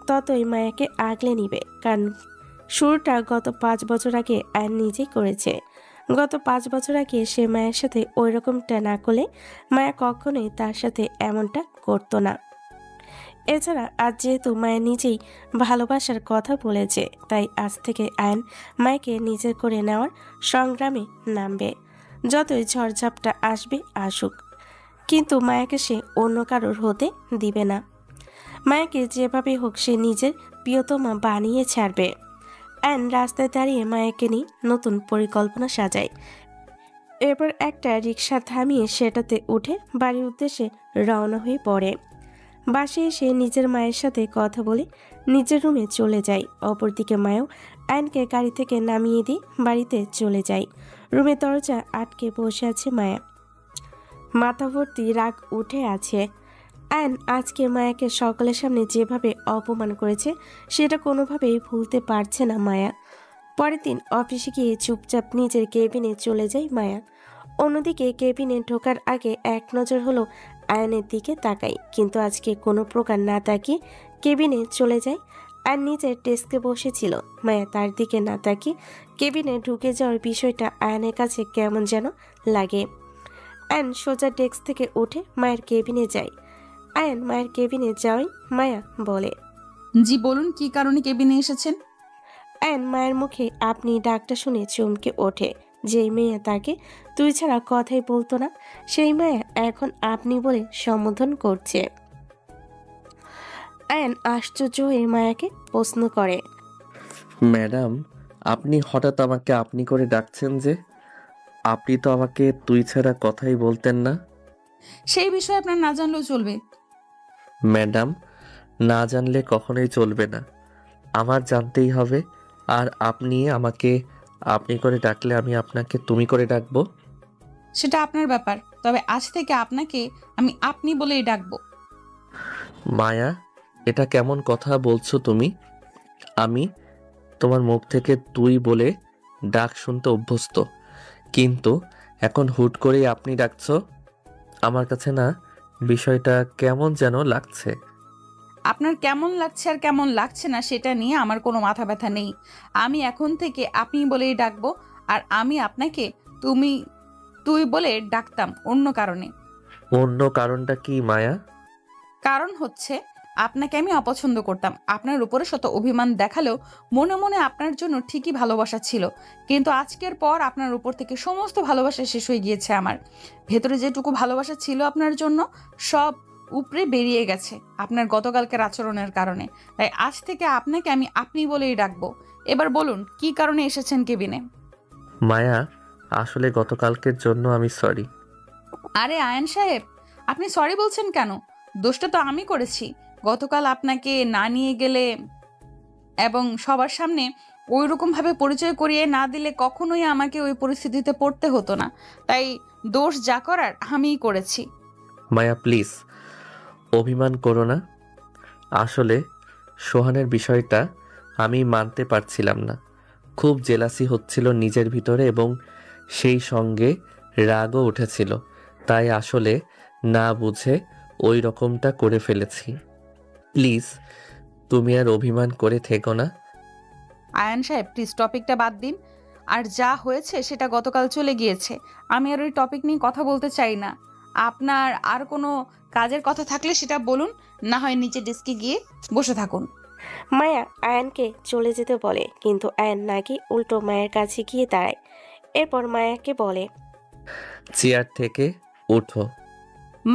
ততই মায়াকে আগলে নিবে। কারণ শুরুটা গত 5 বছর আগে আয়ন নিজেই করেছে। গত 5 বছর আগে সে মায়ের সাথে ওই রকমটা না করলে মায়া কখনোই তার সাথে এমনটা করতো না। এছাড়া আজ যেহেতু মায়া নিজেই ভালোবাসার কথা বলেছে, তাই আজ থেকে আয়ন মায়াকে নিজের করে নেওয়ার সংগ্রামে নামবে। যতই ঝড়ঝাপটা আসবে আসুক, কিন্তু মায়াকে সে অন্য কারোর হতে দিবে না। মায়াকে যেভাবে হোক সে নিজের প্রিয়তমা বানিয়ে ছাড়বে। আয়ন রাস্তায় দাঁড়িয়ে মায়াকে নিয়ে নতুন পরিকল্পনা সাজায়। এরপর একটা রিক্সা থামিয়ে সেটাতে উঠে বাড়ির উদ্দেশ্যে রওনা হয়ে পড়ে। বাসে এসে নিজের মায়ের সাথে কথা বলে নিজের রুমে চলে যায়। অপরদিকে মায়াও আয়নকে গাড়ি থেকে নামিয়ে দিয়ে বাড়িতে চলে যায়। রুমে দরজা আটকে বসে আছে মায়া, মাথা ভর্তি রাগ উঠে আছে। আয়ন আজকে মায়াকে সকলের সামনে যেভাবে অপমান করেছে সেটা কোনোভাবেই ভুলতে পারছে না মায়া। পরের দিন অফিসে গিয়ে চুপচাপ নিজের কেবিনে চলে যায় মায়া। অন্যদিকে কেবিনে ঢোকার আগে এক নজর হলো আয়নের দিকে তাকায়, কিন্তু আজকে কোনো প্রকার না তাকিয়ে কেবিনে চলে যায়। আর নিজের ডেস্কে বসেছিল। মায়া তার দিকে না তাকিয়ে কেবিনে ঢুকে যাওয়ার বিষয়টা আয়নের কাছে কেমন যেন লাগে। আয়ন সোজা ডেস্ক থেকে উঠে মায়ের কেবিনে যায়। আয়ন মায়ের কেবিনে যাওয়াই মায়া বলে, জি বলুন, কি কারণে কেবিনে এসেছেন? আয়ন মায়ের মুখে আপনি ডাকটা শুনে চমকে ওঠে। যেই মেয়ে তাকে তুই ছাড়া কথাই বলতো না, সেই মায়া এখন আপনি বলে সম্বোধন করছে। আয়ন আশ্চর্য হয়ে মায়াকে প্রশ্ন করে, ম্যাডাম, আপনি হঠাৎ আমাকে আপনি করে ডাকছেন যে? আপনি তো আমাকে তুই ছাড়া কথাই বলতেন না। সেই বিষয়ে আপনার না জানলেও চলবে। ম্যাডাম, না জানলে কখনোই চলবে না, আমার জানতেই হবে। আর আপনি আমাকে আপনি করে ডাকলে আমি আপনাকে তুমি করে ডাকবো। সেটা আপনার ব্যাপার, তবে আজ থেকে আপনাকে আমি আপনি বলেই ডাকবো। মায়া, এটা কেমন কথা বলছো তুমি? আমি তোমার মুখ থেকে তুই বলে ডাক শুনতে অভ্যস্ত, কিন্তু এখন হুট করেই আপনি ডাকছো। আমার কাছে না বিষয়টা কেমন যেন লাগছে। আপনার কেমন লাগছে আর কেমন লাগছে না সেটা নিয়ে আমার কোনো মাথা ব্যথা নেই। আমি এখন থেকে আপনি বলেই ডাকবো। আর আমি আপনাকে তুমি তুই বলে ডাকতাম অন্য কারণে। অন্য কারণটা কি মায়া? কারণ হচ্ছে আপনাকে আমি অপছন্দ করতাম। আপনার উপরে শত অভিমান দেখালেও মনে মনে আপনার জন্য ঠিকই ভালোবাসা ছিল, কিন্তু আজকের পর আপনার উপর থেকে সমস্ত ভালোবাসা শেষ হয়ে গিয়েছে। আমার ভেতরে যেটুকু ভালোবাসা ছিল আপনার জন্য সব উপরে বেরিয়ে গেছে আপনার গতকালকের আচরণের কারণে। তাই আজ থেকে আপনাকে আমি আপনি বলেই ডাকবো। এবার বলুন, কি কারণে এসেছেন কেবিনে? মায়া, আসলে গতকালকের জন্য আমি সরি। আরে আয়ান সাহেব, আপনি সরি বলছেন কেন? দোষটা তো আমি করেছি। গতকাল আপনাকে না নিয়ে গেলে এবং সবার সামনে ওই রকমভাবে পরিচয় করিয়ে না দিলে কখনোই আমাকে ওই পরিস্থিতিতে পড়তে হতো না। তাই দোষ যা করার আমিই করেছি। মায়া প্লিজ অভিমান করো না। আসলে সোহানের বিষয়টা আমি মানতে পারছিলাম না। খুব জেলাসি হচ্ছিল নিজের ভিতরে এবং সেই সঙ্গে রাগও উঠেছিল। তাই আসলে না বুঝে ওই রকমটা করে ফেলেছি। প্লিজ তুমি আর অভিমান করে থেকো না। আয়ান সাহেব প্লিজ টপিকটা বাদ দিন। আর যা হয়েছে সেটা গতকাল চলে গিয়েছে। আমি আর ওই টপিক নিয়ে কথা বলতে চাই না। আপনার আর কোনো কাজের কথা থাকলে সেটা বলুন, না হয় নিচে ডেস্কে গিয়ে বসে থাকুন। মায়া আয়ানকে চলে যেতে বলে, কিন্তু আয়ান নাকি উল্টো মায়ের কাছে গিয়ে দাঁড়ায়। এরপর মায়াকে বলে, চেয়ার থেকে উঠো।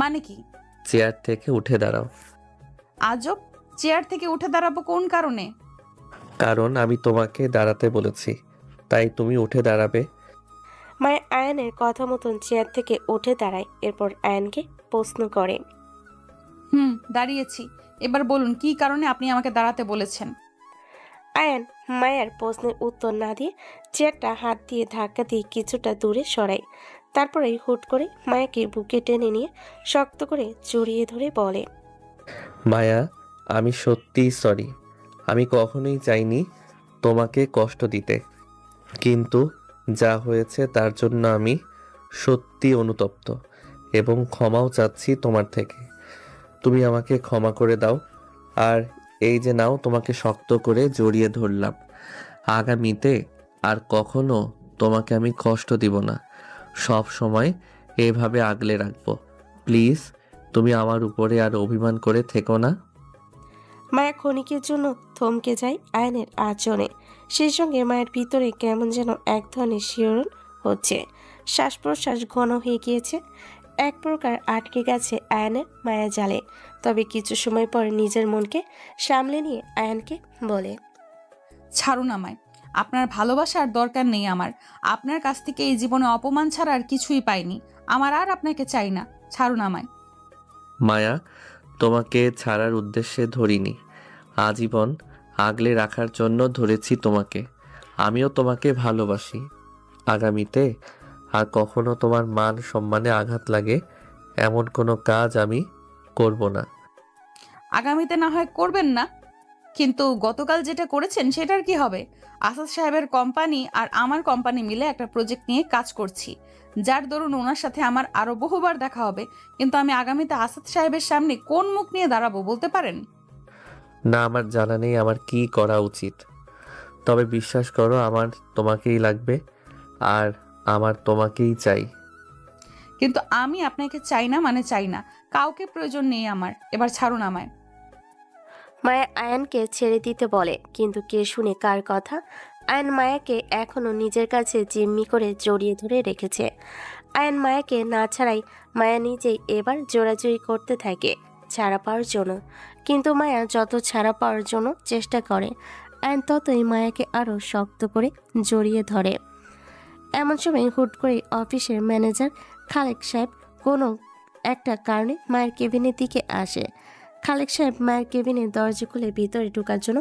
মানে কি? চেয়ার থেকে উঠে দাঁড়াও। আজব, চেয়ার থেকে উঠে দাঁড়াবো কোন কারণে? কারণ আমি তোমাকে দাঁড়াতে বলেছি, তাই তুমি উঠে দাঁড়াবে। মায়া আয়ানের কথা মতন চেয়ার থেকে উঠে দাঁড়ায়। এরপর আয়ানকে প্রশ্ন করে, দাঁড়িয়েছি। এবার বলুন কি কারণে আপনি আমাকে দাঁড়াতে বলেছেন? আয়ান মায়ার প্রশ্নের উত্তর না দিয়ে চেয়ারটা হাত দিয়ে ধাক্কা দিয়ে কিছুটা দূরে সরায়। তারপরেই হুট করে মায়াকে বুকে টেনে নিয়ে শক্ত করে জড়িয়ে ধরে বলে, মায়া আমি সত্যিই সরি। আমি কখনোই চাইনি তোমাকে কষ্ট দিতে, কিন্তু যা হয়েছে তার জন্য আমি সত্যি অনুতপ্ত এবং ক্ষমাও চাচ্ছি তোমার থেকে। তুমি আমাকে ক্ষমা করে দাও। আর এই যে নাও, তোমাকে শক্ত করে জড়িয়ে ধরলাম। আগামীতে আর কখনো তোমাকে আমি কষ্ট দিব না। সব সময় এভাবে আগলে রাখবো। প্লিজ তুমি আমার উপরে আর অভিমান করে থেকো না। মায়া ক্ষণিকের জন্য থমকে যায় আয়নের আচরণে। সেই সঙ্গে মায়ের ভিতরে কেমন যেন এক ধরনের শিহরণ হচ্ছে। শ্বাস প্রশ্বাস ঘন হয়ে গিয়েছে। এক প্রকার আটকে গেছে আয়নের মায়া জালে। তবে কিছু সময় পর নিজের মনকে সামলে নিয়ে আয়ানকে বলে, ছাড়ুন আমায়। আপনার ভালোবাসার দরকার নেই আমার। আপনার কাছ থেকে এই জীবনে অপমান ছাড়া আর কিছুই পাইনি। আমার আর আপনাকে চাই না। ছাড়ুন আমায়। মায়া তোমাকে ছাড়ার উদ্দেশ্যে ধরিনি, আজীবন আগলে রাখার জন্য ধরেছি তোমাকে। আমিও তোমাকে ভালোবাসি। আগামীতে আর কখনো তোমার মান সম্মানে আঘাত লাগে এমন কোনো কাজ আমি করব না। আগামীতে না হয় করবেন না, কিন্তু গতকাল যেটা করেছেন সেটার কি হবে? আসাদ সাহেবের কোম্পানি আর আমার কোম্পানি মিলে একটা প্রজেক্ট নিয়ে কাজ করছি, যার দরুন ওনার সাথে আমার আরো বহুবার দেখা হবে। কিন্তু আমি আগামীতে আসাদ সাহেবের সামনে কোন মুখ নিয়ে দাঁড়াবো বলতে পারেন? না, আমার জানা নেই আমার কি করা উচিত। তবে বিশ্বাস করো, আমার তোমাকেই লাগবে আর আমার তোমাকেই চাই। কিন্তু আমি আপনাকে চাই না মানে চাই না। কাউকে প্রয়োজন নেই আমার। এবার ছাড়ুন আমায়। মায়া আয়ানকে ছেড়ে দিতে বলে, কিন্তু কে শুনে কার কথা। আয়ান মায়াকে এখনো নিজের কাছে জিম্মি করে জড়িয়ে ধরে রেখেছে। আয়ান মায়াকে না ছাড়াই মায়া নিজেই এবার জোরাজুরি করতে থাকে ছাড়া পাওয়ার জন্য। কিন্তু মায়া যত ছাড়া পাওয়ার জন্য চেষ্টা করে, আয়ান ততই মায়াকে আরও শক্ত করে জড়িয়ে ধরে। এমন সময় হুট করে অফিসের ম্যানেজার খালেক সাহেব কোনো একটা কারণে মায়ের কেবিনের দিকে আসে। খালেক সাহেব মায়ের কেবিনের দরজা খুলে ভিতরে ঢোকার জন্য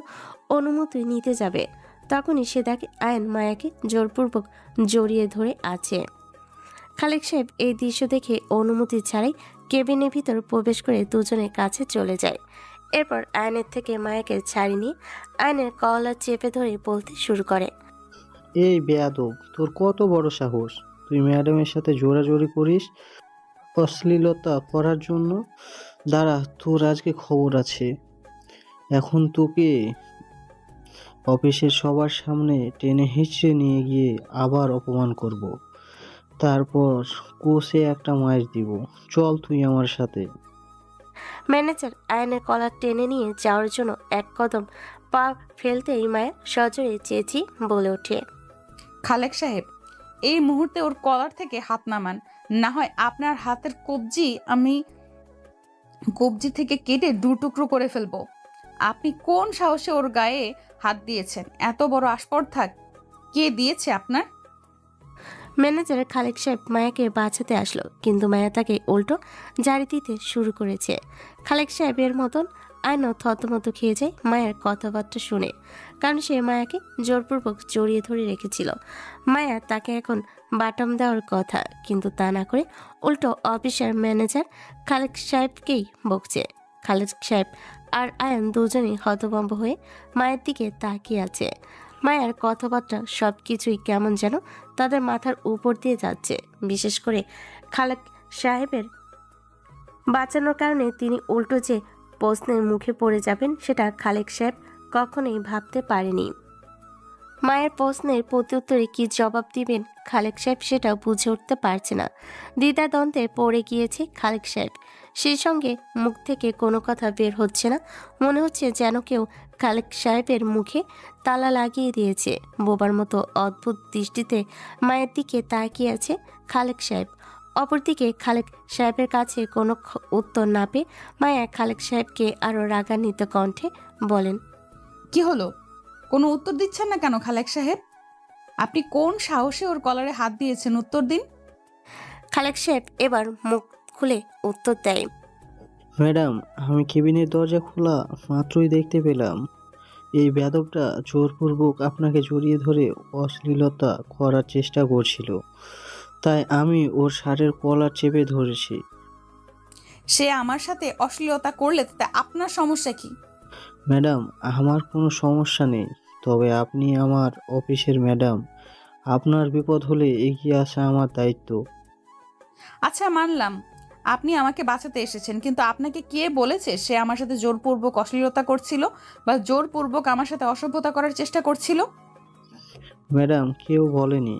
অনুমতি নিতে যাবে, তখনই সে দেখে আয়ান মায়াকে জোরপূর্বক জড়িয়ে ধরে আছে। খালেক সাহেব এই দৃশ্য দেখে অনুমতি ছাড়াই কেবিনের ভিতর প্রবেশ করে দুজনের কাছে চলে যায়। এরপর আয়নের থেকে মায়াকে ছাড়িয়ে নিয়ে আয়নের কলার চেপে ধরে বলতে শুরু করে, এই বেয়াদব, তোর কত বড় সাহস! তুই ম্যাডামের সাথে জোরাজোরি করিস অশ্লীলতা করার জন্য? দাঁড়া, তোর আজকে খবর আছে। এখন তোকে অফিসের সবার সামনে টেনে হিঁচড়ে নিয়ে গিয়ে আবার অপমান করব। তারপর কোষে একটা মাইর দিব। চল তুই আমার সাথে। ম্যানেজার আয়নের কলার টেনে নিয়ে যাওয়ার জন্য এক কদম পা ফেলতেই মায়া সজোরে চেঁচি বলে ওঠে, খালেক সাহেব, এই মুহূর্তে ওর কলার থেকে হাত নামান, না হয় আপনার হাতের কবজি থেকে কেটে দু টুকরো করে ফেলবো। আপনি কোন সাহসে ওর গায়ে হাত দিয়েছেন? এত বড় আস্পর্ধা কে দিয়েছে আপনার? ম্যানেজার খালেক সাহেব মায়াকে বাঁচাতে আসলো, কিন্তু মায়া তাকে উল্টো জারি দিতে শুরু করেছে। খালেক সাহেবের মতন আয়নাও থতমত খেয়ে যায় মায়ের কথাবার্তা শুনে, কারণ সে মায়াকে জোরপূর্বক জড়িয়ে ধরে রেখেছিল। মায়া তাকে এখন বাটাম দেওয়ার কথা, কিন্তু তা না করে উল্টো অফিসার ম্যানেজার খালেক সাহেবকেই বকছে। খালেক সাহেব আর আয়ান দুজনেই হতভম্ব হয়ে মায়ের দিকে তাকিয়ে আছে। মায়ের কথাবার্তা সব কিছুই কেমন যেন তাদের মাথার উপর দিয়ে যাচ্ছে। বিশেষ করে খালেক সাহেবের বাঁচানোর কারণে তিনি উল্টো যে প্রশ্নের মুখে পড়ে যাবেন, সেটা খালেক সাহেব কখনোই ভাবতে পারেনি। মায়ের প্রশ্নের প্রত্যুত্তরে কি জবাব দিবেন খালেক সাহেব সেটাও বুঝে উঠতে পারছে না। দ্বিধাদ্বন্দ্বে পড়ে গিয়েছে খালেক সাহেব। সেই সঙ্গে মুখ থেকে কোনো কথা বের হচ্ছে না। মনে হচ্ছে যেন কেউ খালেক সাহেবের মুখে তালা লাগিয়ে দিয়েছে। বোবার মতো অদ্ভুত দৃষ্টিতে মায়ের দিকে তাকিয়ে আছে খালেক সাহেব। অপরদিকে খালেক সাহেবের কাছে কোনো উত্তর না পেয়ে মায়া খালেক সাহেবকে আরও রাগান্বিত কণ্ঠে বলেন, কি হলো? কোনো উত্তর দিচ্ছেন না কেন খালেক সাহেব? আপনি কোন সাহসে ওর কলারে হাত দিয়েছেন? উত্তর দিন। খালেক সাহেব এবার মুখ খুলে উত্তর দেয়, ম্যাডাম, আমি কেবিনের দরজা খোলা মাত্রই দেখতে পেলাম এই বেয়াদবটা জোরপূর্বক আপনাকে জড়িয়ে ধরে অশ্লীলতা করার চেষ্টা করছিল। তাই আমি ওর শার্টের কলার চেপে ধরেছি। সে আমার সাথে অশ্লীলতা করলে তাতে আপনার সমস্যা কি? ম্যাডাম, আমার কোনো সমস্যা নেই, তবে আপনি আমার অফিসের ম্যাডাম। আপনার বিপদ হলে এগিয়ে আসা আমার দায়িত্ব। আচ্ছা, মানলাম আপনি আমাকে বাঁচাতে এসেছেন, কিন্তু আপনাকে কে বলেছে সে আমার সাথে জোরপূর্বক অশ্লীলতা করছিল বা জোরপূর্বক আমার সাথে অসভ্যতা করার চেষ্টা করছিল? ম্যাডাম, কেউ বলেনি,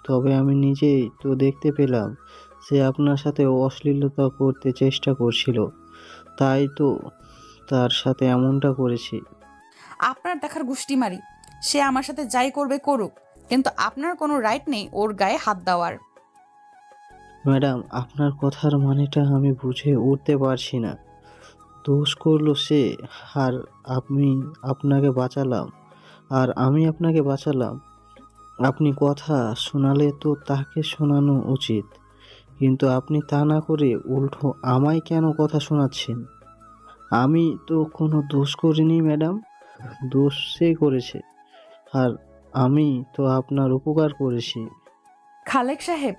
তবে আমি নিজেই তো দেখতে পেলাম সে আপনার সাথে অশ্লীলতা করতে চেষ্টা করছিল। তাই তো তার সাথে এমনটা করেছি। আপনার দেখার গুষ্টি মারি। সে আমার সাথে যাই করবে করুক, কিন্তু আপনার কোনো রাইট নেই ওর গায়ে হাত দেওয়ার। ম্যাডাম, আপনার কথার মানেটা আমি বুঝে উঠতে পারছি না। দোষ করলো সে, আর আমি আপনাকে বাঁচালাম, আর আমি আপনাকে বাঁচালাম। আপনি কথা শোনালে তো তাকে শোনানো উচিত, কিন্তু আপনি তা না করে উল্টো আমায় কেন কথা শোনাচ্ছেন? আমি তো কোনো দোষ করিনি ম্যাডাম, দোষ সে করেছে, আর আমি তো আপনার উপকার করেছি। খালেক সাহেব,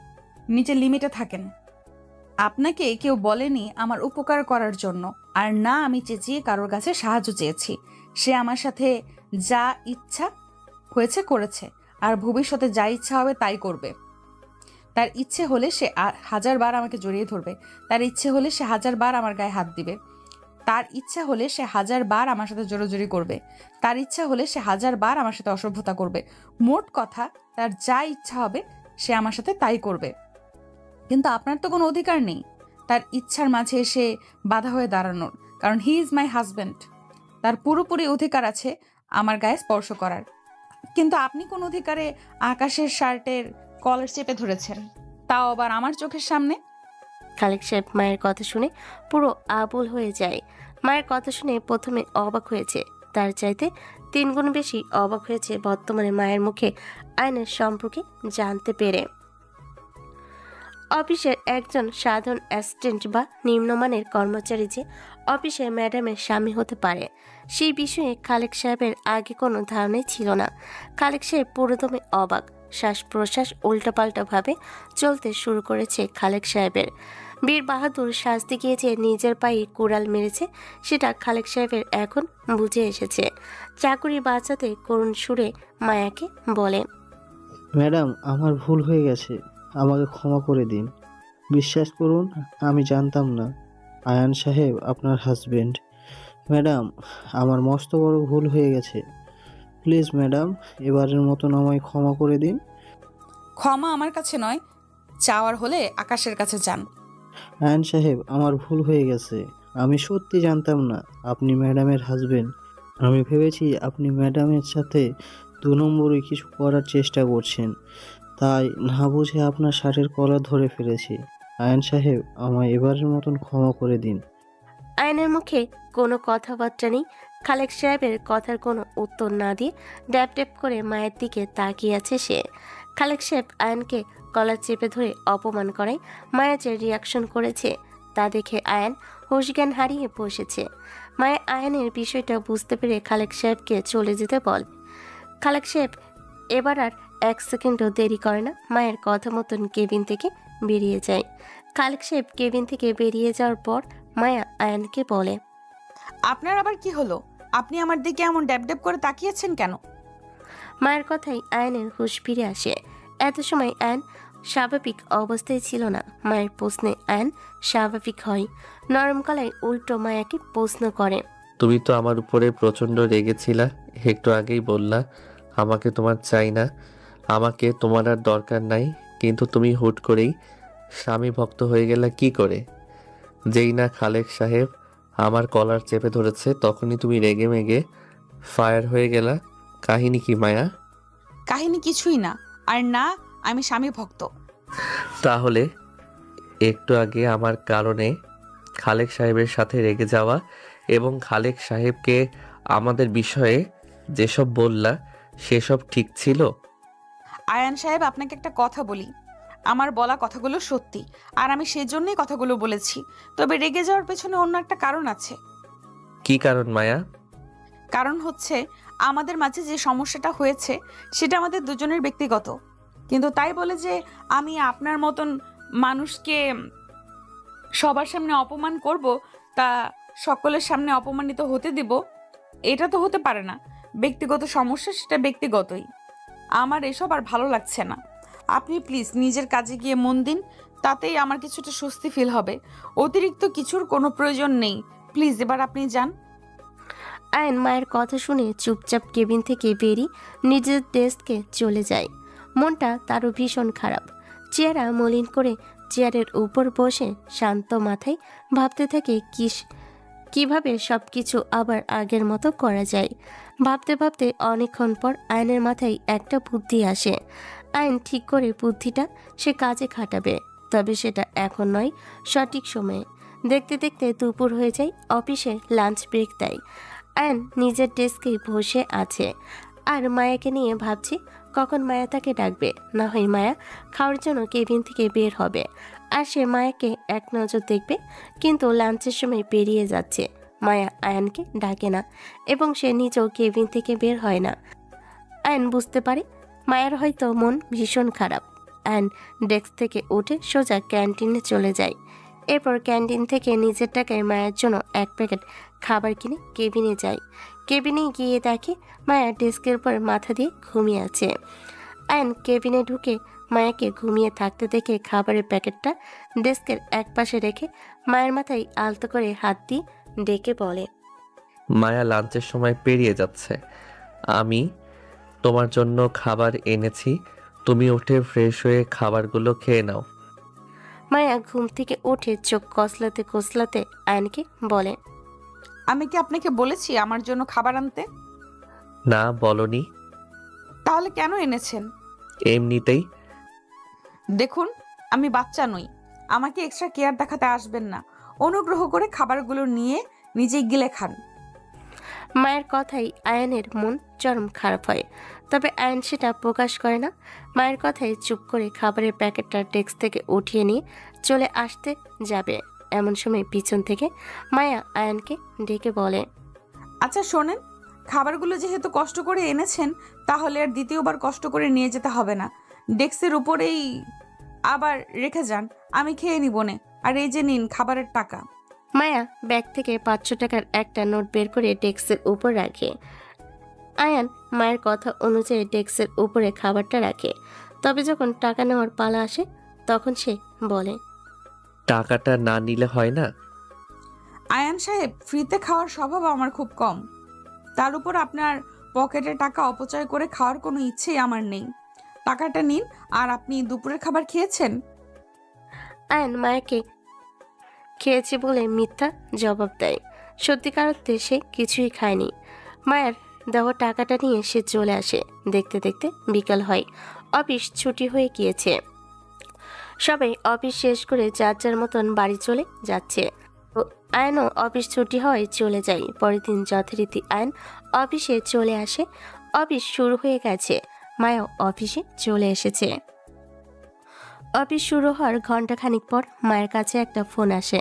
নিচে লিমিটে থাকেন। আপনাকে কেউ বলেনি আমার উপকার করার জন্য, আর না আমি চেঁচিয়ে কারোর কাছে সাহায্য চেয়েছি। সে আমার সাথে যা ইচ্ছা হয়েছে করেছে, আর ভবিষ্যতে যা ইচ্ছা হবে তাই করবে। তার ইচ্ছে হলে সে 1000 বার আমাকে জড়িয়ে ধরবে, তার ইচ্ছে হলে সে 1000 বার আমার গায়ে হাত দিবে, তার ইচ্ছা হলে সে 1000 বার আমার সাথে জোরাজোরি করবে, তার ইচ্ছা হলে সে 1000 বার আমার সাথে অসভ্যতা করবে। মোট কথা, তার যা ইচ্ছা হবে সে আমার সাথে তাই করবে। কিন্তু আপনার তো কোনো অধিকার নেই তার ইচ্ছার মাঝে এসে বাধা হয়ে দাঁড়ানোর, কারণ হি ইজ মাই হাজব্যান্ড। তার পুরোপুরি অধিকার আছে আমার গায়ে স্পর্শ করার, কিন্তু আপনি কোন অধিকারে আকাশের শার্টের কলার চেপে ধরেছেন, তাও আবার আমার চোখের সামনে? খালেক সাহেব মায়ের কথা শুনে পুরো আবুল হয়ে যায়। মায়ের কথা শুনে প্রথমে অবাক হয়েছে, তার চাইতে 3 গুণ বেশি অবাক হয়েছে বর্তমানে মায়ের মুখে আইনের সম্পর্কে জানতে পেরে। অফিসের একজন সাধারণ অ্যাসিস্ট্যান্ট বা নিম্নমানের কর্মচারী যে অফিসে ম্যাডামের স্বামী হতে পারে, সেই বিষয়ে খালেক সাহেবের আগে কোনো ধারণাই ছিল না। খালেক সাহেব পুরোদমে অবাক। শ্বাস প্রশ্বাস উল্টাপাল্টাভাবে চলতে শুরু করেছে খালেক সাহেবের। বীর বাহাদুর শাস্তি গিয়ে যে নিজের পায়ে কুড়াল মেরেছে, সেটা খালেক সাহেবের এখন বুঝে এসেছে। চাকুরি বাঁচাতে করুণ সুরে মায়াকে বলে, ম্যাডাম, আমার ভুল হয়ে গেছে, আমাকে ক্ষমা করে দিন। বিশ্বাস করুন, আমি জানতাম না আয়ান সাহেব আপনার হাজবেন্ড। ম্যাডাম, আমার মস্ত বড় ভুল হয়ে গেছে। প্লিজ ম্যাডাম, এবারের মতন আমায় ক্ষমা করে দিন। ক্ষমা আমার কাছে নয়, চাওয়ার হলে আকাশের কাছে যান। আয়ান সাহেব, আমার ভুল হয়ে গেছে। আমি সত্যি জানতাম না আপনি ম্যাডামের হাজবেন্ড। আমি ভেবেছি আপনি ম্যাডামের সাথে 2 নম্বরে কিছু করার চেষ্টা করছেন, তাই না বুঝে আপনার শার্টের কলার ধরে ফেলেছি। আয়ান সাহেব, আমায় এবারের মতন ক্ষমা করে দিন। আয়নের মুখে কোনো কথাবার্তা নেই। খালেক সাহেবের কথার কোনো উত্তর না দিয়ে ড্যাপ ড্যাপ করে মায়ের দিকে তাকিয়ে আছে সে। খালেক সাহেব আয়ানকে গলা চেপে ধরে অপমান করায় মায়া যে রিয়াকশন করেছে তা দেখে আয়ান হুঁশজ্ঞান হারিয়ে বসেছে। মায়া আয়ানের বিষয়টা বুঝতে পেরে খালেক সাহেবকে চলে যেতে বলে। খালেক সাহেব এবার আর 1 সেকেন্ডও দেরি করে না, মায়ের কথা মতন কেবিন থেকে বেরিয়ে যায়। খালেক সাহেব কেবিন থেকে বেরিয়ে যাওয়ার পর মায়া আয়ানকে বলে, আপনার আবার কি হলো? আপনি আমার দিকে এমন ড্যাব ড্যাব করে তাকিয়েছেন কেন? মায়ের কথাই আয়ানের হুঁশ ফিরে আসে। এত সময় আয়ান স্বাভাবিক অবস্থায় ছিল না। মায়ের প্রশ্নে আয়ান স্বাভাবিক হয়। নরম গলায় উল্টো মায়াকে প্রশ্ন করে, তুমি তো আমার উপরে প্রচণ্ড রেগেছিলা, একটু আগেই বললা আমাকে তোমার চাই না, আমাকে তোমার আর দরকার নাই, কিন্তু তুমি হুট করেই স্বামী ভক্ত হয়ে গেলা কি করে? যেই না খালেক সাহেব আমার কলার চেপে ধরেছে তখনই তুমি রেগে মেগে ফায়ার হয়ে গেলা। কাহিনী কি মায়া? কাহিনী কিছুই না, আর না আমি স্বামী ভক্ত। তাহলে একটু আগে আমার কারণে খালেক সাহেবের সাথে রেগে যাওয়া এবং খালেক সাহেবকে আমাদের বিষয়ে যেসব বললা সেসব ঠিক ছিল? আয়ান সাহেব, আপনাকে একটা কথা বলি, আমার বলা কথাগুলো সত্যি, আর আমি সেজন্যই কথাগুলো বলেছি। তবে রেগে যাওয়ার পেছনে অন্য একটা কারণ আছে। কি কারণ মায়া? কারণ হচ্ছে আমাদের মাঝে যে সমস্যাটা হয়েছে সেটা আমাদের দুজনের ব্যক্তিগত, কিন্তু তাই বলে যে আমি আপনার মতন মানুষকে সবার সামনে অপমান করব, তা সকলের সামনে অপমানিত হতে দিব, এটা তো হতে পারে না। ব্যক্তিগত সমস্যা, সেটা ব্যক্তিগতই। আমার এসব আর ভালো লাগছে না। আপনি প্লিজ নিজের কাজে গিয়ে মন দিন, তাতেই আমার কিছুটা স্বস্তি ফিল হবে। অতিরিক্ত কিছুর কোনো প্রয়োজন নেই। প্লিজ এবার আপনি যান। আয়ান মায়ের কথা শুনে চুপচাপ কেবিন থেকে বেরিয়ে নিজের ডেস্কে চলে যায়। মনটা তারও ভীষণ খারাপ। চেহারা মলিন করে চেয়ারের উপর বসে শান্ত মাথায় ভাবতে থাকে কিভাবে সব কিছু আবার আগের মতো করা যায়। ভাবতে ভাবতে অনেকক্ষণ পর আয়নের মাথায় একটা বুদ্ধি আসে। আয়ন ঠিক করে বুদ্ধিটা সে কাজে খাটাবে, তবে সেটা এখন নয়, সঠিক সময়ে। দেখতে দেখতে দুপুর হয়ে যায়। অফিসে লাঞ্চ ব্রেক দেয়। আয়ন নিজের ডেস্কে বসে আছে আর মায়াকে নিয়ে ভাবছি কখন মায়া তাকে ডাকবে। না হয় মায়া খাওয়ার জন্য কেবিন থেকে বের হবে আর সে মায়াকে এক নজর দেখবে, কিন্তু লাঞ্চের সময় পেরিয়ে যাচ্ছে, মায়া আয়নকে ডাকে না এবং সে নিজেও কেবিন থেকে বের হয় না। আয়ন বুঝতে পারে মায়ের হয়তো মন ভীষণ খারাপ। আয়ন ডেস্ক থেকে উঠে সোজা ক্যান্টিনে চলে যায়। এরপর ক্যান্টিন থেকে নিজের টাকায় মায়ের জন্য 1 প্যাকেট খাবার কিনে কেবিনে যায়। কেবিনে গিয়ে দেখে মায়া ডেস্কের উপর মাথা দিয়ে ঘুমিয়ে আছে। আয়ন কেবিনে ঢুকে মায়াকে ঘুমিয়ে থাকতে দেখে খাবারের প্যাকেটটা ডেস্কের একপাশে রেখে মায়ের মাথায় আলতো করে হাত দিয়ে ডেকে বলে, মায়া লাঞ্চের সময় পেরিয়ে যাচ্ছে, আমি তোমার জন্য খাবার এনেছি, তুমি উঠে ফ্রেশ হয়ে খাবারগুলো খেয়ে নাও। মায়া ঘুম থেকে উঠে চোখ কসলাতে কসলাতে আয়নকে বলে, আমি কি আপনাকে বলেছি আমার জন্য খাবার আনতে? না বলনি। তাহলে কেন এনেছেন? এমনিতেই। দেখুন, আমি বাচ্চা নই, আমাকে এক্সট্রা কেয়ার দেখাতে আসবেন না। অনুগ্রহ করে খাবারগুলো নিয়ে নিজেই গিলে খান। মায়ের কথাই আয়নের মন চরম খারাপ হয়, তবে আয়ন সেটা প্রকাশ করে না। মায়ের কথায় চুপ করে খাবারের প্যাকেটটা ডেস্ক থেকে উঠিয়ে নিয়ে চলে আসতে যাবে, এমন সময় পিছন থেকে মায়া আয়নকে ডেকে বলে, আচ্ছা শোনেন, খাবারগুলো যেহেতু কষ্ট করে এনেছেন, তাহলে আর দ্বিতীয়বার কষ্ট করে নিয়ে যেতে হবে না। ডেস্কের উপরেই আবার রেখে যান, আমি খেয়ে নিব নে। আর এই যে নিন খাবারের টাকা। মায়া ব্যাগ থেকে 500 টাকার একটা নোট বের করে ডেস্কের উপর রাখে। আয়ান মায়ের কথা অনুযায়ী ডেস্কের উপরে খাবারটা রাখে, তবে যখন টাকা নেওয়ার পালা আসে তখন সে বলে, টাকাটা না নিলে হয় না? আয়ান সাহেব, ফ্রিতে খাওয়ার স্বভাব আমার খুব কম। তার উপর আপনার পকেটে টাকা অপচয় করে খাওয়ার কোনো ইচ্ছেই আমার নেই। টাকাটা নিন। আর আপনি দুপুরের খাবার খেয়েছেন? আয়ান মায়াকে খেয়েছে বলে মিথ্যা জবাব দেয়। সত্যিকার অর্থে সে কিছুই খায়নি। মায়ের দেওয়া টাকাটা নিয়ে সে চলে আসে। দেখতে দেখতে বিকাল হয়। অফিস ছুটি হয়ে গিয়েছে। সবাই অফিস শেষ করে যার যার মতন বাড়ি চলে যাচ্ছে। আয়নও অফিস ছুটি হয় চলে যায়। পরের দিন যথারীতি আয়ন অফিসে চলে আসে। অফিস শুরু হয়ে গেছে। মায়াও অফিসে চলে এসেছে। অফিস শুরু হওয়ার ঘন্টাখানিক পর মায়ের কাছে একটা ফোন আসে।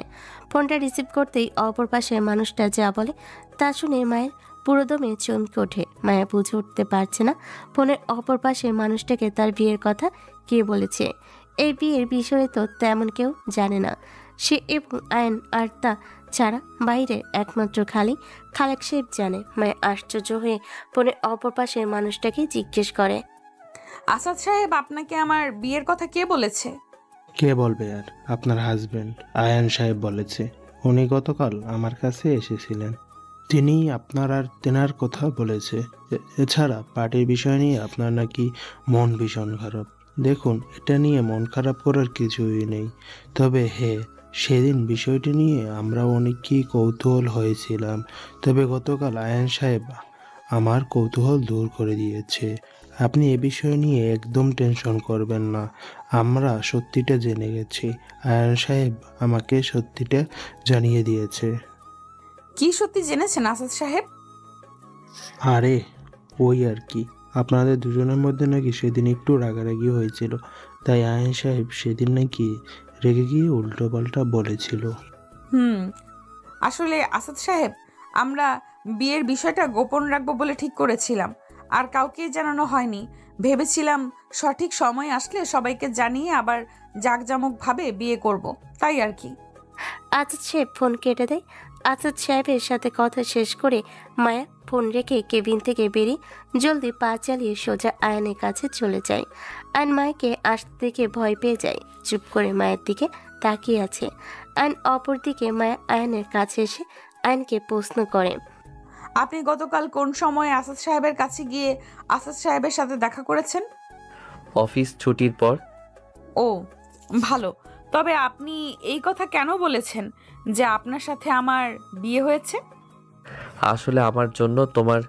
ফোনটা রিসিভ করতেই অপর পাশের মানুষটা যা বলে তা শুনে মায়ের পুরোদমে চমকে ওঠে। মায়া বুঝে উঠতে পারছে না ফোনের অপর পাশের মানুষটাকে তার বিয়ের কথা কে বলেছে। এই বিয়ের বিষয়ে তো তেমন কেউ জানে না। সে এবং আয়ন আর তা ছাড়া বাইরে একমাত্র খালেক সাহেব জানে। মায়া আশ্চর্য হয়ে ফোনের অপর পাশের মানুষটাকে জিজ্ঞেস করে, আসাদ সাহেব, আপনাকে আমার বিয়ের কথা কে বলেছে? কে বলবে আর? আপনার হাজবেন্ড আয়ান সাহেব বলেছে। উনি গতকাল আমার কাছে এসেছিলেন। তিনি আপনার আর তেনার কথা বলেছে। এছাড়া পার্টির বিষয় নিয়ে আপনার নাকি মন ভীষণ খারাপ। দেখুন, এটা নিয়ে মন খারাপ করার কিছুই নেই। তবে হ্যাঁ, সেদিন বিষয়টি নিয়ে আমরা অনেকই কৌতূহল হয়েছিলাম। তবে গতকাল আয়ান সাহেব আমার কৌতূহল দূর করে দিয়েছে। আপনি এ বিষয় নিয়ে একদম টেনশন করবেন না। আমরা সত্যিটা জেনে গেছি। আয়ান সাহেব আমাকে সত্যিটা জানিয়ে দিয়েছে। কি সত্যি জেনেছেন আসাদ সাহেব? আরে ওই আর কি, আপনাদের দুজনের মধ্যে নাকি সেদিন একটু রাগারাগি হয়েছিল। তাই আয়ান সাহেব সেদিন নাকি রেগে গিয়ে উল্টোপাল্টা বলেছিল। আসলে আসাদ সাহেব, আমরা বিয়ের বিষয়টা গোপন রাখবো বলে ঠিক করেছিলাম, আর কাউকে জানানো হয়নি। ভেবেছিলাম সঠিক সময় আসলে সবাইকে জানিয়ে আবার জাঁকজমকভাবে বিয়ে করব, তাই আর কি। আসাদ সাহেব ফোন কেটে দেয়। আসাদ সাহেবের সাথে কথা শেষ করে মায়া ফোন রেখে কেবিন থেকে বেরিয়ে জলদি পা চালিয়ে সোজা আয়নের কাছে চলে যায়। আয়ন মায়াকে আসতে দেখে ভয় পেয়ে যায়। চুপ করে মায়ের দিকে তাকিয়ে আছে। আয়ন অপর দিকে মায়া আয়নের কাছে এসে আয়নকে প্রশ্ন করে, আপনি গতকাল কোন সময় আসাদ সাহেবের কাছে গিয়ে আসাদ সাহেবের সাথে দেখা করেছেন? অফিস ছুটির পর। ও ভালো। তবে আপনি এই কথা কেন বলেছেন যে আপনার সাথে আমার বিয়ে হয়েছে? আসলে আমার জন্য তোমার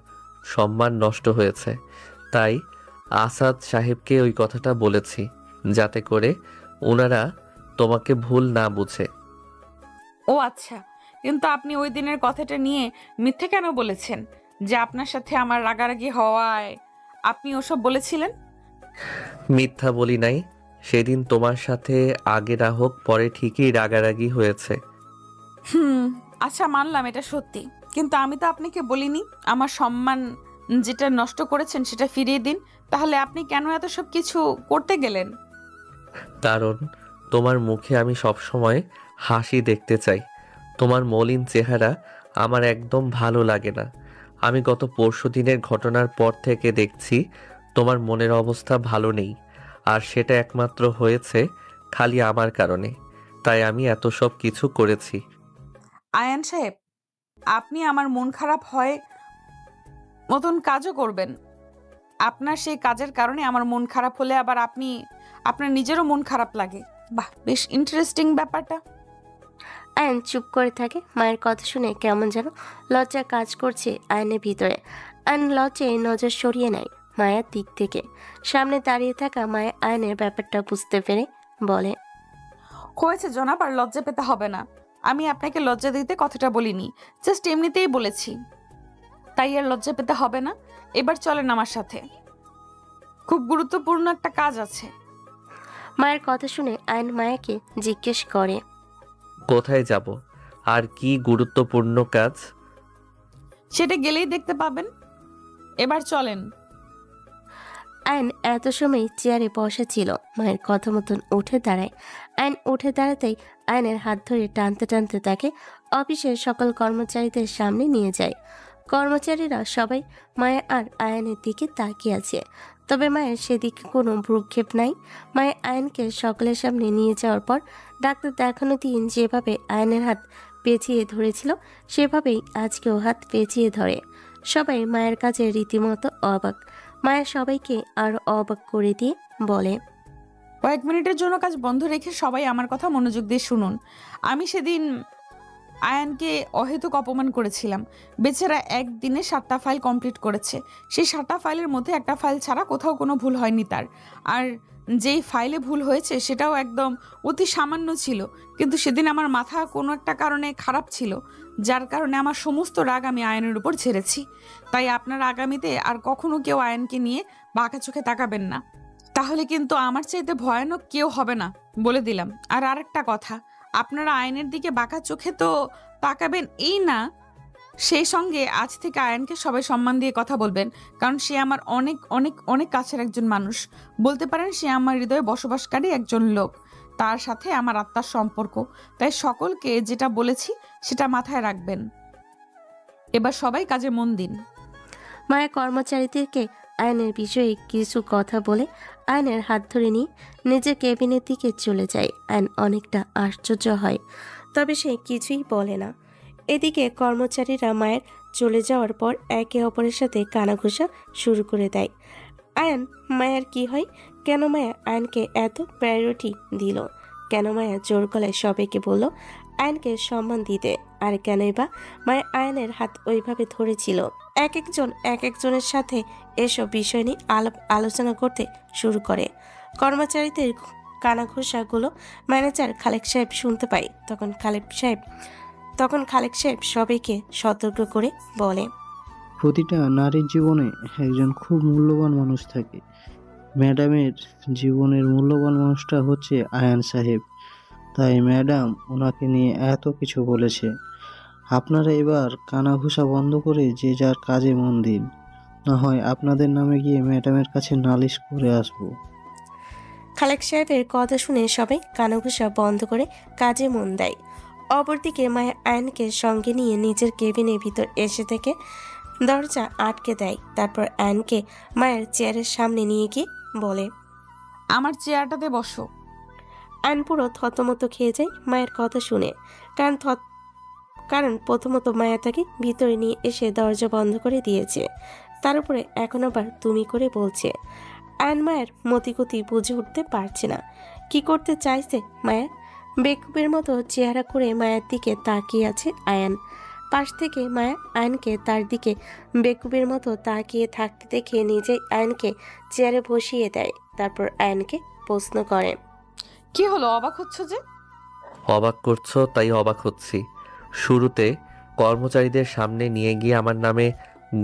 সম্মান নষ্ট হয়েছে, তাই আসাদ সাহেবকে ওই কথাটা বলেছি, যাতে করে ওনারা তোমাকে ভুল না বুঝে। ও আচ্ছা, কিন্তু আপনি ওই দিনের কথাটা নিয়ে মিথ্যে কেন বলেছেন যে আপনার সাথে আমার রাগারাগি হওয়ায় আপনি ওসব বলেছিলেন? মিথ্যা বলি নাই। সেদিন তোমার সাথে আগে না হোক পরে ঠিকই রাগারাগি হয়েছে। আচ্ছা, মানলাম এটা সত্যি, কিন্তু আমি তো আপনাকে বলিনি আমার সম্মান যেটা নষ্ট করেছেন সেটা ফিরিয়ে দিন। তাহলে আপনি কেন এত সব কিছু করতে গেলেন? কারণ তোমার মুখে আমি সবসময় হাসি দেখতে চাই। তোমার মলিন চেহারা আমার একদম ভালো লাগে না। আমি গত পরশুদিনের ঘটনার পর থেকে দেখছি তোমার মনের অবস্থা ভালো নেই, আর সেটা একমাত্র হয়েছে খালি আমার কারণে। তাই আমি এত সব কিছু করেছি। আয়ান সাহেব, আপনি আমার মন খারাপ হয় মতন কাজও করবেন। আপনার সেই কাজের কারণে আমার মন খারাপ হলে আবার আপনার নিজেরও মন খারাপ লাগে। বাহ, বেশ ইন্টারেস্টিং ব্যাপারটা। আয়ন চুপ করে থাকে। মায়ের কথা শুনে কেমন যেন লজ্জা কাজ করছে আয়নের ভিতরে। আয়ন লজ্জায় নজর সরিয়ে নেয় মায়ার দিক থেকে। সামনে দাঁড়িয়ে থাকা মায়া আয়নের ব্যাপারটা বুঝতে পেরে বলে, হয়েছে জনাব, আর লজ্জা পেতে হবে না। আমি আপনাকে লজ্জা দিতে কথাটা বলিনি, জাস্ট এমনিতেই বলেছি, তাই আর লজ্জা পেতে হবে না। এবার চলেন আমার সাথে, খুব গুরুত্বপূর্ণ একটা কাজ আছে। মায়ের কথা শুনে আয়ন মায়াকে জিজ্ঞেস করে, কোথায় যাব? আর কি গুরুত্বপূর্ণ কাজ? সেটা গেলেই দেখতে পাবেন। এবার চলেন। আয়ন এত সময় চেয়ারে বসা ছিল। মায়ের কথা মতন উঠে দাঁড়ায়। আয়ন উঠে দাঁড়াতেই আয়নের হাত ধরে টানতে টানতে তাকে অফিসের সকল কর্মচারীদের সামনে নিয়ে যায়। কর্মচারীরা সবাই মায়া আর আয়নের দিকে তাকিয়ে আছে, তবে মায়ের সেদিকে কোনো ভ্রুক্ষেপ নাই। মায়ের আয়নকে সকলের সামনে নিয়ে যাওয়ার পর ডাক্তার দেখানো দিন যেভাবে আয়নের হাত পেঁচিয়ে ধরেছিল সেভাবেই আজকেও হাত পেঁচিয়ে ধরে। সবাই মায়ের কাছে রীতিমতো অবাক। মায়া সবাইকে আরো অবাক করে দিয়ে বলে, কয়েক মিনিটের জন্য কাজ বন্ধ রেখে সবাই আমার কথা মনোযোগ দিয়ে শুনুন। আমি সেদিন আয়ানকে অহেতুক অপমান করেছিলাম। বেচারা একদিনে 7টা ফাইল কমপ্লিট করেছে। সেই 7টা ফাইলের মধ্যে একটা ফাইল ছাড়া কোথাও কোনো ভুল হয়নি তার। আর যেই ফাইলে ভুল হয়েছে সেটাও একদম অতি সামান্য ছিল, কিন্তু সেদিন আমার মাথা কোনো একটা কারণে খারাপ ছিল, যার কারণে আমার সমস্ত রাগ আমি আয়নের উপর ছেড়েছি। তাই আপনারা আগামীতে আর কখনো কেউ আয়নকে নিয়ে বাঁকা চোখে তাকাবেন না, তাহলে কিন্তু আমার চাইতে ভয়ানক কেউ হবে না, বলে দিলাম। আর আরেকটা কথা, আপনারা আয়নের দিকে বাঁকা চোখে তো তাকাবেন এই না, সেই সঙ্গে আজ থেকে আয়নকে সবাই সম্মান দিয়ে কথা বলবেন, কারণ সে আমার অনেক অনেক অনেক কাছের একজন মানুষ। বলতে পারেন সে আমার হৃদয়ে বসবাসকারী একজন লোক, তার সাথে আমার আত্মার সম্পর্ক। তাই সকলকে যেটা বলেছি সেটা মাথায় রাখবেন। এবার সবাই কাজে মন দিন। মায়া কর্মচারীদেরকে আয়নের বিষয়ে কিছু কথা বলে আয়নের হাত ধরে নিয়ে নিজের কেবিনের দিকে চলে যায়। আয়ন অনেকটা আশ্চর্য হয়, তবে সে কিছুই বলে না। এদিকে কর্মচারীরা মায়ের চলে যাওয়ার পর একে অপরের সাথে কানাঘুষা শুরু করে দেয়। আয়ন মায়ার কি হয়? কেন মায়া আয়নকে এত প্রায়োরিটি দিল? কেন মায়া জোর গলায় সবাইকে বলল আয়নকে সম্মান দিতে? আর কেনই বা মায়া আয়নের হাত ওইভাবে ধরেছিল? এক একজনের সাথে এসব বিষয় নিয়ে আলোচনা করতে শুরু করে। কর্মচারীদের কানাঘোষাগুলো ম্যানেজার খালেক সাহেব শুনতে পায়। তখন খালেক সাহেব সবাইকে সতর্ক করে বলে, প্রতিটা নারীর জীবনে একজন খুব মূল্যবান মানুষ থাকে। ম্যাডামের জীবনের মূল্যবান মানুষটা হচ্ছে আয়ান সাহেব, তাই ম্যাডাম ওনাকে নিয়ে এত কিছু বলেছে। আপনারা এবার কানাঘুষা বন্ধ করে যে যার কাজে মন দিন, না হয় আপনাদের নামে গিয়ে ম্যাডামের কাছে নালিশ করে আসবো। খালেক সাহেবের কথা শুনে সবাই কানাঘুষা বন্ধ করে কাজে মন দেয়। অপরদিকে মায়া আয়নকে সঙ্গে নিয়ে নিজের কেবিনের ভিতর এসে থেকে দরজা আটকে দেয়। তারপর আয়নকে মায়ের চেয়ারের সামনে নিয়ে গিয়ে বলে, আমার চেয়ারটাতে বসো। আয়ন পুরো থতমত খেয়ে যায় মায়ের কথা শুনে, কারণ প্রথমত মায়া তাকে ভিতরে নিয়ে এসে দরজা বন্ধ করে দিয়েছে, তার উপরে এখন আবার তুমি করে বলছে। আয়ন মায়ের মতিগতি বুঝে উঠতে পারছে না, কি করতে চাইছে মায়া। বেকুবের মতো চেহারা করে মায়ের দিকে তাকিয়ে আছে আয়ান। পাশ থেকে মায়া আয়নকে তার দিকে বেকুবের মতো তাকিয়ে থাকতে দেখে নিজেই আয়নকে চেয়ারে বসিয়ে দেয়। তারপর আয়নকে প্রশ্ন করে, কি হলো, অবাক হচ্ছ যে? অবাক করছো তাই অবাক হচ্ছি। শুরুতে কর্মচারীদের সামনে নিয়ে গিয়ে আমার নামে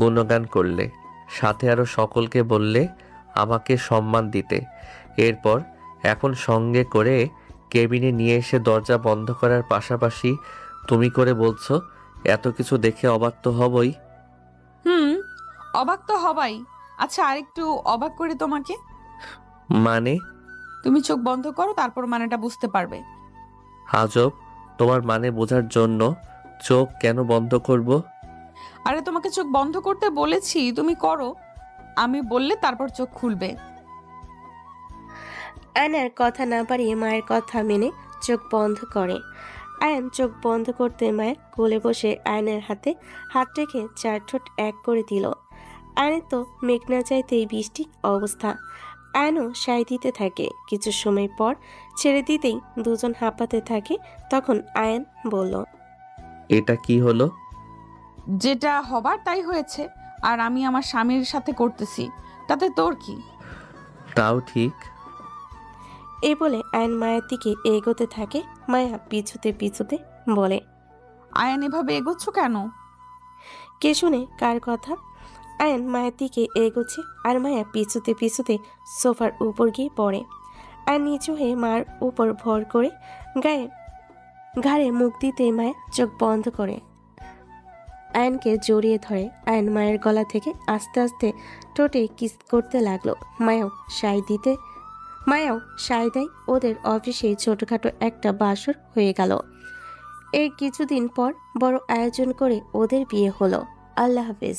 গুণগান করলে, সাথে আরও সকলকে বললে আমাকে সম্মান দিতে। এরপর এখন সঙ্গে করে কেবিনে নিয়ে এসে দরজা বন্ধ করার পাশাপাশি তুমি করে বলছো। এত কিছু দেখে অবাক তো হবই। অবাক তো হবাই। আচ্ছা, আরেকটু অবাক করে তোমাকে। মানে? তুমি চোখ বন্ধ করো, তারপর মানেটা বুঝতে পারবে। আজব, তোমার মানে বোঝার জন্য চোখ কেন বন্ধ করব? আরে তোমাকে চোখ বন্ধ করতে বলেছি, তুমি করো। আমি বললে তারপর চোখ খুলবে। আয়নের কথা না বাড়িয়ে মায়ের কথা মেনে চোখ বন্ধ করে। আয়ন চোখ বন্ধ করতে মায়ের কোলে বসে আয়নের হাতে হাত রেখে 4 ঠোঁট এক করে দিল। আয়নের তো মেঘ না চাইতেই বৃষ্টি অবস্থা। আয়নও সায় দিতে থাকে। কিছু সময় পর ছেড়ে দিতেই দুজন হাঁপাতে থাকে। তখন আয়ন বলল, এটা কি হলো? যেটা হবার তাই হয়েছে, আর আমি আমার স্বামীর সাথে করতেছি, তাতে তোর কি? তাও ঠিক। এই বলে আয়ন মায়ের দিকে এগোতে থাকে। মায়া পিছুতে পিছুতে বলে, আয়ান এভাবে এগোচ্ছ কেন? কে শুনে কার কথা? আয়ন মায়ের দিকে এগোচ্ছে আর মায়া পিছুতে পিছুতে সোফার উপর গিয়ে পড়ে। আর নিচু হয়ে মার উপর ভর করে ঘাড়ে মুখ দিতে মায়া চোখ বন্ধ করে আয়নকে জড়িয়ে ধরে। আয়ন মায়ের গলা থেকে আস্তে আস্তে ঠোঁটে কিস করতে লাগলো। মায়াও সায় দেয়। ওদের অফিসে ছোটখাটো একটা বাসর হয়ে গেল। এই কিছুদিন পর বড় আয়োজন করে ওদের বিয়ে হলো। আল্লাহ হাফেজ।